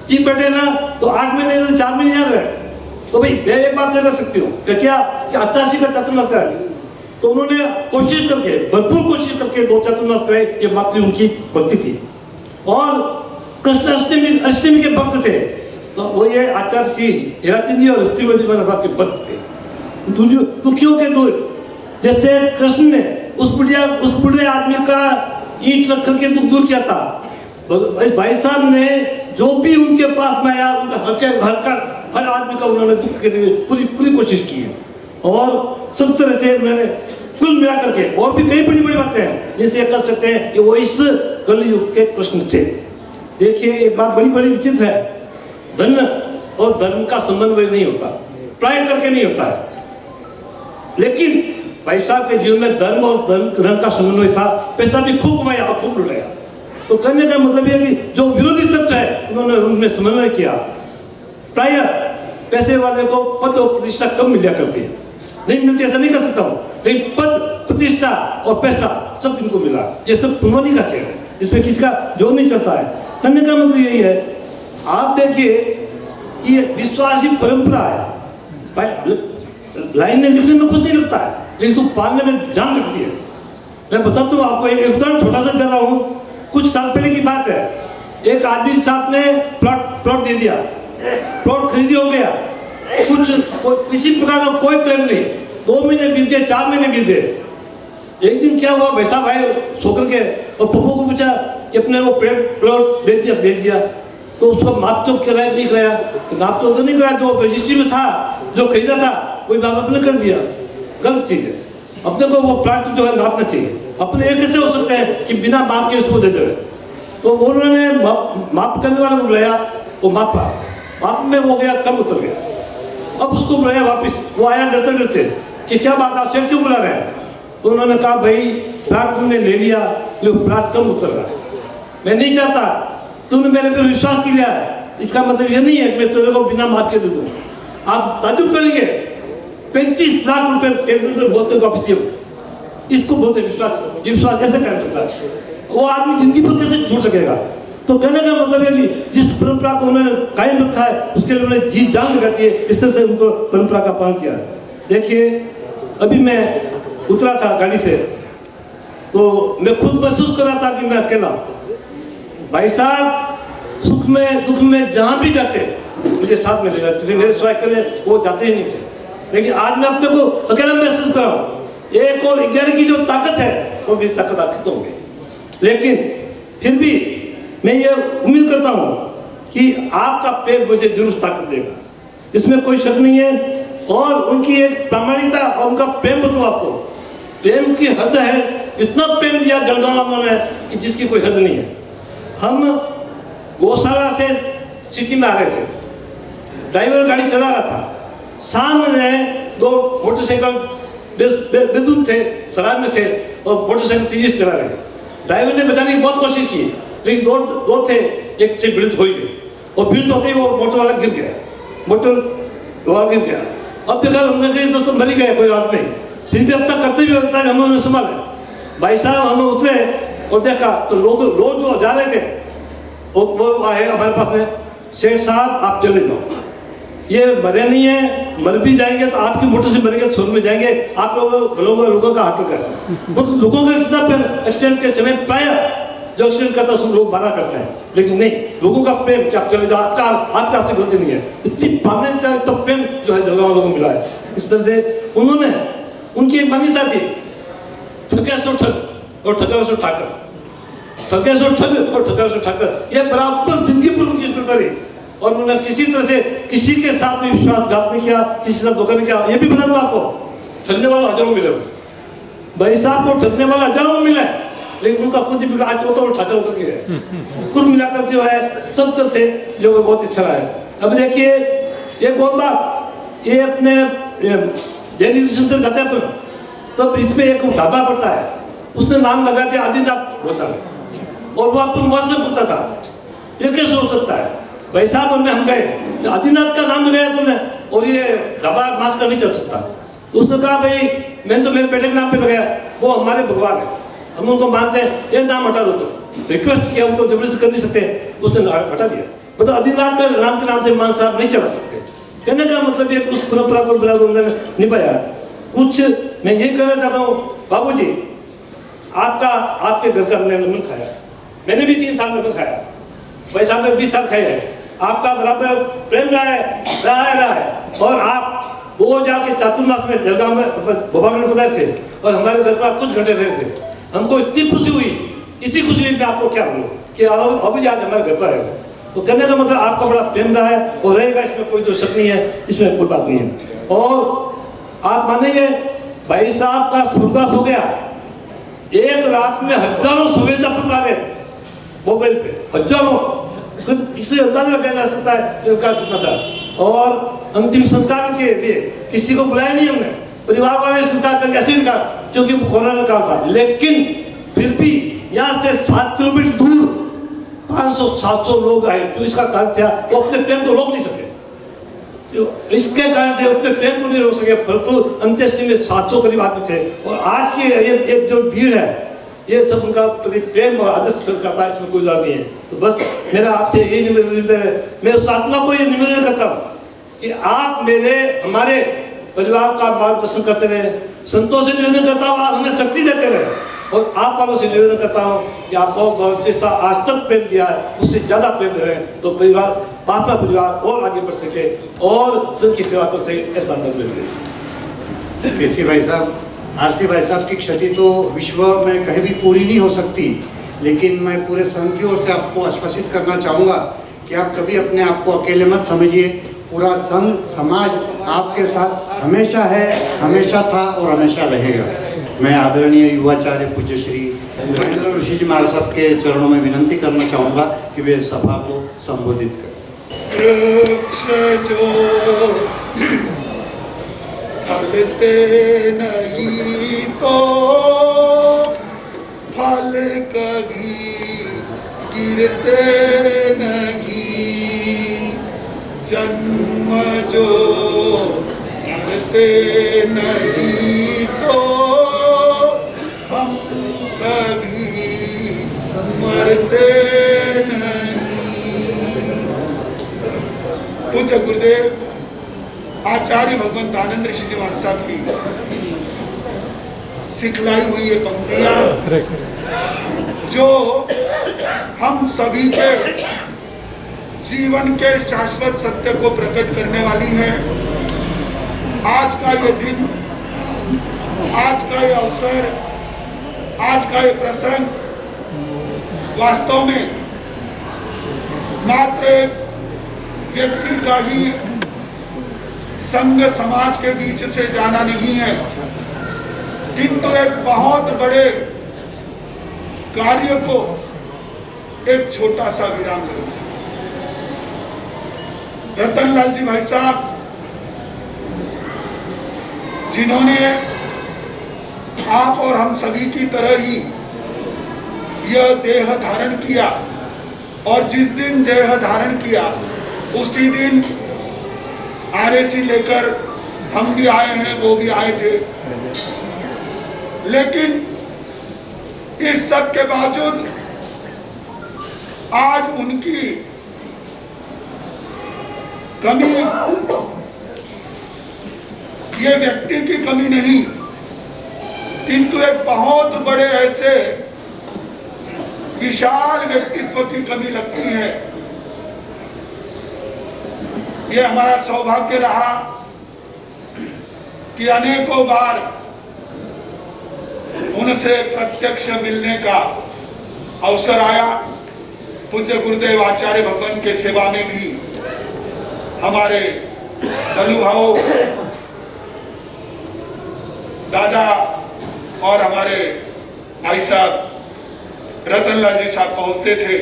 [SPEAKER 3] चीन बैठे ना, तो 8 महीने से 4 महीने यहाँ रहे, तो भाई मैं एक बात से रह सकती हूँ कि क्या कि 88 का चातुर्मास कराए। तो उन्होंने कोशिश करके, भरपूर कोशिश करके 2 चातुर्मास कराए। ये मातृ उनकी भक्ति थी। और कृष्ण अष्टमी के भक्त थे, तो वो ये आचार्य श्री हीराचंद जी और श्रीमती साहब के भक्त थे। दुखियों के दूर, जैसे कृष्ण ने उस बुढ़े आदमी का ईंट रख करके दुख दूर किया था, भाई साहब ने जो भी उनके पास में आया उनका हर आदमी का उन्होंने दुख के लिए पूरी कोशिश की है। और सब तरह से उन्होंने कुल मिला करके, और भी कई बड़ी बड़ी बातें हैं जिसे कह सकते हैं कि वो इस कलयुग के कृष्ण थे। देखिए एक बात बड़ी विचित्र है, धन और धर्म का संबंध नहीं होता, ट्राई करके नहीं होता है। लेकिन भाई साहब के जीवन में धर्म और धन का समन्वय था। पैसा भी खूब कमाया और खूब लुटाया। तो कहने का मतलब यह कि जो विरोधी तत्व है उन्होंने उनमें समन्वय किया। प्राय पैसे वाले को पद और प्रतिष्ठा कम मिला करती है, नहीं मिलती ऐसा नहीं कर सकता हूँ, लेकिन पद प्रतिष्ठा और पैसा सब इनको मिला। ये सब पुनौनी का खेल है। इसमें किसी का जोर नहीं चलता है। कहने का मतलब यही है, आप देखिए कि ये विश्वास ही परंपरा है। लाइन में लिखने में कुछ नहीं लगता है, लेकिन इसको पालने में जान लगती है। मैं बताता हूँ आपको, एक उदाहरण छोटा सा दे रहा हूँ। कुछ साल पहले की बात है, एक आदमी के साथ में प्लॉट दे दिया, प्लॉट खरीदी हो गया, किसी प्रकार का कोई क्लेम नहीं। 2 महीने बीत गए, 4 महीने बीत गए। एक दिन क्या हुआ, वैसा भाई सो करके और पप्पू को पूछा कि अपने वो प्लॉट बेच दिया। तो उसको माप तो कराया नहीं कराया, नाप तो नहीं कराया, जो रजिस्ट्री में था, जो खरीदा था वही माप अपने कर दिया। गलत चीज़ है। अपने को वो प्लॉट जो है नापना चाहिए। अपने ये कैसे हो सकते हैं कि बिना माप के उसको दे दे। तो उन्होंने माप करने वाले को बुलाया, वो मापा, माप में वो गया कम उतर गया। अब उसको बुलाया वापस, वो आया डरते डरते कि क्या बात, आप सेठ क्यों बुला रहे हैं? तो उन्होंने कहा भाई प्लॉट तुमने ले लिया, लेकिन प्लॉट कम उतर रहा है, मैं नहीं चाहता, तूने मेरे पर विश्वास किया है, इसका मतलब ये नहीं है कि मैं तेरे को बिना माप के दे दूँ। आप ताजुब करेंगे, 35 लाख रुपए टेबल पर बोल कर वापस दिए। इसको बोलते विश्वास। विश्वास कैसे कर सकता है? वो आदमी जिंदगी पर कैसे जुड़ सकेगा? तो कहने का मतलब है कि जिस परंपरा को उन्होंने कायम रखा है, उसके लिए उन्होंने जी जान लगाती है। इस तरह से उनको परंपरा का पालन किया है। देखिए, अभी मैं उतरा था गाड़ी से, तो मैं खुद महसूस कर रहा था कि मैं अकेला। भाई साहब सुख में दुख में जहाँ भी जाते मुझे साथ में ले जाते थे। मेरे स्वयं अकेले वो जाते ही नहीं थे, लेकिन आज मैं अपने को अकेला महसूस कर रहा हूँ। 1 और 11 की जो ताकत है वो मेरी ताकत आज खत्म हो गई। लेकिन फिर भी मैं ये उम्मीद करता हूँ कि आपका प्रेम मुझे जरूर ताकत देगा, इसमें कोई शक नहीं है। और उनकी एक प्रामाणिकता और उनका प्रेम बताऊँ आपको, प्रेम की हद है। इतना प्रेम दिया जलगांव उन्होंने कि जिसकी कोई हद नहीं है। हम गौशाला से सिटी में आ रहे थे, ड्राइवर गाड़ी चला रहा था, सामने 2 मोटरसाइकिल बेदून थे, शराब में थे और मोटरसाइकिल तेजी से चला रहे। ड्राइवर ने बचाने की बहुत कोशिश की, लेकिन दो थे, एक से पीड़ित हो गए और पीड़ित होते ही वो मोटर वाला गिर गया, मोटर वाला गिर गया। अब देखा हमने कही तो मर ही गया, कोई बात नहीं, फिर भी अपना कर्तव्य लगता है कि हमें उन्हें संभाला। भाई साहब हम उतरे और देखा तो लोग जो जा रहे थे वो आए हमारे पास में, शेख साहब आप चले जाओ, ये मरे नहीं है, मर भी जाएंगे तो आपकी मोटर से मरेंगे तो स्वर्ग में जाएंगे। आप लोगों का हाथ करते हैं, मतलब लोगों का इतना प्रेम एक्सीडेंट के समय प्राय जो एक्सीडेंट करता है उसको लोग मारा करते हैं, लेकिन नहीं, लोगों का प्रेम कि आप चले जाओ, आपका आपसे गलती नहीं है। इतनी मान्यता तो प्रेम जो है जलगांव लोगों को मिला है। इस तरह से उन्होंने, उनकी एक मान्यता थी, ठगे सो ठग और ठगा सो ठाकर, ठगे सो ठग और ठगा सो ठाकर, ये बराबर जिंदगी पर उनकी स्थिरता रही। और उन्होंने किसी तरह से किसी के साथ में विश्वासघात नहीं किया, किसी से धोखा नहीं किया। ये भी बता दूं आपको, ठगने वालों हजारों मिले, भाई साहब को ठगने वाला हजारों मिले, लेकिन उनका खुद ही आज वो तो ठाकर होकर के है। कुल मिलाकर जो है सब तरह से जो है बहुत अच्छा रहा है। अब देखिए एक और बात, ये अपने जैन सेंटर जाते हैं अपन, तब इसमें एक ढाबा पड़ता है, उसने नाम लगा दिया आदिनाथ होटल, और वो अपन वहां से पूछता था ये कैसे हो सकता है? भाई साहब हम गए, आदिनाथ का नाम लगाया तुमने और ये ढाबा मास्क का नहीं चल सकता। तो उसने कहा भाई मैंने तो मेरे बेटे के नाम पे लगाया, वो हमारे भगवान है, हम उनको मानते हैं, ये नाम हटा दो। तो रिक्वेस्ट किया, उनको जबरदस्ती कर नहीं सकते, उसने हटा दिया। मतलब आदिनाथ का नाम के नाम से मान साहब नहीं चला सकते। कहने का मतलब ये उस परंपरा को बराबर उन्होंने निभाया। कुछ मैं ये कहना चाहता हूँ बाबूजी, आपके घर का हमने नमन खाया, मैंने भी 3 साल नमन खाया, भाई साहब ने 20 साल खाए हैं। आपका बराबर प्रेम रहा है। और आप 2000 के चातुर्मास में जलगांव में भोपाल में पधारे थे और हमारे घर पर कुछ घंटे रहे थे। हमको इतनी खुशी हुई मैं आपको क्या बोलूँ कि अभी आज हमारे घर पर आएगा। तो कहने का मतलब आपका बड़ा प्रेम रहा है और रहेगा, इसमें कोई तो शक नहीं है, इसमें कोई बात नहीं है। और आप मानेंगे भाई साहब का स्वर्गवास हो गया, एक रात में हजारों संवेदना पत्र आ गए मोबाइल पे, हजारों, इससे अंदाजा लगाया जा सकता है इनका कितना था। और अंतिम संस्कार के लिए किसी को बुलाया नहीं हमने, परिवार वाले संस्कार करके ऐसे ही कहा क्योंकि कोरोना काल था। लेकिन फिर भी यहाँ से 7 किलोमीटर दूर 500-700 लोग आए, जो इसका कारण था वो अपने प्रेम को रोक नहीं सके, इसके कारण से अपने प्रेम को नहीं रोक सके, परंतु अंत्येष्टि में 700 करीब आदमी थे। और आज की ये जो भीड़ है ये सब उनका प्रति प्रेम और आदर्श करता है, इसमें कोई बात नहीं है। तो बस मेरा आपसे ये निवेदन है, मैं उस आत्मा को ये निवेदन करता हूँ कि आप हमारे परिवार का मार्गदर्शन करते रहे। संतों से निवेदन करता हूँ आप हमें शक्ति देते रहे, और आप वालों से निवेदन करता हूँ कि आप बहुत जैसा आज तक प्रेम दिया है उससे ज़्यादा प्रेम दे रहे हैं, तो परिवार बापना परिवार और आगे बढ़ सके और संघ की सेवा कर सके, ऐसा निर्णय।
[SPEAKER 1] केसी भाई साहब, आरसी भाई साहब की क्षति तो विश्व में कहीं भी पूरी नहीं हो सकती, लेकिन मैं पूरे संघ की ओर से आपको आश्वासित करना चाहूँगा कि आप कभी अपने आप को अकेले मत समझिए। पूरा संघ समाज आपके साथ हमेशा है, हमेशा था और हमेशा रहेगा। मैं आदरणीय युवाचार्य पूज्य श्री महेंद्र ऋषि जी महाराज साहब के चरणों में विनंती करना चाहूँगा कि वे सभा को संबोधित करें।
[SPEAKER 14] फलते नहीं तो फल कभी गिरते नहीं, जन्म जो धरते नहीं तो हम कभी मरते नहीं। पूज्य गुरुदेव आचार्य भगवंत आनंद ऋषि जी महाराज साहब की सिखलाई हुई ये पंक्तियां जो हम सभी के जीवन के शाश्वत सत्य को प्रकट करने वाली है। आज का ये दिन, आज का ये अवसर, आज का ये प्रसंग वास्तव में मात्र एक व्यक्ति का ही संघ समाज के बीच से जाना नहीं है, किंतु एक बहुत बड़े कार्य को एक छोटा सा विराम देना। रतनलाल जी भाई साहब जिन्होंने आप और हम सभी की तरह ही यह देह धारण किया, और जिस दिन देह धारण किया उसी दिन आरएसी लेकर हम भी आए हैं, वो भी आए थे। लेकिन इस सब के बावजूद आज उनकी कमी ये व्यक्ति की कमी नहीं, किंतु एक बहुत बड़े ऐसे विशाल व्यक्तित्व की कमी लगती है। ये हमारा सौभाग्य रहा कि अनेकों बार उनसे प्रत्यक्ष मिलने का अवसर आया। पूज्य गुरुदेव आचार्य भगवान के सेवा में भी हमारे दलू भाव दादा और हमारे भाई साहब रतनलाल जी साहब पहुंचते थे।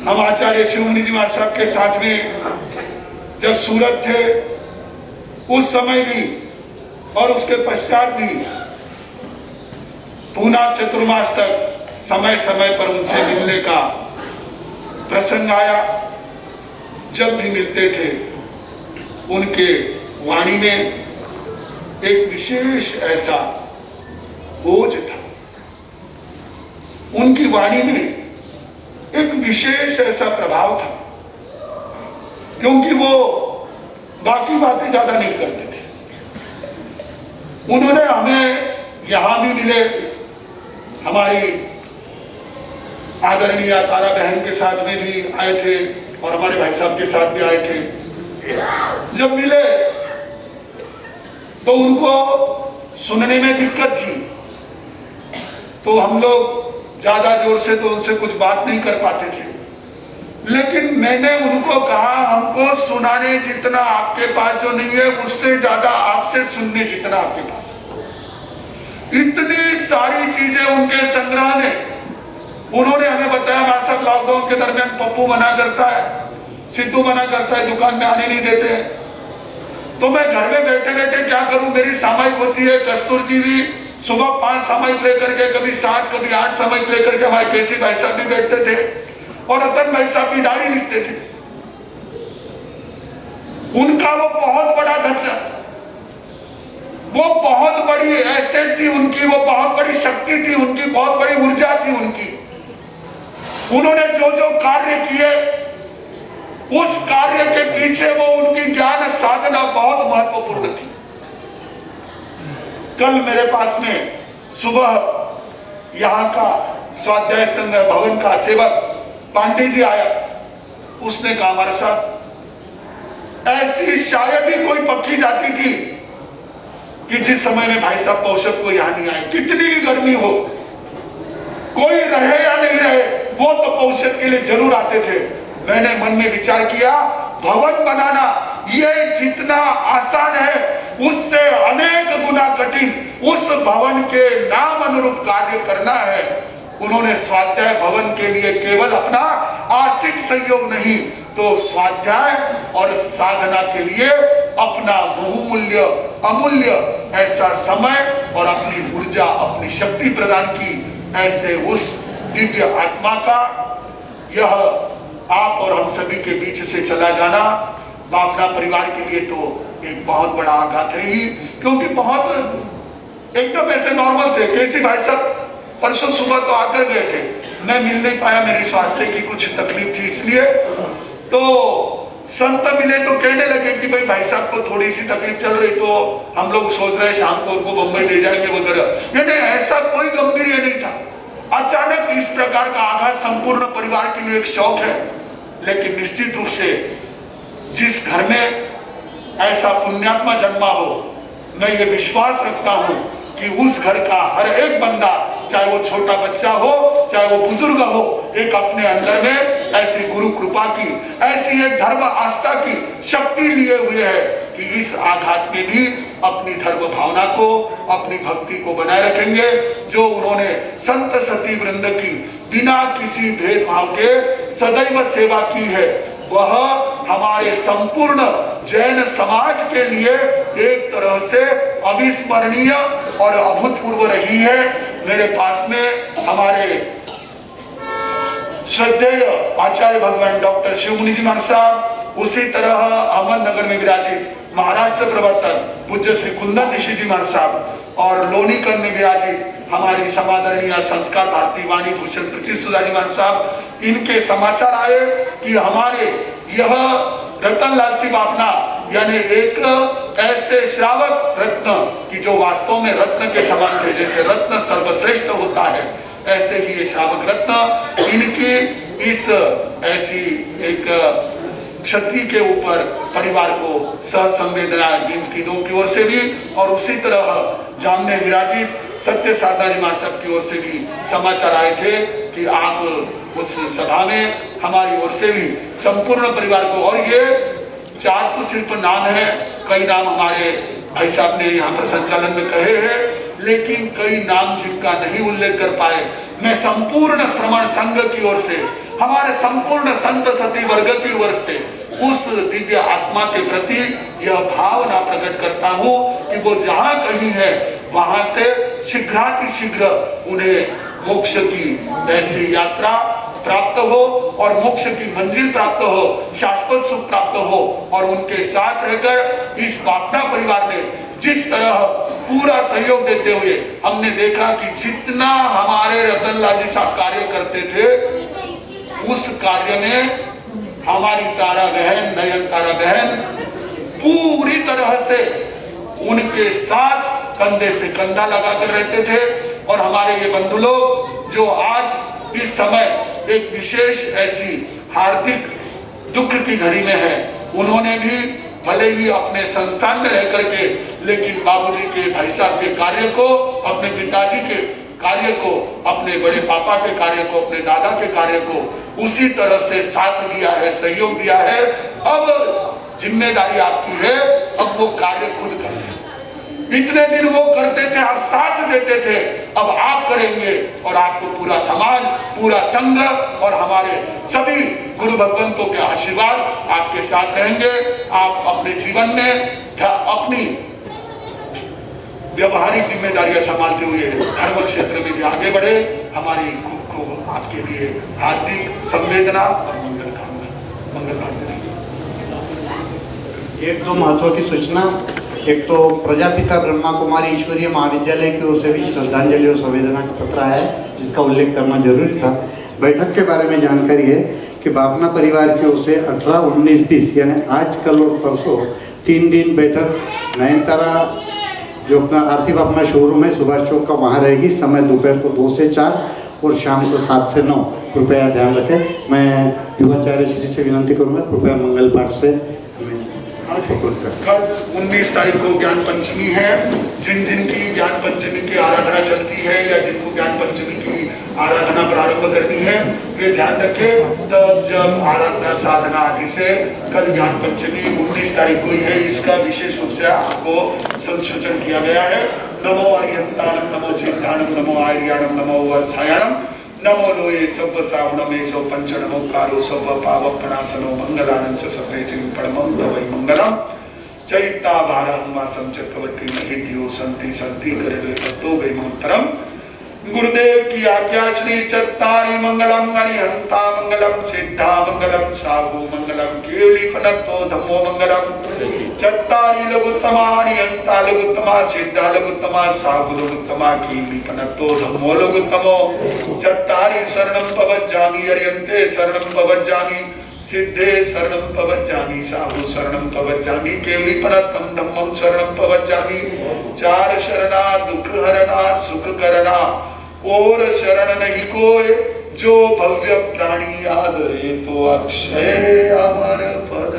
[SPEAKER 14] हम आचार्य शिवमुनि जी महाराज साहब के साथ में जब सूरत थे उस समय भी और उसके पश्चात भी पूना चतुर्मास तक समय समय पर उनसे मिलने का प्रसंग आया। जब भी मिलते थे उनके वाणी में एक विशेष ऐसा बोझ था, उनकी वाणी में एक विशेष ऐसा प्रभाव था, क्योंकि वो बाकी बातें ज्यादा नहीं करते थे। उन्होंने हमें यहां भी मिले, हमारी आदरणीय तारा बहन के साथ में भी आए थे और हमारे भाई साहब के साथ भी आए थे। जब मिले तो उनको सुनने में दिक्कत थी, तो हम लोग ज्यादा जोर से तो उनसे कुछ बात नहीं कर पाते थे। लेकिन मैंने उनको कहा, हमको सुनाने जितना आपके पास जो नहीं है, उससे ज्यादा आपसे सुनने जितना आपके पास है। इतनी सारी चीजें उनके संग्रह में उन्होंने हमें बताया। हमारे साथ लॉकडाउन के दरमियान पप्पू मना करता है, सिद्धू मना करता है, दुकान में आने नहीं देते हैं। तो मैं घर में बैठे बैठे क्या करूं, मेरी सामयिक होती है। कस्तूर जी भी सुबह 5 सामयिक लेकर के, कभी 7 कभी 8 सामयिक लेकर के हमारे केसी भाई साहब भी बैठते थे और रतन भाई साहब भी डायरी लिखते थे। उनका वो बहुत बड़ा धैर्य,
[SPEAKER 2] वो बहुत बड़ी एसेट थी उनकी, वो बहुत बड़ी शक्ति थी उनकी, बहुत बड़ी ऊर्जा थी उनकी। उन्होंने जो जो कार्य किए, उस कार्य के पीछे वो उनकी ज्ञान साधना बहुत महत्वपूर्ण थी। कल मेरे पास में सुबह यहाँ का स्वाध्याय संघ भवन का सेवक पांडे जी आया। उसने कहा हमारे साथ ऐसी शायद ही कोई पक्की जाती थी कि जिस समय में भाई साहब पौषद को यहाँ नहीं आए, कितनी भी गर्मी हो, कोई रहे या नहीं रहे, वो तो पौषद के लिए जरूर आते थे। मैंने मन में विचार किया, भवन बनाना ये जितना आसान है उससे अनेक गुना कठिन उस भवन के नाम अनुरूप कार्य करना है। उन्होंने स्वाध्याय भवन के लिए केवल अपना आर्थिक सहयोग नहीं तो स्वाध्याय और साधना के लिए अपना बहुमूल्य अमूल्य ऐसा समय और अपनी ऊर्जा, अपनी शक्ति प्रदान की। ऐसे उस दिव्य आत्मा का यह आप और हम सभी के बीच से चला जाना बापना परिवार के लिए तो एक बहुत बड़ा आघात है ही, क्योंकि बहुत एकदम ऐसे नॉर्मल थे। केसी भाई साहब परसों सुबह तो आकर गए थे, मैं मिल नहीं पाया, मेरी स्वास्थ्य की कुछ तकलीफ थी इसलिए। तो संत मिले तो कहने लगे कि भाई साहब को थोड़ी सी तकलीफ चल रही, तो हम लोग सोच रहे शाम को उनको बम्बई ले जाएंगे वगैरह। नहीं, ऐसा कोई गंभीर नहीं था। अचानक इस प्रकार का आघात संपूर्ण परिवार के लिए एक शौक है, लेकिन निश्चित रूप से जिस घर में ऐसा पुण्यात्मा जन्मा हो, मैं ये विश्वास रखता हूं कि उस घर का हर एक बंदा, चाहे वो छोटा बच्चा हो चाहे वो बुजुर्ग हो, एक अपने अंदर में ऐसी गुरु कृपा की, ऐसी एक धर्म आस्था की शक्ति लिए हुए है कि इस आघात में भी अपनी धर्म भावना को, अपनी भक्ति को बनाए रखेंगे। जो उन्होंने संत सती वृंद की बिना किसी भेदभाव के सदैव सेवा की है, वह हमारे संपूर्ण जैन समाज के लिए एक तरह से अविस्मरणीय और अभूतपूर्व रही है। मेरे पास में हमारे श्रद्धेय आचार्य भगवान डॉक्टर शिवमुनि जी महाराज साहब, उसी तरह अहमदनगर में विराजित महाराष्ट्र प्रवर्तक पूज्य श्री कुंदन ऋषि जी महाराज साहब और लोनीकंद में विराजित हमारी समादरणीय संस्कार भारती वाणी भूषण प्रतिष्ठा जी महाराज साहब, इनके समाचार आए कि हमारे यह रतनलाल सिंह बाफना यानी एक ऐसे श्रावक रत्न की जो वास्तव में रत्न के समान थे, जैसे रत्न सर्वश्रेष्ठ होता है ऐसे ही ये श्रावक रत्न, इनकी इस ऐसी एक क्षति के ऊपर परिवार को सहसंवेदना इन तीनों की ओर से भी और उसी तरह जामने विराजित सत्य साधना जी महाराज साहब की ओर से भी समाचार आए थे कि आप उस सभा में हमारी ओर से भी संपूर्ण परिवार को, और ये 4 तो सिर्फ नाम है, कई नाम हमारे भाई साहब ने यहाँ पर संचालन में कहे हैं, लेकिन कई नाम जिनका नहीं उल्लेख कर पाए, मैं संपूर्ण श्रमण संघ की ओर से, हमारे संपूर्ण संत सती वर्ग की ओर से उस दिव्य आत्मा के प्रति यह भावना प्रकट करता हूँ कि वो जहाँ कहीं है वहां से शीघ्रातिशीघ्र उन्हें मोक्ष की ऐसी यात्रा प्राप्त हो और मोक्ष की मंजिल प्राप्त हो, शाश्वत सुख प्राप्त हो। और उनके साथ रहकर इस बापना परिवार ने जिस तरह पूरा सहयोग देते हुए हमने देखा कि जितना हमारे रतनलाल जी साहब कार्य करते थे, उस कार्य में हमारी तारा बहन, नयन तारा बहन पूरी तरह से उनके साथ कंधे से कंधा लगाकर रहते थे। और हमारे ये बंधु लोग जो आज इस समय एक विशेष ऐसी हार्दिक दुख की घड़ी में है, उन्होंने भी भले ही अपने संस्थान में रह करके, लेकिन बाबूजी के, भाई साहब के कार्य को, अपने पिताजी के कार्य को, अपने बड़े पापा के कार्य को, अपने दादा के कार्य को उसी तरह से साथ दिया है, सहयोग दिया है। अब जिम्मेदारी आपकी है, अब वो कार्य खुद करें। इतने दिन वो करते थे, आप साथ देते थे, अब आप करेंगे और आपको पूरा समाज, पूरा संघ और हमारे सभी गुरु भगवंतों के आशीर्वाद आपके साथ रहेंगे। आप अपने जीवन में अपनी व्यवहारिक जिम्मेदारियां संभालते हुए धर्म क्षेत्र में भी आगे बढ़े। हमारी को आपके लिए हार्दिक संवेदना और मंगल कामना।
[SPEAKER 1] एक दो महत्व की सूचना। एक तो प्रजापिता ब्रह्मा कुमारी ईश्वरीय महाविद्यालय की ओर से भी श्रद्धांजलि और संवेदना का पत्र आया है, जिसका उल्लेख करना जरूरी था। बैठक के बारे में जानकारी है कि बाफना परिवार की ओर से 18, 19, 20 यानी आज, कल और परसों 3 दिन बैठक नयनतारा जो अपना आरसी बाफना शोरूम है सुभाष चौक का, वहाँ रहेगी। समय दोपहर को 2 से 4 और शाम को 7 से 9। कृपया ध्यान रखें। मैं युवाचार्य श्री से विनंती करूँगा कृपया मंगल पाठ से
[SPEAKER 2] कल 19 तारीख को ज्ञान पंचमी है। जिन जिनकी ज्ञान पंचमी की आराधना चलती है या जिनको ज्ञान पंचमी की आराधना प्रारंभ करनी है, वे ध्यान रखें। तो जब आराधना साधना आदि से कल ज्ञान पंचमी 19 तारीख को ही है, इसका विशेष रूप से आपको संसूचन किया गया है। नमो अरिहंताणम, नमो सिद्धाणम, नमो आर्याणम, नमो वत्सायणम, नमो लोये सब्ब सावणमे सो पंचनमो कारो सब्ब पावपनासनो मंगलानं च सब्बे सिंपणमं तवै मंगलम। चैता भारहं वासं चक्रवर्ती महेद्यो संति संति करे तो गई मंत्रम। गुरुदेव की आज्ञा श्री चत्तारी मंगलम अरिहंता मंगलम सिद्धा मंगलम साहु मंगलम केवली पनत्तो धम्मो मंगलम। चत्तारी लघुत्तमा अरिहंता लघुत्तमा सिद्धा लघुत्तमा साहु लघुत्तमा केवली पनत्तो धम्मो लघुत्तमो। चत्तारी शरणं पवज्जामि अरिहंते शरणं पवज्जामि सिद्धे शरणं पवज्जामि साहु शरणं पवज्जामि केवली पनत्तं धम्मं शरणं पवज्जामि। 4 शरणा दुख हरना सुख करना और शरण नहीं कोई, जो भव्य प्राणी आदरे तो अक्षय अमर पद।